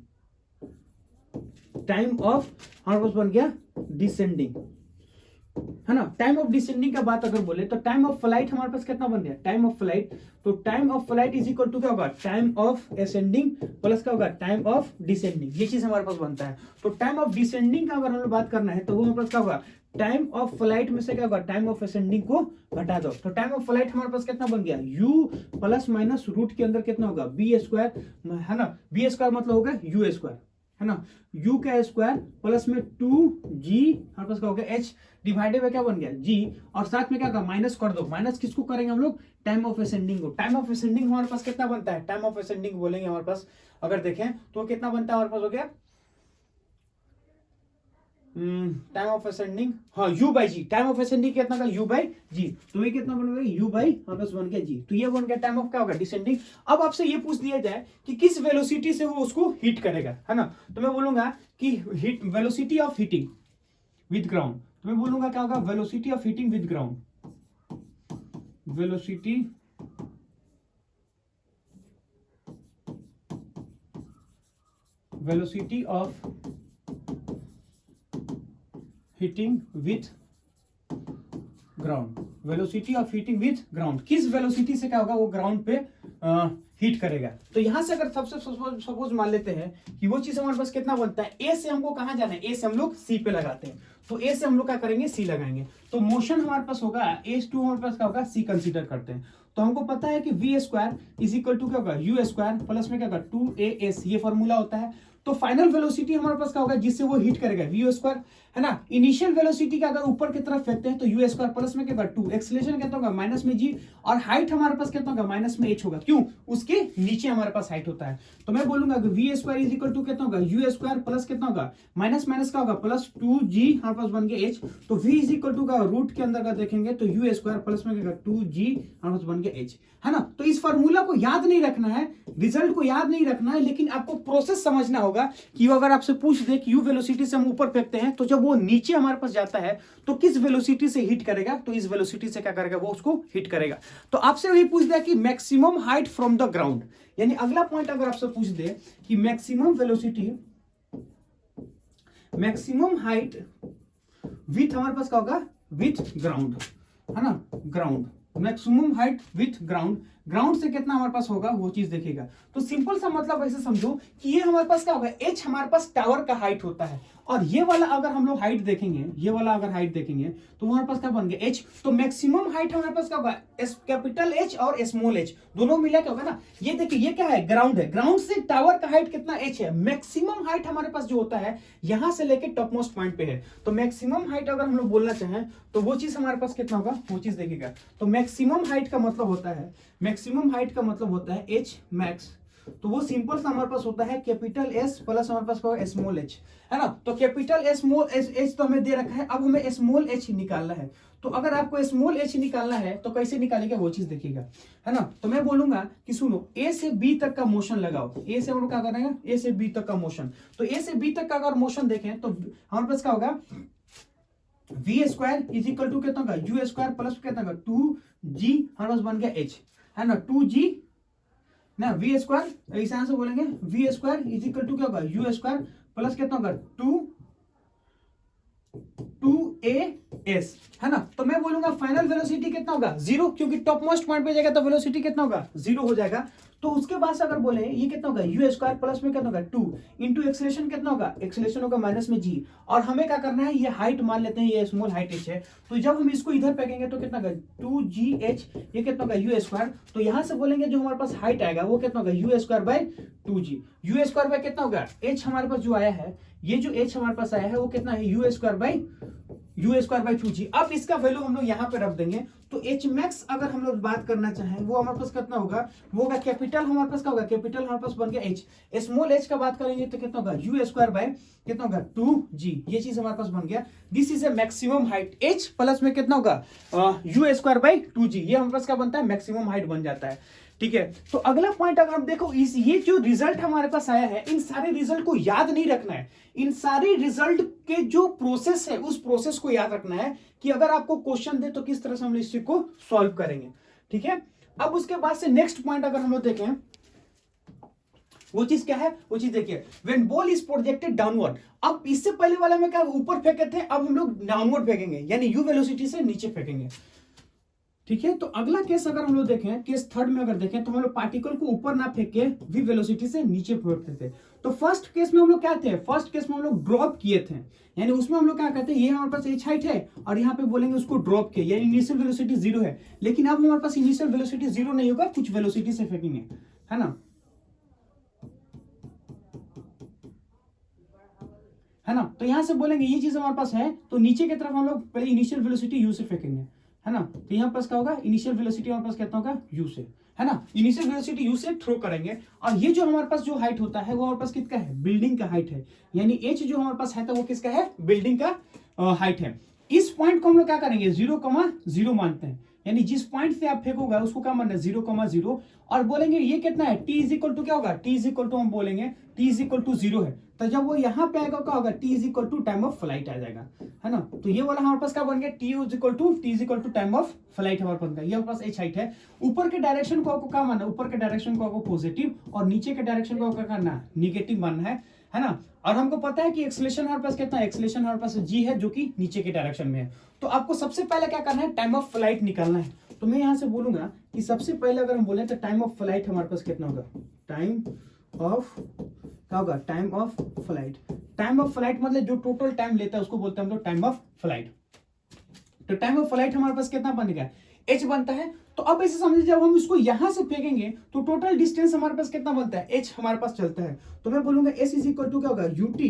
time of हमारे पास बन गया डिसेंडिंग, है ना। टाइम ऑफ डिसेंडिंग का बात अगर बोले तो टाइम ऑफ फ्लाइट हमारे पास कितना बन गया, टाइम ऑफ फ्लाइट। तो time of flight is equal to क्या होगा, टाइम ऑफ असेंडिंग प्लस क्या होगा, टाइम ऑफ डिसेंडिंग। ये चीज हमारे पास बनता है। तो टाइम ऑफ डिसेंडिंग का अगर हमें बात करना है तो वो हमारे पास क्या होगा, टाइम ऑफ फ्लाइट में से क्या होगा, टाइम ऑफ असेंडिंग को घटा दो। तो टाइम ऑफ फ्लाइट हमारे पास कितना बन गया, u प्लस माइनस रूट के अंदर कितना होगा बी स्क्वायर, है ना। बी स्क्वायर मतलब होगा u स्क्वायर, है ना, u का स्क्वायर प्लस में 2g हमारे पास क्या हो गया h डिवाइडेड बाय क्या बन गया g, और साथ में क्या होगा माइनस कर दो। माइनस किसको करेंगे हम लोग, टाइम ऑफ असेंडिंग को। टाइम ऑफ असेंडिंग हमारे पास कितना बनता है, टाइम ऑफ असेंडिंग बोलेंगे हमारे पास अगर देखें तो कितना बनता है, हमारे पास हो गया टाइम ऑफ असेंडिंग, हाँ u by G, time of ascending कितना का u बाई जी, तो ये कितना बन गया u बाई वापस बन गया जी, तो ये बन गया टाइम ऑफ क्या होगा डिसेंडिंग। अब आपसे ये पूछ दिया जाए कि किस वेलोसिटी से वो उसको हीट करेगा, है ना, तो मैं बोलूंगा कि heat velocity of heating with ground, तो मैं बोलूंगा क्या होगा velocity of heating with ground, velocity of heating with ground, velocity of heating with ground, किस वेलोसिटी से क्या होगा वो ग्राउंड पे हीट करेगा। तो यहां से अगर सबसे सपोज मान लेते हैं कि वो चीज हमारे पास कितना बनता है, ए से हमको कहां जाना है, ए से हम लोग सी पे लगाते हैं, तो ए से हम लोग क्या करेंगे सी लगाएंगे, तो मोशन हमारे पास होगा H2 हमारे पास क्या होगा सी कंसीडर करते हैं, तो हमको पता है कि V square is equal to क्या होगा यू स्क्वायर प्लस में क्या होगा 2AS, ये फॉर्मूला होता है। तो फाइनल वेलोसिटी हमारे पास क्या होगा जिससे वो हीट करेगा वी स्क्वायर, है ना। इनिशियल वेलोसिटी का अगर ऊपर की तरफ फेंकते हैं तो यू स्क्वायर प्लस में क्या होगा 2, एक्सेलरेशन कितना होगा माइनस में जी, और हाइट हमारे पास कितना होगा माइनस में h होगा, क्यों उसके नीचे हमारे पास हाइट होता है। तो मैं बोलूंगा कि V square is equal to कितना होगा यू स्क्वायर प्लस कितना होगा माइनस माइनस का होगा प्लस 2g हमारे पास बन गया h, तो v इज इक्वल टू का रूट के अंदर का देखेंगे तो यू स्क्वायर प्लस में क्या 2g हमारे पास बन गया h, है ना। तो इस फॉर्मूला को याद नहीं रखना है, रिजल्ट को याद नहीं रखना है, लेकिन आपको प्रोसेस समझना होगा कि अगर आपसे पूछ दे कि यू वेलोसिटी से हम ऊपर फेंकते हैं तो जब वो नीचे हमारे पास जाता है तो किस वेलोसिटी से हिट करेगा, तो इस वेलोसिटी से क्या करेगा वो उसको हिट करेगा। तो आपसे वही पूछ दिया कि maximum height from the ground, यानी अगला पॉइंट अगर आपसे पूछ दे कि maximum velocity, maximum height with हमारे पास क्या होगा विथ ग्राउंड, है ना, ground, maximum height with ground, ground से कितना हमारे पास होगा वो चीज देखेगा। तो सिंपल सा मतलब ऐसे समझो कि ये हमारे पास क्या होगा h हमारे पास टावर का हाइट होता है, और ये वाला अगर हम लोग हाइट देखेंगे, ये वाला अगर हाइट देखेंगे तो हमारे पास क्या बन गया h, तो मैक्सिमम हाइट हमारे पास क्या होगा कैपिटल H और स्मॉल h दोनों मिला क्या होगा ना। ये देखिए ये क्या है ग्राउंड है, ग्राउंड से टावर का हाइट कितना h है, मैक्सिमम हाइट हमारे पास जो होता है यहां से लेके टॉप मोस्ट पॉइंट पे है, तो मैक्सिमम हाइट अगर हम लोग बोलना चाहें तो वो चीज हमारे पास कितना होगा वो चीज देखिएगा। तो मैक्सिमम हाइट का मतलब होता है, मैक्सिमम हाइट का मतलब होता है h मैक्स, तो वो सिंपल सा हमारे पास होता है कैपिटल S प्लस हमारे पास होगा स्मॉल h, है ना। तो कैपिटल स्मॉल h तो हमें दे रखा है, अब हमें स्मॉल h निकालना है, तो अगर आपको स्मॉल h निकालना है तो कैसे निकालेगा वो चीज देखिएगा, है ना। तो मैं बोलूंगा कि सुनो A से B तक का मोशन लगाओ, A से हम लोग क्या करेंगे A से B तक का मोशन, तो A से B तक का अगर मोशन देखें तो हमारे पास क्या होगा V square is equal to कितना होगा यू स्क्वायर प्लस कितना होगा 2g हमारे पास बन गया h, है ना, 2g ना वी स्क्वायर, इस यहां से बोलेंगे V square is equal to क्या होगा यू स्क्वायर प्लस कितना होगा 2AS, है ना। तो मैं बोलूंगा फाइनल वेलोसिटी कितना होगा 0, क्योंकि टॉप मोस्ट पॉइंट पे जाएगा तो वेलोसिटी कितना होगा 0 हो जाएगा। तो उसके बाद से अगर बोले ये कितना होगा यू स्क्वायर प्लस में कितना होगा 2 इंटू एक्सेलरेशन कितना होगा, एक्सेलरेशन होगा माइनस में g, और हमें क्या करना है ये हाइट मान लेते हैं ये स्मॉल हाइट h है, तो जब हम इसको इधर फेंकेंगे तो कितना होगा 2gh, ये कितना होगा यू स्क्वायर, तो यहां से बोलेंगे जो हमारे पास हाइट आएगा वो कितना होगा you square by 2g, you square by कितना होगा h हमारे पास जो आया है, ये जो h हमारे पास आया है वो कितना है यू स्क्वायर बाय 2g। अब इसका वैल्यू हम लोग यहाँ पे रख देंगे, तो h मैक्स अगर हम लोग बात करना चाहें वो हमारे पास कितना होगा वो होगा कैपिटल हमारे पास क्या होगा कैपिटल हमारे पास बन गया h, स्मॉल h का बात करेंगे तो कितना होगा यू स्क्वायर बाय कितना होगा 2g, ये चीज हमारे पास बन गया। This is a maximum height, h plus में कितना होगा यू स्क्वायर बाय 2g, ये हमारे पास क्या बनता है मैक्सिमम हाइट बन जाता है, ठीक है। तो अगला पॉइंट अगर हम देखो इस ये जो रिजल्ट हमारे पास आया है इन सारे रिजल्ट को याद नहीं रखना है, इन सारे रिजल्ट के जो प्रोसेस है उस प्रोसेस को याद रखना है कि अगर आपको क्वेश्चन दे तो किस तरह से हम इस चीज को सॉल्व करेंगे, ठीक है। अब उसके बाद से नेक्स्ट पॉइंट अगर हम लोग देखें वो चीज क्या है, वो चीज देखिए when ball is projected downward. अब इससे पहले वाला में क्या ऊपर फेंके थे, अब हम लोग डाउनवर्ड फेंकेंगे यानी यू वेलोसिटी से नीचे फेंकेंगे, ठीक है। तो अगला केस अगर हम लोग देखें केस थर्ड में अगर देखें तो हम लोग पार्टिकल को ऊपर ना फेंक के वी वेलोसिटी से नीचे फेंकते थे। तो फर्स्ट केस में हम लोग क्या थे, फर्स्ट केस में हम लोग ड्रॉप किए थे, यानी उसमें हम लोग क्या कहते हैं ये हमारे पास h हाइट है और यहाँ पे बोलेंगे उसको ड्रॉप किया, यानी इनिशियल वेलोसिटी 0 है, लेकिन अब हमारे पास इनिशियल वेलोसिटी 0 नहीं होगा, कुछ वेलोसिटी से फेंकेंगे, है ना, है ना। तो यहां से बोलेंगे ये चीज हमारे पास है तो नीचे की तरफ हम लोग पहले इनिशियल वेलोसिटी u से फेंकेंगे, है ना। तो यहाँ पास क्या होगा, इनिशियल वेलोसिटी हमारे पास कितना होगा, u से, है ना। इनिशियल वेलोसिटी u से थ्रो करेंगे, और ये जो हमारे पास जो हाइट होता है वो हमारे पास किसका है, बिल्डिंग का हाइट है, यानी h जो हमारे पास है तो वो किसका है, बिल्डिंग का हाइट है। इस पॉइंट को हम लोग क्या करेंगे, 0,0 मानते हैं, यानी जिस पॉइंट से आप फेंकोगे उसको क्या मानना है, 0,0, और बोलेंगे ये कितना है, t इज इक्वल टू क्या होगा, t इज इक्वल टू हम बोलेंगे t इज इक्वल टू 0 है, तो जब वो यहाँ पे आएगा क्या होगा, t is equal to time of flight आ जाएगा, है ना। तो ये वाला हमारे पास क्या बन गया, t is equal to time of flight हमारे पास बन गया। ये हमारे पास h हाइट है। ऊपर के डायरेक्शन को आपको क्या मानना है, ऊपर के डायरेक्शन को आपको पॉजिटिव, और नीचे के डायरेक्शन को आपको क्या करना है, निगेटिव मानना है ना। और हमको पता है कि एक्सेलरेशन हमारे पास कितना है, एक्सेलरेशन हमारे पास g है जो कि नीचे के डायरेक्शन में है। तो आपको सबसे पहले क्या करना है, टाइम ऑफ फ्लाइट निकालना है। तो मैं यहां से बोलूंगा कि सबसे पहले अगर हम बोले तो टाइम ऑफ फ्लाइट हमारे पास कितना होगा, टाइम ऑफ क्या होगा, time of flight. Time of flight मतलब जो टोटल टाइम लेता है उसको बोलते हैं हम लोग टाइम ऑफ फ्लाइट। तो टाइम ऑफ फ्लाइट हमारे पास कितना बनेगा, h बनता है। तो अब ऐसे समझिए जब हम इसको यहां से फेंकेंगे तो टोटल डिस्टेंस हमारे पास कितना बनता है, h हमारे पास चलता है। तो मैं बोलूंगा s इज इक्वल टू क्या होगा, ut,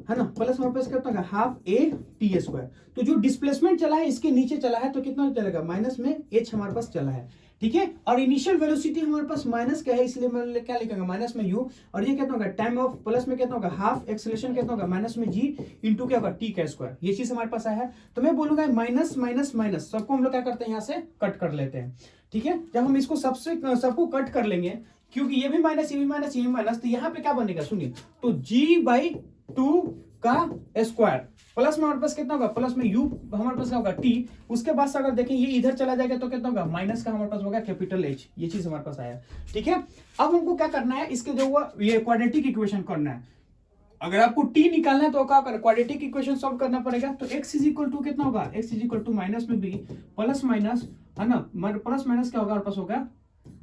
है ना, प्लस हमारे पास कितना होगा, हाफ a t स्क्वायर। तो जो डिस्प्लेसमेंट चला है इसके नीचे चला है तो कितना चलेगा, माइनस में h हमारे पास चला है, ठीक है। और इनिशियल वेलोसिटी हमारे पास माइनस का है, इसलिए मैं क्या लिखूंगा, माइनस में u, और ये कितना होगा, टाइम ऑफ, प्लस में कितना होगा, हाफ, एक्सेलरेशन कितना होगा, माइनस में g इंटू क्या होगा, t का स्क्वायर। ये चीज हमारे पास आया है। तो मैं बोलूंगा माइनस माइनस माइनस सबको हम लोग क्या करते हैं, यहाँ से कट कर लेते हैं, ठीक है। जब हम इसको सबको कट कर लेंगे, क्योंकि ये भी माइनस, ये भी माइनस, ये भी माइनस, तो यहाँ पे क्या बनेगा सुनिए, तो g/2 का स्क्वायर, प्लस में हमारे पास कितना होगा, प्लस में u हमारे पास क्या होगा, t, उसके बाद से अगर देखें ये इधर चला जाएगा तो कितना होगा, माइनस का हमारे पास होगा कैपिटल H। ये चीज हमारे पास आया, ठीक है। अब हमको क्या करना है, इसके जो हुआ ये क्वाड्रेटिक इक्वेशन करना है। अगर आपको t निकालना है तो क्या करना, क्वाड्रेटिक इक्वेशन सॉल्व करना पड़ेगा। तो x इज इक्वल टू कितना होगा, x is equal to minus में b प्लस माइनस, है ना, प्लस माइनस क्या होगा हमारे पास होगा,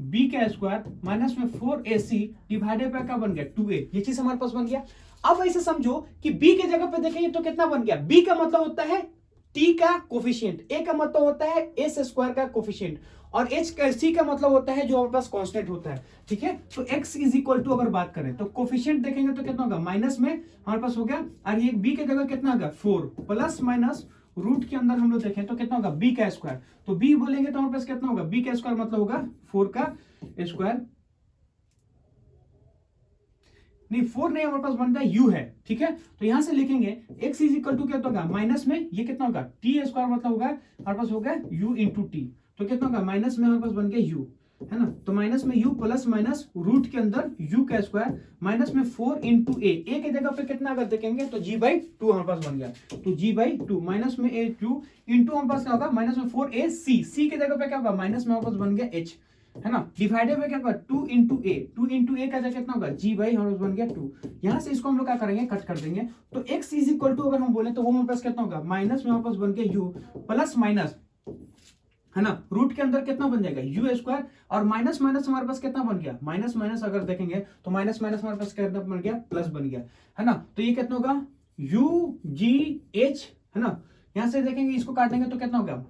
b का स्क्वायर माइनस में 4ac डिवाइडेड बाय क्या बन गया, 2a। ये चीज हमारे पास बन गया। अब ऐसे समझो कि b के जगह पे देखेंगे तो कितना बन गया, b का मतलब होता है t का कोफिशिएंट, a का मतलब होता है s स्क्वायर का कोफिशिएंट, और c का मतलब होता है जो हमारे पास कांस्टेंट होता है, ठीक है। तो x इज इक्वल टू अगर बात करें तो कोफिशिएंट देखेंगे तो कितना होगा, माइनस में हमारे पास हो गया, और ये b के जगह कितना होगा, 4 प्लस माइनस रूट के अंदर हम लोग देखें तो कितना होगा, b का स्क्वायर। तो b बोलेंगे तो हमारे पास कितना होगा, b का स्क्वायर मतलब होगा 4 का स्क्वायर, नहीं 4 नहीं, हमारे पास बनता है u है, ठीक है। तो यहां से लिखेंगे x इज इक्वल टू क्या होगा, माइनस में ये कितना होगा, t स्क्वायर मतलब होगा हमारे पास होगा u इंटू टी, तो कितना होगा, माइनस में हमारे पास बन गया u, है ना। तो माइनस में u प्लस माइनस रूट के अंदर u का स्क्वायर माइनस में 4 इंटू a के जगह पे कितना अगर देखेंगे तो g/2 हमारे पास बन गया। तो g/2 माइनस में a2 इंटू हमारे पास क्या होगा, माइनस में 4ac, c के जगह पे क्या होगा, माइनस में हमारे पास बन गया h, है ना, डिवाइडेड बाय क्या होगा, 2 इंटू a का जगह कितना होगा, g/, हमारे पास बन गया 2। यहां से इसको हम लोग क्या करेंगे, कट कर देंगे। तो x इज इक्वल टू अगर हम बोले तो वो हमारे पास कितना होगा, माइनस में हमारे पास बन गया u प्लस माइनस, है ना, रूट के अंदर कितना बन जाएगा, u स्क्वायर, और माइनस माइनस हमारे पास कितना बन गया, माइनस माइनस अगर देखेंगे तो माइनस माइनस हमारे पास कितना बन गया, प्लस बन गया, है ना। तो ये कितना होगा, u/g/h, है ना। यहां से देखेंगे इसको काट देंगे तो कितना होगा,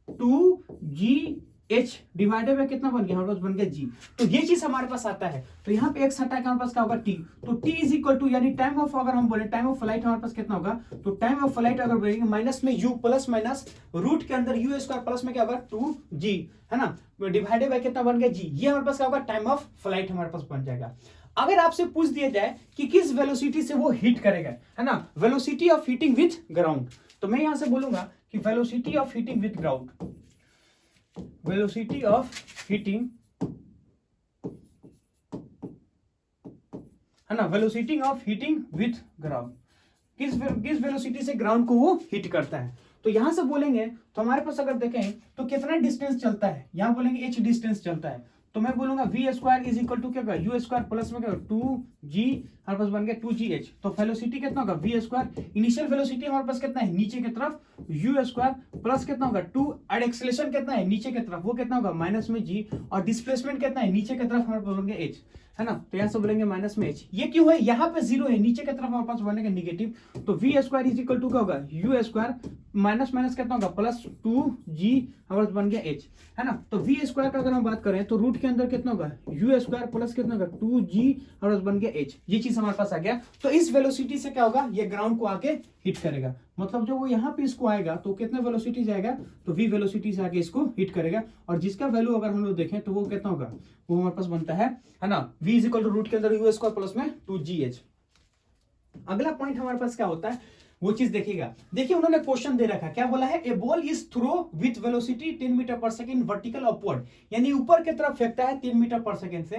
2g/h डिवाइडेड बाय कितना बन गया, हमारे पास बन गया g। तो ये चीज हमारे पास आता है। तो यहाँ पे x हटा के हमारे पास क्या होगा, t। तो t इज इक्वल टू, यानी टाइम ऑफ, अगर हम बोले टाइम ऑफ फ्लाइट हमारे पास कितना होगा, तो टाइम ऑफ फ्लाइट अगर बोलेंगे माइनस में u प्लस माइनस रूट के अंदर u स्क्वायर प्लस में क्या होगा 2g, है ना, डिवाइडेड बाय कितना बन गया g। ये हमारे पास क्या होगा, टाइम ऑफ फ्लाइट हमारे पास बन जाएगा। अगर आपसे पूछ दिया जाए कि किस वेलोसिटी से वो हिट करेगा, है ना, velocity of hitting with ground, तो मैं यहां से बोलूंगा कि velocity of hitting with ground, velocity of hitting, है ना, velocity of hitting with ground, किस वेलोसिटी से ग्राउंड को वो हिट करता है। तो यहां से बोलेंगे तो हमारे पास अगर देखें तो कितना डिस्टेंस चलता है, यहां बोलेंगे h डिस्टेंस चलता है। तो मैं बोलूंगा v square is equal to क्या होगा, u स्क्वायर प्लस में क्या होगा 2g, हमारे पास बन गया 2gh। तो वेलोसिटी कितना होगा, v स्क्वायर, इनिशियल वेलोसिटी हमारे पास कितना है, नीचे की तरफ u स्क्वायर प्लस कितना होगा 2, और एक्सेलरेशन कितना है नीचे की तरफ, वो कितना होगा माइनस में g, और डिस्प्लेसमेंट कितना है नीचे की तरफ, हमारे पास बन गया h, है ना। तो यहां से बोलेंगे माइनस में h। ये क्यों है, यहाँ पे 0 है, नीचे की तरफ हमारे पास बनेगा निगेटिव। तो v square is equal to क्या होगा, u स्क्वायर माइनस माइनस कितना होगा, प्लस 2g, हमारे पास बन गया h, है ना। तो v स्क्वायर का अगर हम बात करें तो रूट के अंदर कितना होगा यू स्क्वायर प्लस कितना होगा 2g और बन गया h, ये चीज हमारे पास आ गया। तो इस वेलोसिटी से क्या होगा, ये ग्राउंड को आके हिट करेगा, मतलब जब वो यहाँ पे इसको आएगा तो कितने वेलोसिटी जाएगा, तो v वेलोसिटी से आके इसको हिट करेगा, और जिसका वैल्यू अगर हम लोग देखें तो वो कितना होगा, वो हमारे पास बनता है ना v is equal to root के अंदर यू स्क्वायर प्लस में 2gh। अगला पॉइंट हमारे पास क्या होता है वो चीज देखिएगा। देखिए उन्होंने क्वेश्चन दे रखा, क्या बोला है, a ball is throw with velocity 10 metre per second vertical upward, यानी ऊपर की तरफ फेंकता है 10 मीटर पर सेकंड से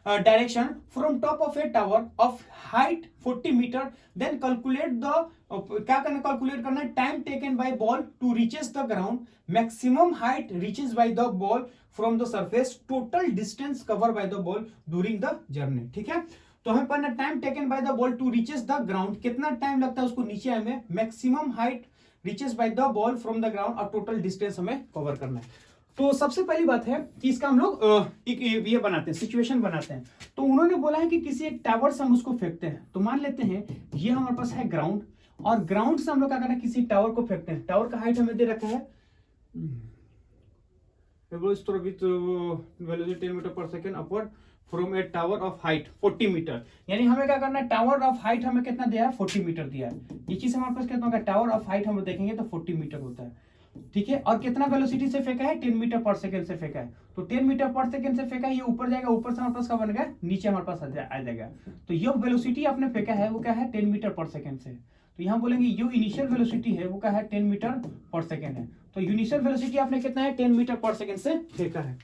direction from top of a tower of height 40 meter, then calculate the क्या करना, कैलकुलेट करना time taken by ball to reaches the ground, maximum height reaches by the ball from the surface, total distance cover by the ball during the journey. ठीक है, तो हमें पढ़ना time taken by the ball to reaches the ground, कितना time लगता है उसको नीचे आने में, maximum height reaches by the ball from the ground, और टोटल डिस्टेंस हमें कवर करना है। तो सबसे पहली बात है कि इसका हम लोग एक ये बनाते हैं, सिचुएशन बनाते हैं। तो उन्होंने बोला है कि किसी एक टावर से हम उसको फेंकते हैं, तो मान लेते हैं ये हमारे पास है ग्राउंड, और ग्राउंड से हम लोग क्या करना है, किसी टावर को फेंकते हैं। टावर का हाइट हमें दे रखा है 10 मीटर पर second upward from a tower of height 40 meter, यानी हमें क्या करना है, टावर ऑफ हाइट हमें कितना दिया है, 40 मीटर दिया है। ये चीज हमारे पास कितना होगा, टावर ऑफ हाइट हम देखेंगे तो 40 मीटर होता है। ठीक है, और कितना वेलोसिटी से फेंका है, 10 मीटर पर सेकंड से फेंका है, तो 10 मीटर पर सेकंड से फेंका है, ये ऊपर जाएगा, ऊपर से हमारे पास क्या बनेगा, नीचे हमारे पास आ जाएगा। तो ये वेलोसिटी आपने फेंका है वो क्या है, 10 मीटर पर सेकंड से, तो यहाँ बोलेंगे जो इनिशियल वेलोसिटी है वो क्या है, 10 मीटर पर सेकंड है। तो इनिशियल वेलोसिटी आपने कितना है, 10 मीटर पर सेकंड से फेंका है,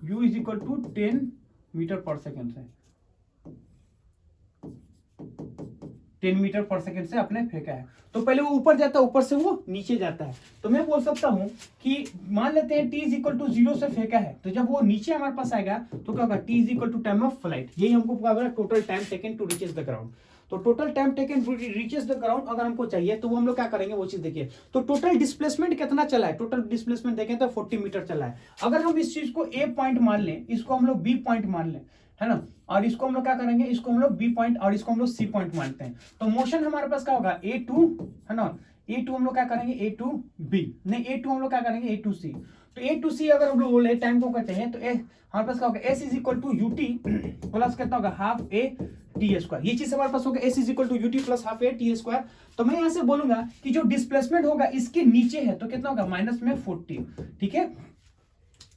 u is equal to 10 metre per second से, 10 मीटर पर सेकंड से आपने फेंका है। तो पहले वो ऊपर जाता है, ऊपर से वो नीचे जाता है। तो मैं बोल सकता हूं कि मान लेते हैं t इज इक्वल टू 0 से फेंका है, तो जब वो नीचे हमारे पास आएगा तो क्या होगा, t is equal to time of flight, यही हमको क्या बोला, total time taken to reaches the ground. तो total time taken to reaches the ground अगर हमको चाहिए तो वो हम लोग क्या करेंगे, वो चीज देखिए। तो टोटल डिस्प्लेसमेंट कितना चला है, टोटल डिस्प्लेसमेंट देखें तो 40 मीटर चला है। अगर हम इस चीज को ए पॉइंट मान लें, इसको हम लोग बी पॉइंट मान लें, है ना, और इसको हम लोग क्या करेंगे, इसको हम लोग बी पॉइंट और इसको हम लोग सी पॉइंट मानते हैं। तो मोशन हमारे पास क्या होगा, ए टू, है ना, ए टू हम लोग क्या करेंगे, ए टू बी, नहीं ए टू हम लोग क्या करेंगे, ए टू सी। तो ए टू सी अगर हम लोग बोले टाइम को कहते हैं, तो ए हमारे पास क्या होगा, S is equal to UT plus कितना होगा, हाफ ए टी स्क्वायर। ये चीज हमारे पास होगा, S is equal to UT plus half A T square. तो मैं यहां से बोलूंगा कि जो डिस्प्लेसमेंट होगा इसके नीचे है, तो कितना होगा, माइनस में 40। ठीक है,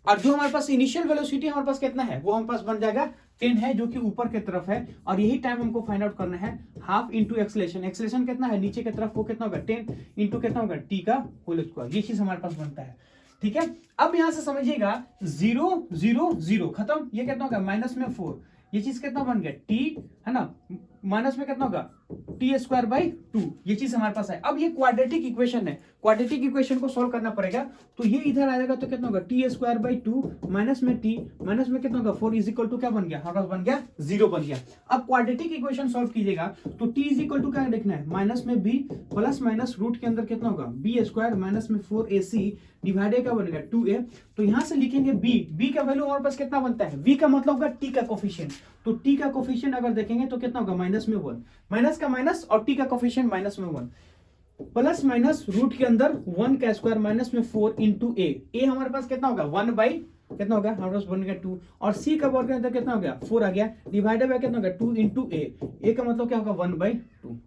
और जो हमारे पास इनिशियल वेलोसिटी हमारे पास कितना है, वो हमारे पास बन जाएगा 10 है, जो कि ऊपर की तरफ है, और यही टाइम हमको फाइंड आउट करना है। हाफ इंटू एक्सलेशन, एक्सलेशन कितना है नीचे की तरफ, वो कितना होगा 10 इंटू कितना होगा, टी का होल स्क्वायर। ये चीज हमारे पास बनता है। ठीक है, अब यहां से समझिएगा 0 0 0 खत्म, ये कितना होगा, माइनस में 4, ये चीज कितना बन गया, टी, है ना, माइनस में कितना होगा, टी स्क्वायर बाई 2, ये चीज हमारे पास है। अब ये क्वाड्रेटिक इक्वेशन है, क्वाड्रेटिक इक्वेशन को सॉल्व करना पड़ेगा। तो ये इधर आ जाएगा तो कितना होगा, टी स्क्वायर बाई 2 माइनस में टी, माइनस में कितना होगा 4 इज इक्वल टू क्या बन गया, हमारे पास बन गया 0 बन गया। अब क्वाड्रेटिक इक्वेशन सॉल्व कीजिएगा तो टी इज इक्वल टू क्या देखना है, माइनस में बी प्लस माइनस रूट के अंदर कितना होगा, बी स्क्वायर माइनस में 4ac डिवाइडेड क्या बनेगा 2a। तो यहां से लिखेंगे b का वैल्यू हमारे पास कितना बनता है, v का मतलब होगा t का कोफिशिएंट। तो t का कोफिशिएंट अगर देखेंगे तो कितना होगा, माइनस में 1, माइनस का माइनस और t का कोफिशिएंट माइनस में 1, प्लस माइनस रूट के अंदर 1 का स्क्वायर माइनस में 4 इंटू a हमारे पास कितना होगा 1 बाई कितना होगा, हमारे पास बन गया 2, और c का वर्ग के अंदर कितना हो गया 4 आ गया, डिवाइडेड बाय कितना होगा 2 इंटू a का मतलब क्या होगा 1/2,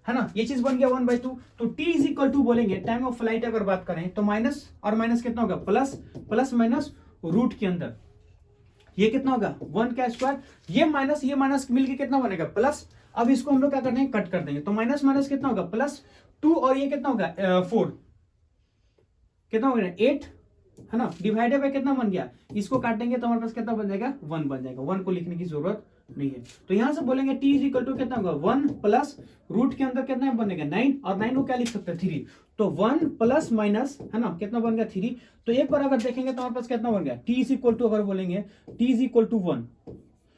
है ना, ये चीज बन गया 1/2। तो t इज इक्वल टू बोलेंगे टाइम ऑफ फ्लाइट अगर बात करें तो माइनस और माइनस कितना होगा, प्लस प्लस माइनस रूट के अंदर ये कितना होगा 1 का स्क्वायर, ये माइनस मिलके कितना बनेगा प्लस। अब इसको हम लोग क्या करते हैं, कट कर देंगे, तो माइनस माइनस कितना होगा प्लस 2, और ये कितना होगा 4, कितना होगा 8, है ना, डिवाइडेड बाय कितना बन गया, इसको काटेंगे तो हमारे पास कितना बन जाएगा 1 बन जाएगा, 1 को लिखने की जरूरत नहीं है। तो यहां से बोलेंगे t इज इक्वल टू कितना होगा 1 प्लस रूट के अंदर कितना बनेगा 9, और 9 को क्या लिख सकते हैं 3, तो 1 प्लस माइनस, है ना, कितना बन गया 3। तो एक बार अगर देखेंगे तो हमारे पास कितना बन गया t इज इक्वल टू, अगर बोलेंगे t इज इक्वल टू 1,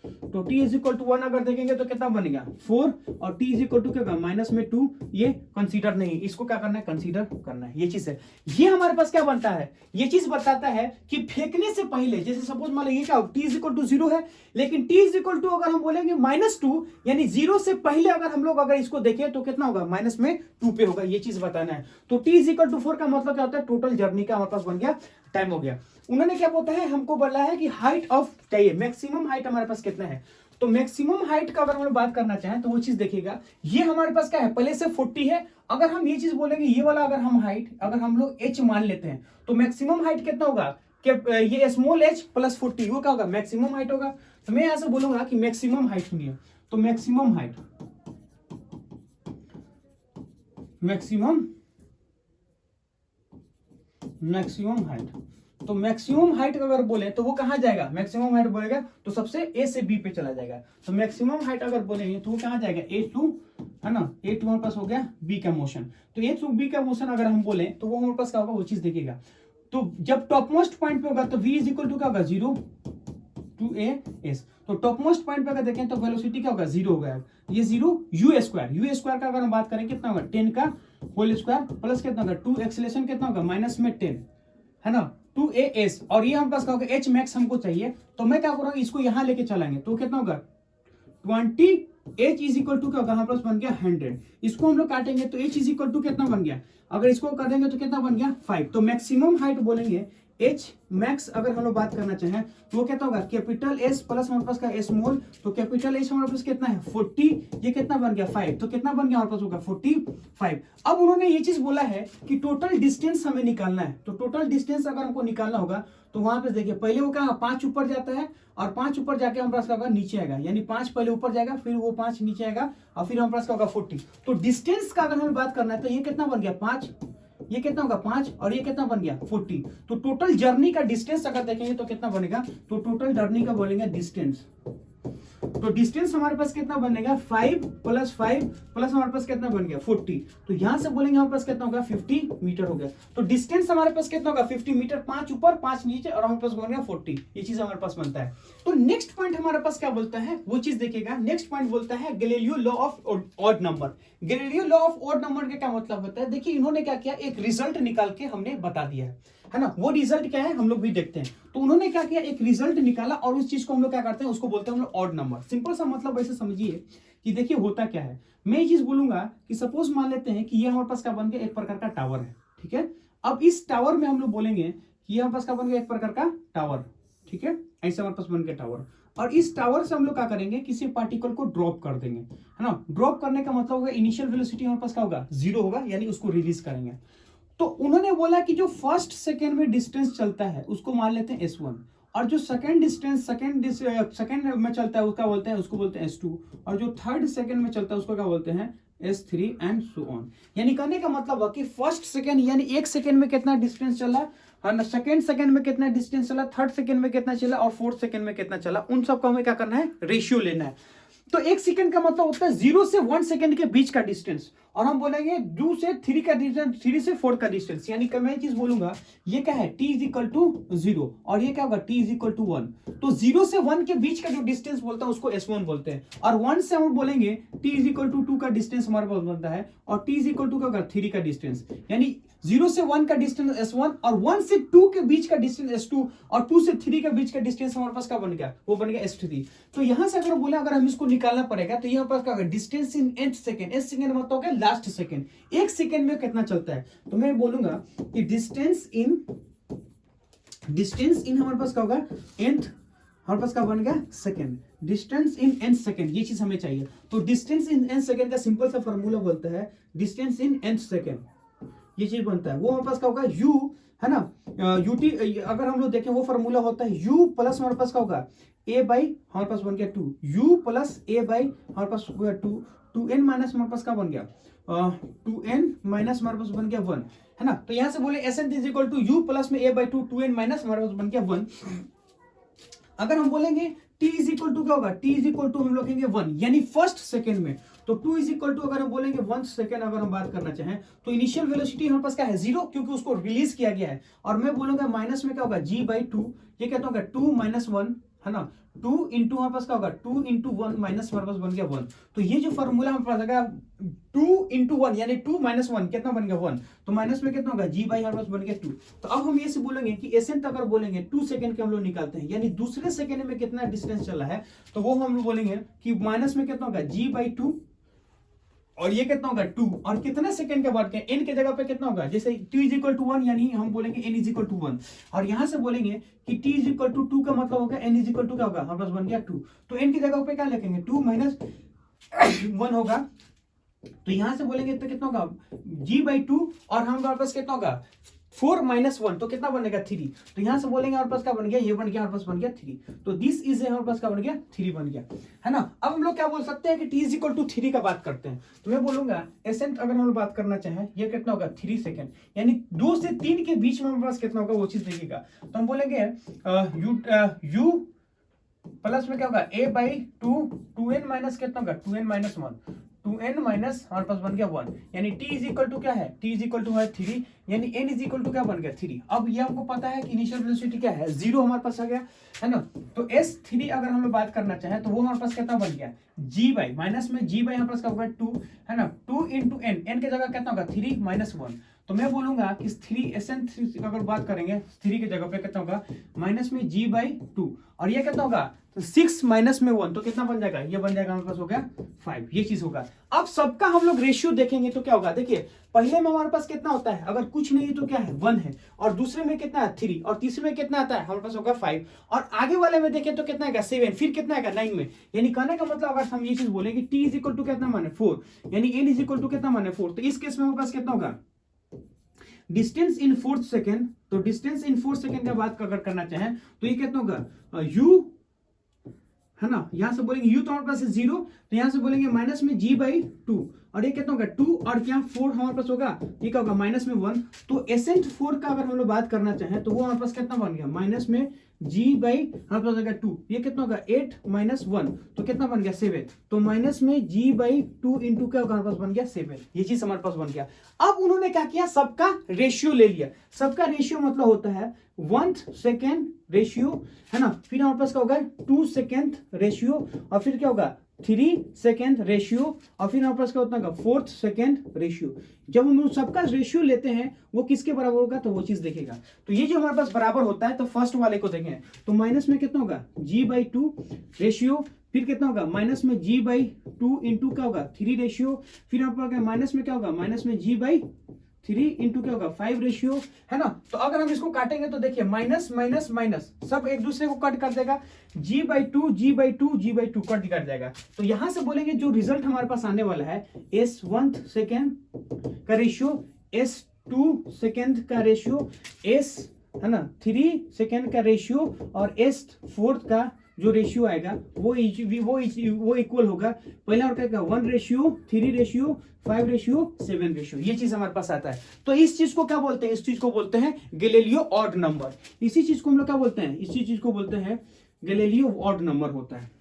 तो t इज इक्वल टू 1 अगर देखेंगे तो कितना बनेगा 4, और t इज इक्वल टू क्या होगा माइनस में 2, ये कंसीडर नहीं, इसको क्या करना है कंसीडर करना है, ये चीज है। ये हमारे पास क्या बनता है, ये चीज बताता है कि फेंकने से पहले, जैसे सपोज मान लो ये क्या हो t इज इक्वल टू 0 है, लेकिन t इज इक्वल टू अगर हम बोलेंगे -2 यानी 0 से पहले अगर हम लोग अगर इसको देखें तो कितना होगा माइनस में 2 पे होगा, ये चीज बताना है। तो t इज इक्वल टू 4 का मतलब क्या होता है, टोटल जर्नी का हमारे पास बन गया टाइम हो गया। उन्होंने क्या बोलता है, हमको बोला है कि हाइट ऑफ चाहिए, मैक्सिमम हाइट हमारे पास कितना है, तो मैक्सिमम हाइट का अगर हम बात करना चाहें तो वो चीज देखिएगा, ये हमारे पास क्या है पहले से 40 है। अगर हम ये चीज बोलेंगे ये वाला अगर हम हाइट अगर हम लोग h मान लेते हैं तो मैक्सिमम हाइट कितना होगा कि ये स्मॉल h प्लस 40 वो क्या होगा मैक्सिमम हाइट होगा। तो मैं यहां से बोलूंगा कि मैक्सिमम हाइट सुनिए, तो मैक्सिमम हाइट तो मैक्सिमम हाइट अगर बोले तो वो कहां जाएगा, मैक्सिमम हाइट बोलेगा तो सबसे ए से बी पे चला जाएगा। तो मैक्सिमम हाइट अगर बोलेंगे तो वो कहां जाएगा ए टू, है ना, ए टू हमारे पास हो गया बी का मोशन। तो ए टू बी का मोशन अगर हम बोले तो वो हमारे पास क्या होगा वो चीज देखिएगा। तो जब टॉप मोस्ट पॉइंट पे होगा तो v इज इक्वल टू क्या होगा 0 टू ए एस। तो टॉप मोस्ट पॉइंट पे अगर देखें तो वेलोसिटी क्या होगा 0 होगा, ये 0 यू स्क्वायर का अगर हम बात करें कितना होगा 10 का होल स्क्वायर प्लस कितना होगा 2 एक्सेलरेशन कितना होगा माइनस में 10, है ना, 2as, और ये हमारे पास क्या होगा h मैक्स हमको चाहिए। तो मैं क्या करूंगा इसको यहां लेके चलाएंगे तो कितना होगा 20, h इज इक्वल टू क्या होगा हमारे पास बन गया 100। इसको हम लोग काटेंगे तो h इज इक्वल टू कितना बन गया, अगर इसको कर देंगे तो कितना बन गया 5। तो मैक्सिमम हाइट बोलेंगे h मैक्स अगर हम लोग बात करना चाहें तो वो कितना होगा कैपिटल S प्लस हमारे पास का स्मॉल, तो कैपिटल H हमारे पास कितना है 40, ये कितना बन गया 5, तो कितना बन गया हमारे पास होगा 45। अब उन्होंने ये चीज बोला है कि टोटल डिस्टेंस हमें निकालना है। तो टोटल डिस्टेंस अगर हमको निकालना होगा तो वहां पे देखिए पहले वो क्या 5 ऊपर जाता है और 5 ऊपर जाके हमारे पास क्या होगा नीचे आएगा, यानी 5 पहले ऊपर जाएगा फिर वो 5 नीचे आएगा और फिर हमारे पास क्या होगा 40। तो डिस्टेंस का अगर हमें बात करना है तो ये कितना बन गया 5, ये कितना होगा 5 और ये कितना बन गया 40। तो टोटल जर्नी का डिस्टेंस अगर देखेंगे तो कितना बनेगा, तो टोटल जर्नी का बोलेंगे डिस्टेंस, तो डिस्टेंस हमारे पास कितना बनेगा 5 प्लस हमारे पास कितना बन गया 40। तो यहां से बोलेंगे हमारे पास कितना होगा 50 मीटर हो गया। तो डिस्टेंस हमारे पास कितना होगा 50 मीटर, 5 ऊपर 5 नीचे और हमारे पास बन गया 40, ये चीज हमारे पास बनता है। तो नेक्स्ट पॉइंट हमारे पास क्या बोलता है वो चीज देखिएगा। नेक्स्ट पॉइंट बोलता है Galileo law of odd number. Galileo law of odd number का क्या मतलब होता है, देखिए इन्होंने क्या किया एक रिजल्ट निकाल के हमने बता दिया है ना, वो रिजल्ट क्या है हम लोग भी देखते हैं। तो उन्होंने क्या किया एक रिजल्ट निकाला और उस चीज को हम लोग क्या करते हैं उसको बोलते हैं हम लोग ऑड नंबर। सिंपल सा मतलब वैसे समझिए कि देखिए होता क्या है, मैं ये चीज बोलूंगा कि सपोज मान लेते हैं कि ये हमारे पास क्या बन गया एक प्रकार का टावर है, ठीक है। अब इस टावर में हम लोग बोलेंगे कि ये हमारे पास क्या बन गया एक प्रकार का टावर, ठीक है, ऐसे हमारे पास बन गया टावर। और इस टावर से हम लोग क्या करेंगे किसी पार्टिकल को ड्रॉप कर देंगे, है ना। ड्रॉप करने का मतलब होगा इनिशियल वेलोसिटी हमारे पास क्या होगा 0 होगा, यानी उसको रिलीज करेंगे। तो उन्होंने बोला कि जो फर्स्ट सेकेंड में डिस्टेंस चलता है उसको मान लेते हैं S1, और जो सेकेंड डिस्टेंस सेकेंड में चलता है उसका बोलते हैं उसको बोलते हैं S2, और जो थर्ड सेकेंड में चलता है उसको क्या बोलते हैं S3 एंड सो ऑन। यानी कहने का मतलब है कि फर्स्ट सेकेंड यानी एक सेकेंड में कितना डिस्टेंस चला, सेकेंड सेकेंड में कितना डिस्टेंस चला, थर्ड सेकेंड में कितना चला और फोर्थ सेकेंड में कितना चला, उन सबको हमें क्या करना है रेशियो लेना है। तो एक सेकंड का मतलब होता है 0 से 1 सेकंड के बीच का डिस्टेंस, और हम बोलेंगे 2 से 3 का डिस्टेंस, 3 से 4 का डिस्टेंस। यानी कि मैं चीज बोलूंगा ये क्या है t इज इक्वल टू 0 और ये क्या होगा t इज इक्वल टू 1। तो 0 से 1 के बीच का जो डिस्टेंस बोलता है उसको S1 बोलते हैं, और 1 से हम बोलेंगे t इज इक्वल टू 2 का डिस्टेंस हमारे पास बनता है, और t इज इक्वल टू क्या होगा 3 का डिस्टेंस। यानी 0 से 1 का डिस्टेंस S1 और 1 से 2 के बीच का डिस्टेंस S2 और 2 से 3 के बीच का डिस्टेंस हमारे पास क्या बन गया वो बन गया S3। तो यहां से अगर बोले अगर हम इसको निकालना पड़ेगा तो यहाँ पास क्या होगा distance in nth second, nth second मतलब हो गया लास्ट सेकंड, एक सेकंड में कितना चलता है। तो मैं बोलूंगा कि डिस्टेंस इन हमारे पास क्या होगा nth, हमारे पास क्या बन गया second, distance in nth second, ये चीज हमें चाहिए। तो डिस्टेंस इन nth सेकंड का सिंपल सा फॉर्मूला बोलता है डिस्टेंस इन nth सेकंड, ये चीज बनता है वो हमारे पास क्या होगा u, है ना, यूटी अगर हम लोग देखें वो फॉर्मूला होता है u प्लस हमारे पास क्या होगा a बाई हमारे पास बन गया 2, u प्लस a बाई हमारे पास हो गया 2, 2n माइनस हमारे पास क्या बन गया 2n माइनस हमारे पास बन गया 1, है ना। तो यहां से बोले Sn is equal to u plus में a बाई 2, 2n माइनस हमारे पास बन गया 1। अगर हम बोलेंगे t इज इक्वल टू क्या होगा t इज इक्वल टू हम लोग कहेंगे 1 यानी फर्स्ट सेकेंड में, तो 2 इज इक्वल टू अगर हम बोलेंगे 1 सेकेंड अगर हम बात करना चाहें तो इनिशियल वेलोसिटी हमारे पास क्या है 0 क्योंकि उसको रिलीज किया गया है, और मैं बोलूंगा माइनस में क्या होगा g बाई 2, ये कहता होगा 2 माइनस 1, है ना, 2 इंटू हमारे पास क्या होगा 2 इंटू 1 माइनस हमारे पास बन गया 1। तो ये जो फॉर्मूला हमारे पास आएगा 2 इंटू 1 यानी 2 माइनस 1 कितना बन गया 1। तो माइनस में कितना होगा जी बाई हमारे पास बन गया 2। तो अब हम ये से बोलेंगे कि एसेंट अगर बोलेंगे 2 सेकंड के हम लोग निकालते हैं यानी दूसरे सेकंड में कितना डिस्टेंस चला है, तो वो हम लोग बोलेंगे कि माइनस में कितना होगा जी बाई 2 और ये कितना होगा 2 और कितने सेकंड के बाद एन के जगह पे कितना होगा, जैसे t इज इक्वल टू 1 यानी हम बोलेंगे n इज इक्वल टू 1 और यहां से बोलेंगे कि t इज इक्वल टू 2 का मतलब होगा n इज इक्वल टू क्या होगा हमारे पास बन गया 2। तो n की जगह पे क्या लिखेंगे 2 माइनस 1 होगा। तो यहां से बोलेंगे तो कितना होगा g बाई 2 और हमारे पास कितना होगा 4 माइनस 1 तो कितना बनेगा 3। तो यहां से बोलेंगे हमारे पास क्या बन गया, ये बन गया हमारे पास बन गया 3। तो दिस इज हमारे पास क्या बन गया 3 बन गया, है ना। अब हम लोग क्या बोल सकते हैं कि t इज इक्वल टू 3 का बात करते हैं। तो मैं बोलूंगा एसेंट अगर हम लोग बात करना चाहें ये कितना होगा 3 सेकंड यानी 2 से 3 के बीच में हमारे पास कितना होगा वो चीज देखिएगा। तो हम बोलेंगे u प्लस में क्या होगा a बाई 2n माइनस कितना होगा 2n माइनस 1 2n माइनस हमारे पास बन गया 1 यानी t इज इक्वल टू क्या है t इज इक्वल टू है 3 यानी n इज इक्वल टू क्या बन गया 3। अब ये हमको पता है कि इनिशियल वेलोसिटी क्या है 0 हमारे पास आ गया, है ना। तो s3 अगर हम लोग बात करना चाहें तो वो हमारे पास कितना बन गया g बाई माइनस में g बाई हमारे पास क्या होगा 2, है ना। 2 इंटू n के जगह कितना होगा 3 माइनस 1। तो मैं बोलूंगा कि 3 SN3 अगर बात करेंगे 3 के जगह पे कितना होगा माइनस में g बाई 2 और ये कितना होगा तो 6 माइनस में 1 तो कितना बन जाएगा ये बन जाएगा हमारे पास हो गया 5, ये चीज होगा। अब सबका हम लोग रेशियो देखेंगे तो क्या होगा, देखिए पहले में हमारे पास कितना होता है अगर कुछ नहीं तो क्या है 1 है और दूसरे में कितना है 3 और तीसरे में कितना आता है हमारे पास होगा 5 और आगे वाले में देखें तो कितना आएगा 7 फिर कितना आएगा 9 में। यानी कहने का मतलब अगर हम ये चीज बोले कि t इज इक्वल टू कितना माने 4 यानी n इज इक्वल टू कितना माने 4 तो इस केस में हमारे पास कितना होगा डिस्टेंस इन 4 सेकेंड। तो डिस्टेंस इन 4 सेकेंड का बात अगर करना चाहें तो ये कितना होगा u, है ना। यहां से बोलेंगे u तो हमारे पास है 0 तो यहां से बोलेंगे माइनस में g बाई 2 और ये कितना होगा 2 और क्या 4 हमारे पास होगा ये क्या होगा माइनस में 1। तो एसेंट 4 का अगर हम लोग बात करना चाहें तो वो हमारे पास कितना बन गया माइनस में g बाई हमारे पास होगा 2 ये कितना होगा 8 माइनस 1 तो कितना बन गया 7। तो माइनस में g बाई 2 इंटू क्या होगा हमारे पास बन गया 7, ये चीज हमारे पास बन गया। अब उन्होंने क्या किया सबका रेशियो ले लिया। सबका रेशियो मतलब होता है 1 सेकेंड रेशियो, है ना। फिर हमारे पास क्या होगा 2 सेकेंड रेशियो और फिर क्या होगा 3 सेकेंड रेशियो और फिर हमारे पास क्या होता है 4th सेकेंड रेशियो। जब हम सबका रेशियो लेते हैं वो किसके बराबर होगा तो वो चीज देखेगा। तो ये जो हमारे पास बराबर होता है तो फर्स्ट वाले को देखें तो माइनस में कितना होगा g बाई 2 रेशियो फिर कितना होगा माइनस में g बाई 2 इंटू क्या होगा 3 रेशियो फिर आपको माइनस में क्या होगा माइनस में g बाई 3 इंटू क्या होगा 5 रेशियो, है ना। तो अगर हम इसको काटेंगे तो देखिए माइनस माइनस माइनस सब एक दूसरे को कट कर देगा g by 2 g by 2 g by 2 cut कर जाएगा। तो यहां से बोलेंगे जो रिजल्ट हमारे पास आने वाला है s1 सेकेंड का रेशियो s2 सेकेंड का रेशियो s, है ना 3 सेकेंड का रेशियो और s4 का जो रेशियो आएगा वो इक्वल होगा पहला और क्या 1 रेशियो 3 रेशियो 5 रेशियो 7 रेशियो, ये चीज हमारे पास आता है। तो इस चीज को क्या बोलते हैं, इस चीज को बोलते हैं गैलीलियो ऑड नंबर। इसी चीज को हम लोग क्या बोलते हैं, इसी चीज को बोलते हैं गैलीलियो ऑड नंबर होता है।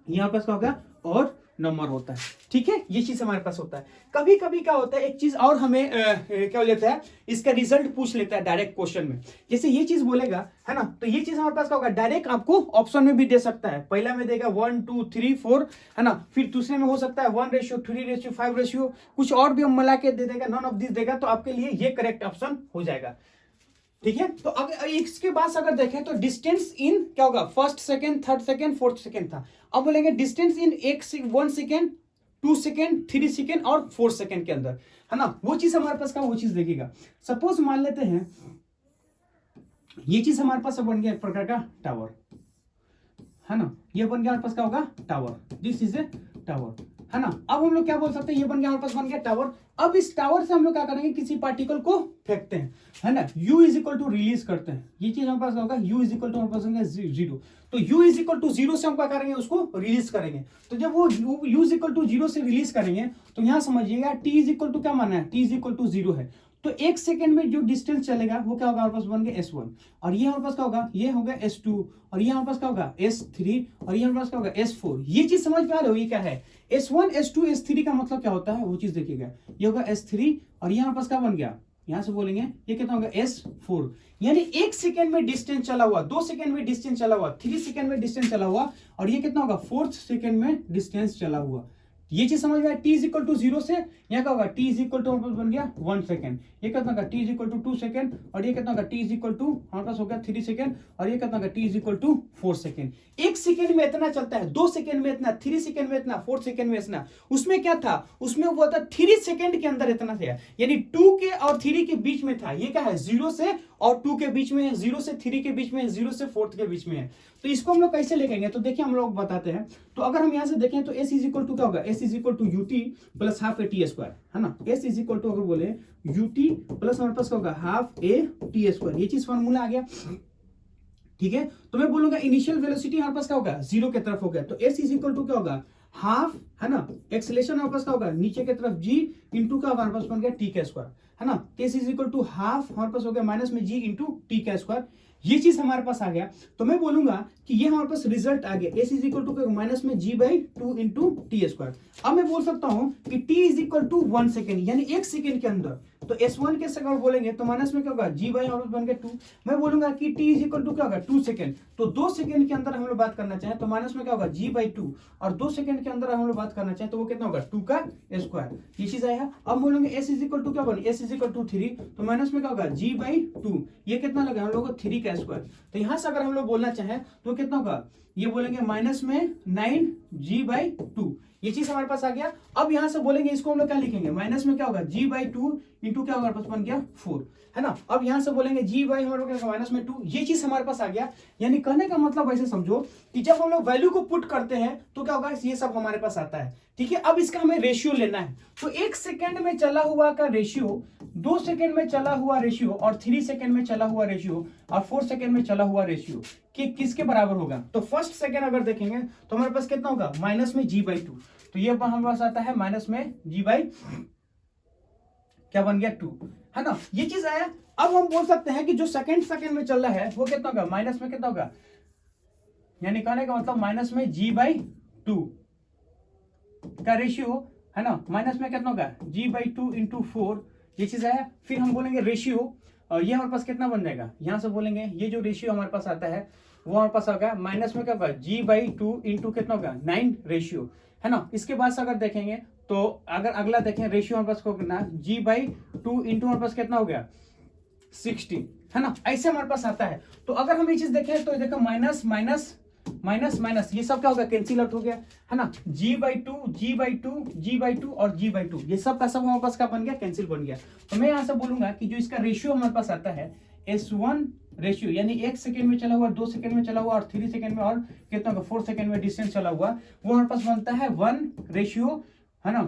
यहाँ पास क्या होगा ऑड नंबर होता है, ठीक है, ये चीज हमारे पास होता है। कभी कभी क्या होता है एक चीज और हमें क्या लेता है इसका रिजल्ट पूछ लेता है डायरेक्ट क्वेश्चन में। जैसे ये चीज बोलेगा, है ना, तो ये चीज हमारे पास क्या होगा डायरेक्ट आपको ऑप्शन में भी दे सकता है। पहला में देगा 1 2 3 4, है ना, फिर दूसरे में हो सकता है 1 रेशियो 3 रेशियो 5 रेशियो, कुछ और भी हम मिला के दे देगा, नॉन ऑफ दिस देगा, तो आपके लिए ये करेक्ट ऑप्शन हो जाएगा, ठीक है। तो अगर इसके बाद अगर देखें तो डिस्टेंस इन क्या होगा first second third second fourth second था। अब बोलेंगे distance in 1 second 2 second 3 second और 4 सेकेंड के अंदर, है ना, वो चीज हमारे पास का वो चीज देखेगा। सपोज मान लेते हैं ये चीज हमारे पास बन गया एक प्रकार का टावर, है ना, ये बन गया हमारे पास क्या होगा tower, this is a tower, है ना। अब हम लोग क्या बोल सकते हैं, ये बन गया हमारे पास बन गया टावर। अब इस टावर से हम लोग क्या करेंगे किसी पार्टिकल को फेंकते हैं, है ना, u is equal to release करते हैं। ये चीज हमारे पास होगा u इज इक्वल टू हमारे पास होगा 0, तो u इज इक्वल टू 0 से हम क्या करेंगे उसको रिलीज करेंगे। तो जब वो u इज इक्वल टू 0 से रिलीज करेंगे तो यहाँ समझिएगा t इज इक्वल टू क्या माना है, t इज इक्वल टू 0 है। तो 1 सेकंड में जो डिस्टेंस चलेगा वो क्या होगा हमारे पास बन गया s1 और ये हमारे पास क्या होगा, ये होगा s2 और ये हमारे पास क्या होगा s3 और ये हमारे पास क्या होगा s4। ये चीज समझ में आ रही हो, ये क्या है s1 s2 s3 का मतलब क्या होता है वो चीज देखिएगा। ये होगा s3 और ये हमारे पास क्या बन गया, यहां से बोलेंगे ये कितना होगा S4, यानी 1 सेकेंड में डिस्टेंस चला हुआ, 2 सेकेंड में डिस्टेंस चला हुआ, 3 सेकेंड में डिस्टेंस चला हुआ, और ये कितना होगा 4 सेकेंड में डिस्टेंस चला हुआ। ये चीज समझ में आया। t इज इक्वल टू 0 से यहाँ क्या होगा t इज इक्वल टू हमारे पास बन गया 1 सेकेंड, ये कितना होगा t is equal to 2 second, और ये कितना होगा t इज इक्वल टू हमारे पास हो गया 3 सेकेंड, और ये कितना होगा t is equal to 4 second. 1 second में इतना चलता है, 2 सेकेंड में इतना, 3 सेकेंड में इतना, 4 सेकेंड में इतना। उसमें क्या था, उसमें वो था 3 सेकेंड के अंदर इतना था, यानी 2 के और 3 के बीच में था। ये क्या है 0 से और 2 के बीच में है, 0 से 3 के बीच में है, 0 से 4 के बीच में है। तो इसको हम लोग कैसे लिखेंगे, तो देखिए हम लोग बताते हैं। तो अगर हम यहां से देखें तो s इज इक्वल टू क्या होगा, s is equal to ut plus half a t square, है ना। s इज इक्वल टू अगर बोले ut प्लस हमारे पास क्या होगा हाफ a t स्क्वायर, ये चीज फॉर्मूला आ गया, ठीक है। तो मैं बोलूंगा इनिशियल वेलोसिटी हमारे पास क्या होगा 0 की तरफ हो गया, तो s इज इक्वल टू क्या होगा हाफ, है ना। एक्सेलरेशन हमारे पास क्या होगा नीचे की तरफ g इंटू का हमारे पास बन गया t का स्क्वायर, है ना। s is equal to half हमारे पास हो गया माइनस में g इंटू t का स्क्वायर, ये चीज हमारे पास आ गया। तो मैं बोलूंगा कि ये हमारे पास रिजल्ट आ गया, s is equal to minus में g by 2 into t square. अब मैं बोल सकता हूं कि t is equal to 1 second, यानी 1 सेकेंड के अंदर। तो s1 के अगर बोलेंगे तो माइनस में क्या होगा g बाई हमारे पास बन गया 2। मैं बोलूंगा कि t इज इक्वल टू क्या होगा 2 सेकेंड, तो 2 सेकेंड के अंदर हम लोग बात करना चाहें तो माइनस में क्या होगा g बाई 2, और 2 सेकेंड के अंदर हम लोग बात करना चाहें तो वो कितना होगा 2 का स्क्वायर, ये चीज आया। अब बोलेंगे s इज इक्वल टू क्या बने, s इज इक्वल टू 3, तो माइनस में क्या होगा g बाई 2, ये कितना लगा हम लोग को 3 का स्क्वायर। तो यहां से अगर हम लोग बोलना चाहें तो कितना होगा, ये बोलेंगे माइनस में 9g बाई 2, ये चीज हमारे पास आ गया। अब यहां से बोलेंगे इसको हम लोग क्या लिखेंगे, माइनस में क्या होगा g बाई 2 इंटू क्या होगा बन गया 4, है ना। अब यहां से बोलेंगे g बाई हमारे पास माइनस में 2, ये चीज हमारे पास आ गया। यानी कहने का मतलब ऐसे समझो कि जब हम लोग वैल्यू को पुट करते हैं तो क्या होगा ये सब हमारे पास आता है, ठीक है। अब इसका हमें रेशियो लेना है, तो 1 सेकेंड में चला हुआ का रेशियो, 2 सेकेंड में चला हुआ रेशियो, और 3 सेकेंड में चला हुआ रेशियो, और 4 सेकेंड में चला हुआ रेशियो कि किसके बराबर होगा। तो फर्स्ट सेकेंड अगर देखेंगे तो हमारे पास कितना होगा माइनस में g बाई 2, तो ये हमारे पास आता है माइनस में g बाई क्या बन गया 2, है ना, ये चीज आया। अब हम बोल सकते हैं कि जो सेकेंड में चल रहा है वो कितना होगा माइनस में कितना होगा, यानी कहने का मतलब माइनस में g बाई 2 का रेशियो, है ना, माइनस में कितना होगा g बाई 2 इंटू 4, ये चीज आया। फिर हम बोलेंगे रेशियो, और ये हमारे पास कितना बन जाएगा, यहां से बोलेंगे ये जो रेशियो हमारे पास आता है वो हमारे पास होगा माइनस में क्या होगा g बाई 2 इंटू कितना होगा 9 रेशियो, है ना। इसके बाद से अगर देखेंगे तो अगर अगला देखें रेशियो हमारे पास कितना g बाई 2 इंटू हमारे पास कितना हो गया 16, है ना, ऐसे हमारे पास आता है। तो अगर हम ये चीज देखें तो देखो माइनस माइनस माइनस माइनस ये सब क्या होगा कैंसिल आउट हो गया, है ना। g by 2 g by 2 g by 2 और g बाई 2 ये सब का सब हमारे पास क्या बन गया कैंसिल बन गया। तो मैं यहां से बोलूंगा कि जो इसका रेशियो हमारे पास आता है S1 रेशियो, यानी 1 सेकेंड में चला हुआ, 2 सेकेंड में चला हुआ, और 3 सेकेंड में, और कितना होगा 4 सेकेंड में डिस्टेंस चला हुआ, वो हमारे पास बनता है 1 रेशियो, है ना,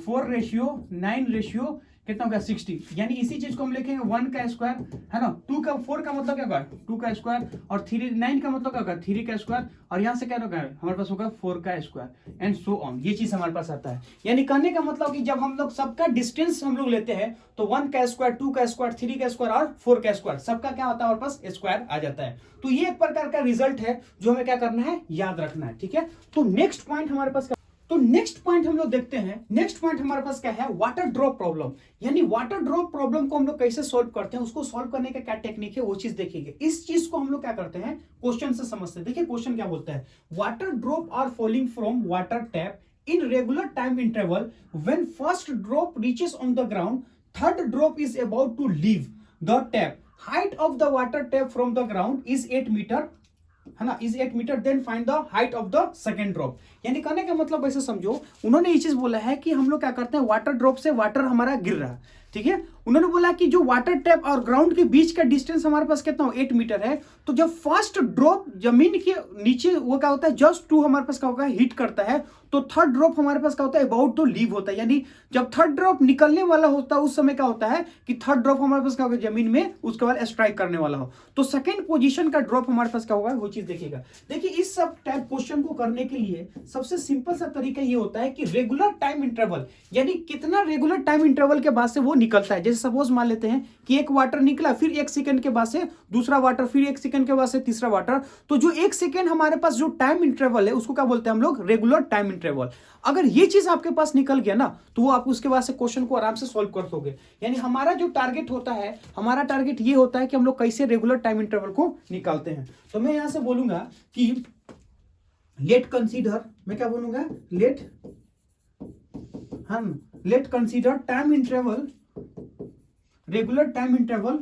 4 रेशियो 9 रेशियो कितना होगा 60, यानी इसी चीज को हम लिखेंगे 1 का स्क्वायर, है ना। 2 का 4 का मतलब क्या होगा 2 का स्क्वायर, और 9 का मतलब क्या होगा 3 का स्क्वायर, और यहाँ से क्या होगा हमारे पास होगा 4 का स्क्वायर, एंड सो ऑन, ये चीज हमारे पास आता है। यानी कहने का मतलब कि जब हम लोग सबका डिस्टेंस हम लोग लेते हैं तो 1 का स्क्वायर, 2 का स्क्वायर, 3 का स्क्वायर और 4 का स्क्वायर, सबका क्या होता है हमारे पास स्क्वायर आ जाता है। तो ये एक प्रकार का रिजल्ट है जो हमें क्या करना है याद रखना है, ठीक है। तो नेक्स्ट पॉइंट हमारे पास तो नेक्स्ट पॉइंट हम लोग देखते हैं। नेक्स्ट पॉइंट हमारे पास क्या है वाटर ड्रॉप प्रॉब्लम, यानी वाटर ड्रॉप प्रॉब्लम को हम लोग कैसे सॉल्व करते हैं, उसको सॉल्व करने का क्या टेक्निक है वो चीज देखेंगे। इस चीज को हम लोग क्या करते हैं क्वेश्चन से समझते हैं। देखिए क्वेश्चन क्या बोलता है, water drop are falling from water tap in regular time interval. When first drop reaches on the ground, third drop is about to leave the tap. Height of the water tap from the ground is 8 meter, है ना, is 8 मीटर, then find the height of the second drop. यानी कहने का मतलब ऐसे समझो, उन्होंने ये चीज बोला है कि हम लोग क्या करते हैं वाटर ड्रॉप से वाटर हमारा गिर रहा, ठीक है। उन्होंने बोला कि जो वाटर टैप और ग्राउंड के बीच का डिस्टेंस हमारे पास कितना 8 मीटर है। तो जब फर्स्ट ड्रॉप जमीन के नीचे वो क्या होता है जस्ट टू हमारे पास क्या होगा हिट करता है, तो थर्ड ड्रॉप हमारे पास क्या होता है अबाउट टू लीव होता है। यानी जब थर्ड ड्रॉप निकलने वाला होता है उस समय क्या होता है कि थर्ड ड्रॉप हमारे पास क्या होगा जमीन में उसके बाद स्ट्राइक करने वाला हो, तो सेकंड पोजीशन का ड्रॉप हमारे पास क्या होगा वो चीज देखिएगा। देखिए इस सब टाइप क्वेश्चन को करने के लिए सबसे सिंपल सा तरीका ये होता है कि रेगुलर टाइम इंटरवल, यानी कितना रेगुलर टाइम इंटरवल के बाद से वो निकलता है। जैसे जैसे सपोज मान लेते हैं कि एक वाटर निकला, फिर 1 सेकंड के बाद से दूसरा वाटर, फिर 1 सेकंड के बाद से तीसरा वाटर, तो जो 1 सेकंड हमारे पास जो टाइम इंटरवल है उसको क्या बोलते हैं हम लोग, रेगुलर टाइम इंटरवल। अगर ये चीज आपके पास निकल गया ना तो वो आप उसके बाद से क्वेश्चन को आराम से सॉल्व कर दोगे। यानी हमारा जो टारगेट होता है, हमारा टारगेट ये होता है कि हम लोग कैसे रेगुलर टाइम इंटरवल को निकालते हैं। तो मैं यहां से बोलूंगा कि लेट कंसीडर, मैं क्या बोलूंगा, late consider time interval, regular time interval,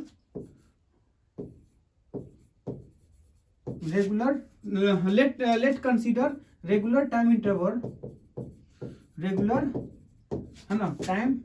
late consider regular time interval, regular है ना टाइम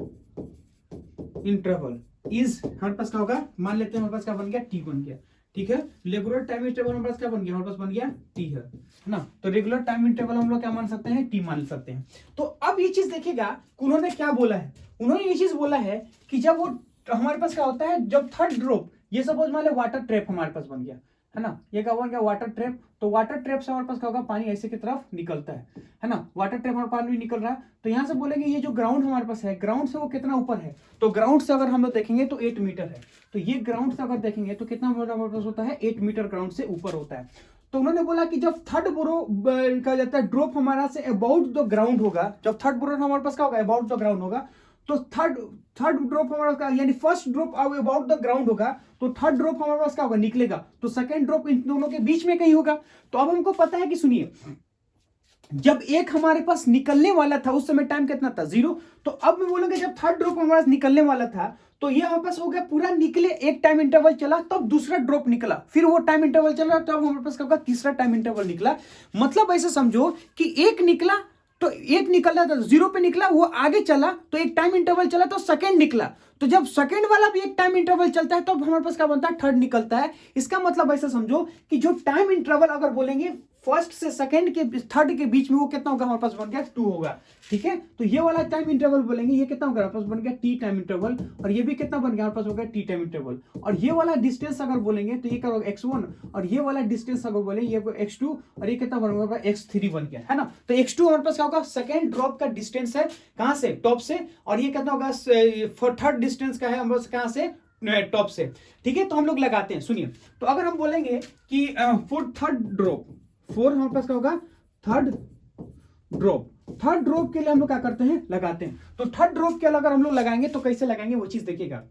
इंटरवल इज, हमारे पास क्या होगा, मान लेते हैं हमारे पास क्या बन गया, टी बन गया, ठीक है। रेगुलर टाइम इंटरवल हमारे पास क्या बन गया, हमारे पास बन गया टी है ना। तो रेगुलर टाइम इंटरवल हम लोग क्या मान सकते हैं, टी मान सकते हैं। तो अब ये चीज देखिएगा उन्होंने क्या बोला है, उन्होंने ये चीज बोला है कि जब वो हमारे पास क्या होता है, जब थर्ड ड्रॉप, ये सपोज मान ले वाटर ट्रैप हमारे पास बन गया है ना, ये क्या बन गया वाटर ट्रैप। तो वाटर ट्रैप से हमारे पास क्या होगा, पानी ऐसे की तरफ निकलता है ना, वाटर ट्रैप हमारे पानी निकल रहा है। तो यहां से बोलेंगे ये जो ग्राउंड हमारे पास है, ग्राउंड से वो कितना ऊपर है, तो ग्राउंड से अगर हम लोग देखेंगे तो 8 मीटर है। तो ये ग्राउंड से अगर देखेंगे तो कितना हमारे पास होता है, 8 मीटर ग्राउंड से ऊपर होता है। तो उन्होंने बोला कि जब थर्ड बोरो कहा जाता है ड्रॉप हमारा से अबाउट द ग्राउंड होगा, जब थर्ड बोरो हमारे पास क्या होगा, अबाउट द ग्राउंड होगा, तो थर्ड ड्रॉप हमारे पास यानी first drop about the ground होगा, तो थर्ड ड्रॉप हमारे पास क्या होगा, निकलेगा। तो सेकंड ड्रॉप इन दोनों के बीच में कहीं होगा। तो अब हमको पता है कि सुनिए, जब एक हमारे पास निकलने वाला था उस समय टाइम कितना था, 0। तो अब मैं बोलूंगा जब थर्ड ड्रॉप हमारे पास निकलने वाला था तो ये हमारे पास हो गया पूरा निकले, एक टाइम इंटरवल चला, तब दूसरा ड्रॉप निकला, फिर वो टाइम इंटरवल चला, तब हमारे पास क्या होगा, तीसरा टाइम इंटरवल निकला। मतलब ऐसे समझो कि एक निकला तो एक निकला था, 0 पे निकला, वो आगे चला तो एक टाइम इंटरवल चला तो सेकंड निकला। तो जब सेकंड वाला भी एक टाइम इंटरवल चलता है तो अब हमारे पास क्या बनता है, थर्ड निकलता है। इसका मतलब ऐसा समझो कि जो टाइम इंटरवल अगर बोलेंगे फर्स्ट से सेकंड के थर्ड के बीच में, वो कितना होगा, हमारे पास बन गया 2 होगा, ठीक है। तो ये वाला टाइम इंटरवल बोलेंगे, ये कितना होगा, हमारे पास बन गया टी टाइम इंटरवल, और ये भी कितना बन गया, हमारे पास हो गया टी टाइम इंटरवल। और ये वाला डिस्टेंस अगर बोलेंगे तो ये क्या होगा, x1, और ये वाला डिस्टेंस अगर बोलेंगे ये x2, और ये कितना बन गया, x3 बन गया, है ना। तो x2 हमारे पास क्या होगा, सेकंड ड्रॉप का डिस्टेंस है, कहां से, टॉप से, और ये कितना होगा, थर्ड डिस्टेंस का है हमारे पास कहां से, टॉप से, ठीक है। तो हम लोग लगाते हैं, सुनिए। तो अगर हम बोलेंगे कि फॉर थर्ड ड्रॉप, फोर हमारे पास क्या होगा, थर्ड ड्रॉप के लिए हम लोग क्या करते हैं, लगाते हैं। तो थर्ड ड्रॉप के लिए अगर हम लोग लगाएंगे तो कैसे लगाएंगे वो चीज देखिएगा,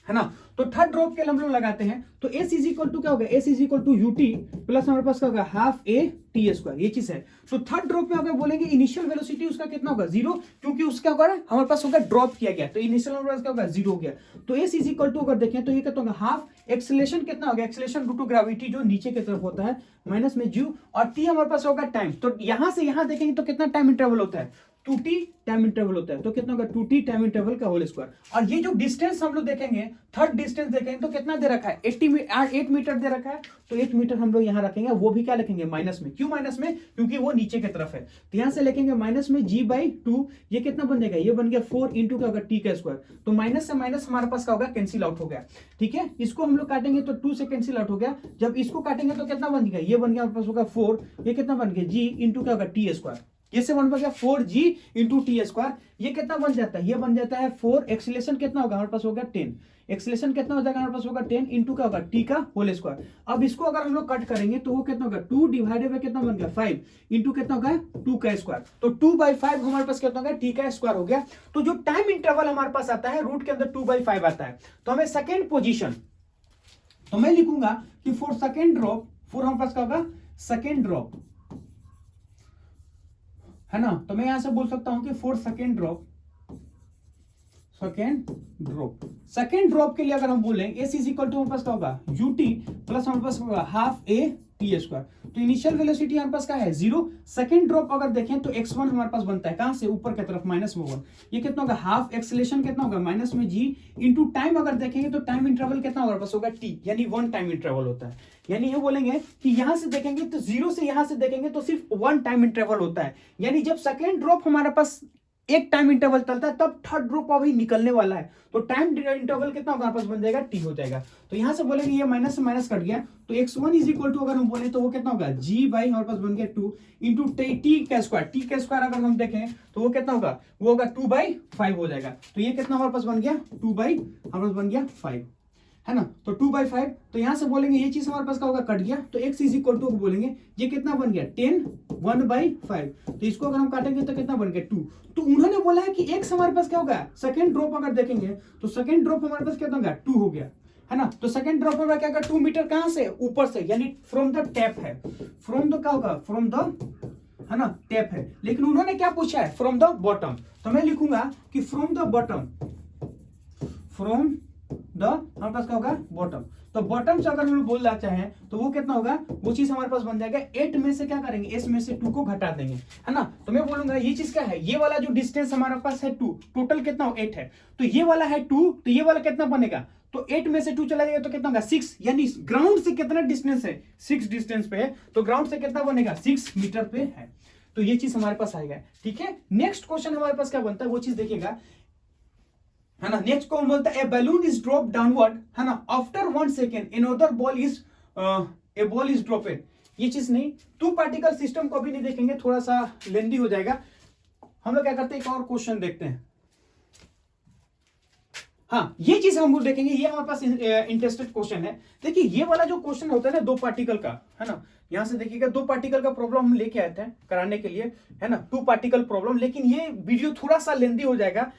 है ना। तो थर्ड ड्रॉप के लिए हम लोग लगाते हैं तो s इज इक्वल टू क्या होगा, s is equal to ut plus हमारे पास क्या होगा, हाफ a t स्क्वायर, ये चीज है। तो थर्ड ड्रॉप में अगर बोलेंगे इनिशियल वेलोसिटी उसका कितना होगा, 0, क्योंकि उसका होगा हमारे पास होगा ड्रॉप किया गया, तो इनिशियल हमारे पास क्या होगा, 0 हो गया। तो s इज इक्वल टू अगर देखें तो ये कितना होगा, हाफ एक्सेलरेशन कितना होगा, एक्सेलरेशन ड्यू टू ग्रेविटी जो नीचे की तरफ होता है, माइनस में g, और t हमारे पास होगा टाइम। तो यहां से यहां देखेंगे तो कितना टाइम इंटरवल होता है, 2t टाइम इंटरवल होता है, तो कितना होगा, 2t टाइम इंटरवल का होल स्क्वायर। और ये जो डिस्टेंस हम लोग देखेंगे, थर्ड डिस्टेंस देखेंगे तो कितना दे रखा है, 8 मीटर दे रखा है। तो 8 मीटर हम लोग यहां रखेंगे, वो भी क्या लिखेंगे, माइनस में। क्यों माइनस में, क्योंकि वो नीचे की तरफ है। तो यहां से लिखेंगे माइनस में g/2, ये कितना बन जाएगा, ये बन गया 4 इंटू क्या होगा, t का स्क्वायर। तो माइनस से माइनस हमारे पास क्या होगा, कैंसिल आउट हो गया, ठीक है। इसको हम लोग काटेंगे तो 2 से कैंसिल आउट हो गया। जब इसको काटेंगे तो कितना बन गया, ये बन गया हमारे पास होगा 4, ये कितना बन गया, g इंटू क्या होगा, t स्क्वायर। ये से बन गया 4g इंटू टी स्क्वायर। ये कितना बन जाता है, ये बन जाता है 4, एक्सीलरेशन कितना होगा हमारे पास होगा 10, एक्सीलरेशन कितना हो जाएगा हमारे पास होगा 10 इंटू क्या होगा, टी का होल स्क्वायर। अब इसको अगर हम लोग कट करेंगे तो वो कितना होगा, 2 डिवाइडेड बाय कितना बन गया, 5 इंटू कितना होगा, 2 का स्क्वायर। तो 2/5 हमारे पास कितना होगा, टी का स्क्वायर हो गया। तो जो टाइम इंटरवल हमारे पास आता है रूट के अंदर 2/5 आता है। तो हमें सेकेंड पोजिशन, तो मैं लिखूंगा कि फॉर सेकेंड ड्रॉप, फॉर हमारे पास क्या होगा, सेकेंड ड्रॉप, है ना। तो मैं यहां से बोल सकता हूं कि for second drop, second drop के लिए अगर हम बोलें s इज इक्वल टू हमारे पास क्या होगा, ut प्लस हमारे पास होगा हाफ a t स्क्वायर। तो इनिशियल वेलोसिटी हमारे पास क्या है, 0। सेकेंड ड्रॉप अगर देखें तो x1 हमारे पास बनता है कहां से, ऊपर की तरफ, माइनस में 1। ये कितना होगा, हाफ एक्सेलरेशन कितना होगा, माइनस में g इंटू टाइम अगर देखेंगे तो टाइम इंटरवल कितना हमारे पास होगा, t, यानी 1 टाइम इंटरवल होता है। यानी ये बोलेंगे कि यहां से देखेंगे तो 0 से यहां से देखेंगे तो सिर्फ 1 टाइम इंटरवल होता है। यानी जब सेकेंड ड्रॉप हमारे पास एक टाइम इंटरवल चलता है, तब थर्ड ड्रॉप अभी निकलने वाला है, तो टाइम इंटरवल कितना होगा हमारे पास बन जाएगा, टी हो जाएगा। तो यहां से बोलेंगे ये माइनस से माइनस कट गया, तो x1 इज इक्वल टू अगर हम बोले तो वो कितना होगा, g बाई हमारे पास बन गया 2 इंटू टी का स्क्वायर, टी का स्क्वायर अगर हम देखें तो वो कितना होगा, वो होगा 2/5 हो जाएगा। तो ये कितना हमारे पास बन गया, 2/, हमारे पास बन गया 5, है ना। तो 2/5, तो यहां से बोलेंगे ये चीज हमारे पास क्या होगा, कट गया, तो x इज इक्वल टू बोलेंगे ये कितना बन गया 10 1/5, तो इसको अगर हम काटेंगे तो कितना बन गया 2। तो उन्होंने बोला है कि x हमारे पास क्या होगा, सेकंड ड्रॉप अगर देखेंगे तो सेकंड ड्रॉप हमारे पास कितना होगा 2 हो गया, है ना। तो सेकंड ड्रॉप में क्या होगा 2 मीटर कहां से, ऊपर से, यानी फ्रॉम द टैप है, फ्रॉम द क्या होगा, फ्रॉम द, है ना, टैप है। लेकिन उन्होंने क्या पूछा है, फ्रॉम द बॉटम, तो मैं लिखूंगा कि from the bottom, from the हमारे पास क्या होगा बॉटम। तो बॉटम से अगर हम लोग बोलना चाहें तो वो कितना होगा, वो चीज हमारे पास बन जाएगा 8 में से क्या करेंगे, एस में से 2 को घटा देंगे, है ना। तो मैं बोलूंगा ये चीज क्या है, ये वाला जो डिस्टेंस हमारे पास है 2, टोटल कितना हो 8 है, तो ये वाला है 2, तो ये वाला कितना बनेगा, तो 8 में से 2 चला जाएगा तो कितना होगा 6, यानी ग्राउंड से कितना डिस्टेंस है, 6 डिस्टेंस पे है, तो ग्राउंड से कितना बनेगा 6 मीटर पे है। तो ये चीज हमारे पास आएगा, ठीक है। नेक्स्ट क्वेश्चन हमारे पास क्या बनता है वो चीज देखिएगा, है ना। नेक्स्ट कौन बोलता है, a balloon is drop downward, है ना, after 1 second another ball is, a ball is dropped. ये चीज नहीं, 2 पार्टिकल सिस्टम को भी नहीं देखेंगे, थोड़ा सा लेंदी हो जाएगा। हम लोग क्या करते हैं, एक और क्वेश्चन देखते हैं। हाँ, ये चीज हम लोग देखेंगे, ये हमारे पास इंटरेस्टेड क्वेश्चन है। देखिए ये वाला जो क्वेश्चन होता है ना 2 पार्टिकल का, है ना, यहां से देखिएगा 2 पार्टिकल का प्रॉब्लम हम लेके आए थे कराने के लिए, है ना, 2 पार्टिकल प्रॉब्लम। लेकिन ये वीडियो थोड़ा सा लेंदी हो जाएगा,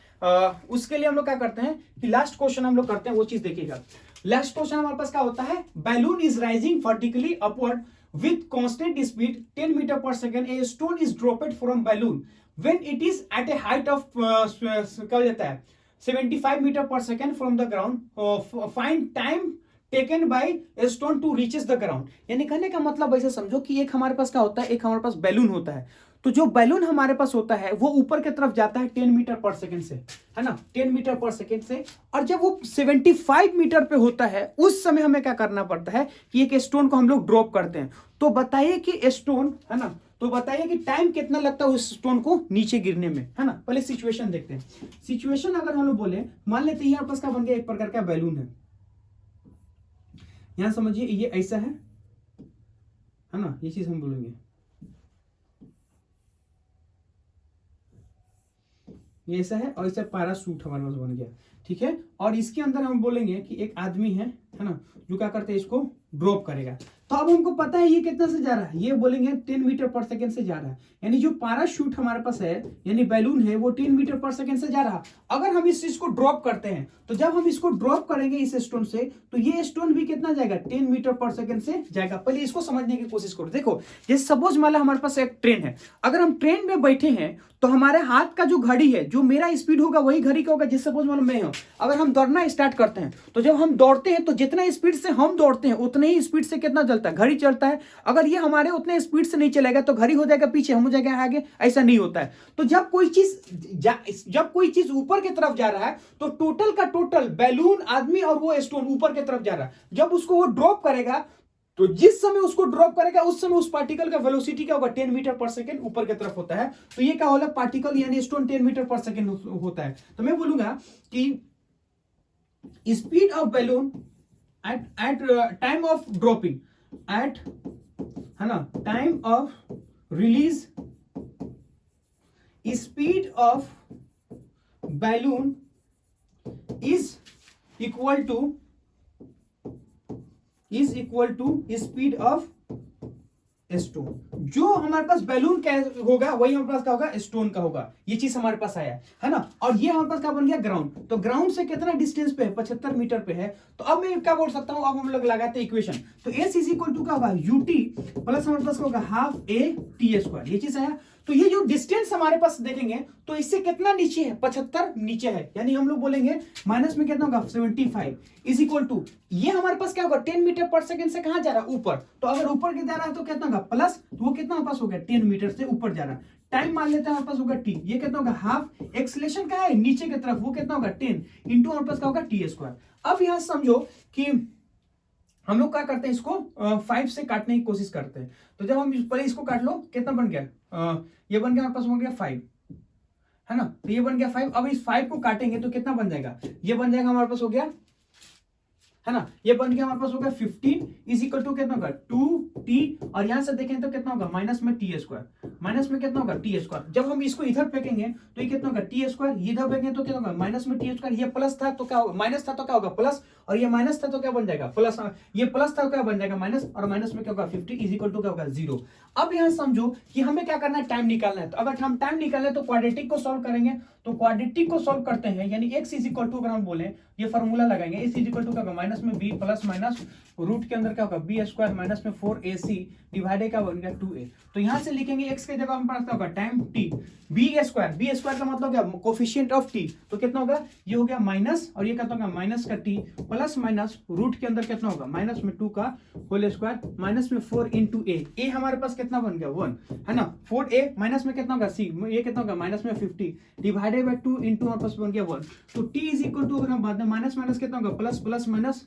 उसके लिए हम लोग क्या करते हैं कि लास्ट क्वेश्चन हम लोग करते हैं, वो चीज देखिएगा। लास्ट क्वेश्चन हमारे पास क्या होता है, balloon is rising vertically upward with constant speed 10 metre पर second, a stone is dropped from balloon when it is at a height of, क्या जाता है 75 मीटर पर second from the ground, find time taken by a stone to reaches the ground. यानी कहने का मतलब ऐसे समझो कि एक हमारे पास क्या होता है, एक हमारे पास बैलून होता है, तो जो बैलून हमारे पास होता है वो ऊपर की तरफ जाता है 10 मीटर पर सेकेंड से, है ना, 10 मीटर पर सेकेंड से, और जब वो 75 मीटर पे होता है उस समय हमें क्या करना पड़ता है कि एक स्टोन को हम लोग ड्रॉप करते हैं। तो बताइए कि स्टोन, है ना, तो बताइए कि टाइम कितना लगता है उस स्टोन को नीचे गिरने में, है ना। पहले सिचुएशन देखते हैं। सिचुएशन अगर हम लोग बोले, मान लेते हैं यहाँ पास क्या बन गया, एक प्रकार का बैलून है, यहां समझिए ये ऐसा है ना, ये चीज हम बोलेंगे, ये ऐसा है, और ऐसा पैराशूट हमारे पास बन गया, ठीक है। और इसके अंदर हम बोलेंगे कि एक आदमी है ना, जो क्या करते हैं इसको ड्रॉप करेगा। तो अब हमको पता है ये कितना से जा रहा है, ये बोलेंगे 10 मीटर पर सेकंड से जा रहा है, यानी जो पैराशूट हमारे पास है, यानी बैलून है, वो 10 मीटर पर सेकंड से जा रहा। अगर हम इस चीज को ड्रॉप करते हैं, तो जब हम इसको ड्रॉप करेंगे इस स्टोन से, तो ये स्टोन भी कितना जाएगा, 10 मीटर पर सेकंड से जाएगा। पहले इसको समझने की कोशिश करो। देखो, जैसे सपोज मान लो हमारे पास एक ट्रेन है, अगर हम ट्रेन में बैठे हैं तो हमारे हाथ का जो घड़ी है, जो मेरा स्पीड होगा वही घड़ी का होगा। जैसे सपोज मान लो मैं हूं, अगर हम दौड़ना स्टार्ट करते हैं, तो जब हम दौड़ते हैं तो जितना स्पीड से हम दौड़ते हैं उतने ही स्पीड से कितना चलता है, घड़ी चलता है। अगर ये हमारे उतने स्पीड से नहीं चलेगा तो घड़ी हो जाएगा पीछे, हम हो जाएगा आगे, ऐसा नहीं होता है। तो जब कोई चीज ऊपर की तरफ जा रहा है तो टोटल का टोटल बैलून, आदमी और वो स्टोन ऊपर की तरफ जा रहा है। जब उसको वो ड्रॉप करेगा, तो जिस समय उसको ड्रॉप करेगा उस समय उस पार्टिकल का वेलोसिटी क्या होगा, 10 मीटर पर सेकंड ऊपर की तरफ होता है। तो ये क्या होगा, पार्टिकल यानी स्टोन 10 मीटर पर सेकंड होता है। तो मैं बोलूंगा कि speed of balloon at time of dropping, at, है ना, time of release, speed of balloon is equal to speed of stone. जो हमारे पास बैलून का होगा वही हमारे पास क्या होगा, स्टोन का होगा। ये चीज हमारे पास आया है ना। और ये हमारे पास क्या बन गया, ग्राउंड। तो ग्राउंड से कितना डिस्टेंस पे है, 75 मीटर पे है। तो अब मैं क्या बोल सकता हूं, अब हम लोग लगाते हैं इक्वेशन। तो एस इज इक्वल टू क्या होगा, यूटी प्लस हमारे पास होगा हाफ ए टी स्क्वायर। ये चीज आया। तो ये जो डिस्टेंस हमारे पास देखेंगे तो इससे कितना नीचे है, 75 नीचे है, यानी हम लोग बोलेंगे माइनस में कितना होगा 75 इज इक्वल टू, ये हमारे पास क्या होगा 10 मीटर पर सेकंड से कहां जा रहा है, ऊपर। तो अगर ऊपर के जा रहा है तो कितना होगा प्लस, तो वो कितना हमारे पास हो गया 10 मीटर से ऊपर जा रहा है। टाइम मान लेते हैं हमारे पास होगा टी, ये कितना होगा हाफ, एक्सेलेरेशन का है नीचे की तरफ, वो कितना होगा 10 इंटू हमारे पास क्या होगा टी स्क्वायर। अब यहां समझो कि हम लोग क्या करते हैं, इसको 5 से काटने की कोशिश करते हैं। तो जब हम पहले इसको काट लो, कितना बन गया, ये बन गया हमारे पास हो गया 5, है ना। तो ये बन गया 5। अब इस 5 को काटेंगे तो कितना बन जाएगा, ये बन जाएगा हमारे पास हो गया, है ना, ये बन गया हमारे पास हो गया 15 इज इक्वल टू कितना होगा 2t, और यहां से देखें तो कितना होगा माइनस में टी स्क्वायर, माइनस में कितना होगा टी स्क्वायर। जब हम इसको इधर फेंकेंगे तो ये कितना होगा टी स्क्वायर, इधर फेंकेंगे तो कितना होगा माइनस में टी स्क्वायर, ये प्लस था तो क्या होगा, माइनस था तो क्या होगा प्लस, और ये माइनस था तो क्या बन जाएगा प्लस, ये प्लस था तो क्या बन जाएगा माइनस, और माइनस में क्या होगा 50 इज इक्वल टू क्या होगा 0। अब यहां समझो कि हमें क्या करना है, टाइम निकालना है। तो अगर हम टाइम निकालना है तो क्वाड्रेटिक को सॉल्व करेंगे, तो क्वाड्रेटिक को सॉल्व करते हैं यानी x इज इक्वल टू, अगर हम बोले ये फॉर्मूला लगाएंगे, x इज इक्वल टू क्या होगा माइनस में b प्लस माइनस रूट के अंदर क्या होगा बी स्क्वायर माइनस में 4ac डिवाइडेड क्या बन गया 2a। तो यहां से लिखेंगे x के जगह हम पास क्या होगा टाइम t, b स्क्वायर का मतलब क्या कोफिशिएंट ऑफ t, तो कितना होगा ये हो गया माइनस, और ये कितना होगा माइनस का t प्लस माइनस रूट के अंदर कितना होगा माइनस में 2 का होल स्क्वायर माइनस में 4 इंटू a हमारे पास कितना बन गया 1, है ना। 4a माइनस में कितना होगा c, ये कितना होगा माइनस में 50 डिवाइडेड बाय 2 इंटू हमारे पास बन गया 1। तो t इज इक्वल टू, अगर हम बात में माइनस माइनस कितना होगा प्लस, प्लस माइनस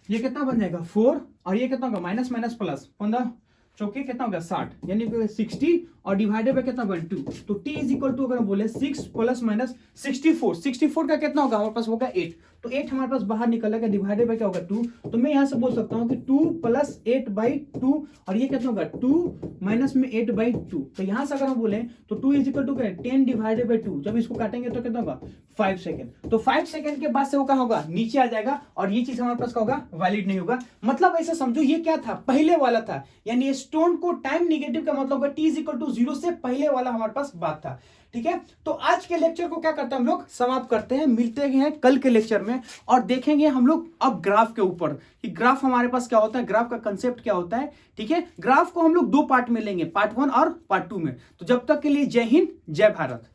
ये कितना बन जाएगा 4, और ये कितना होगा माइनस माइनस प्लस 15 चौके कितना होगा 60 यानी 60 और डिवाइडेड बाय कितना बन 2। तो t इज इक्वल टू अगर हम बोले 6 प्लस माइनस 64 का कितना होगा हमारे पास होगा 8, तो 8 हमारे पास बाहर निकलेगा डिवाइडेड बाय क्या होगा 2। तो मैं यहां से बोल सकता हूं कि 2 प्लस 8 बाई 2, और ये कितना होगा 2 माइनस में 8 बाई 2। तो यहां से अगर हम बोले तो 2 इज इक्वल टू क्या 10 डिवाइडेड बाई 2, जब इसको काटेंगे तो कितना होगा 5 सेकंड। तो 5 सेकंड के बाद से वो क्या होगा नीचे आ जाएगा, और ये चीज हमारे पास क्या होगा वैलिड नहीं होगा। मतलब ऐसा समझो ये क्या था पहले वाला था, यानी स्टोन को टाइम निगेटिव का मतलब होगा t इज इक्वल टू 0 से पहले वाला हमारे पास बात था। ठीक है, तो आज के लेक्चर को क्या करते हैं हम लोग समाप्त करते हैं, मिलते हैं कल के लेक्चर में और देखेंगे हम लोग अब ग्राफ के ऊपर कि ग्राफ हमारे पास क्या होता है, ग्राफ का कंसेप्ट क्या होता है। ठीक है, ग्राफ को हम लोग 2 पार्ट में लेंगे, पार्ट 1 और पार्ट 2 में। तो जब तक के लिए जय हिंद जय भारत।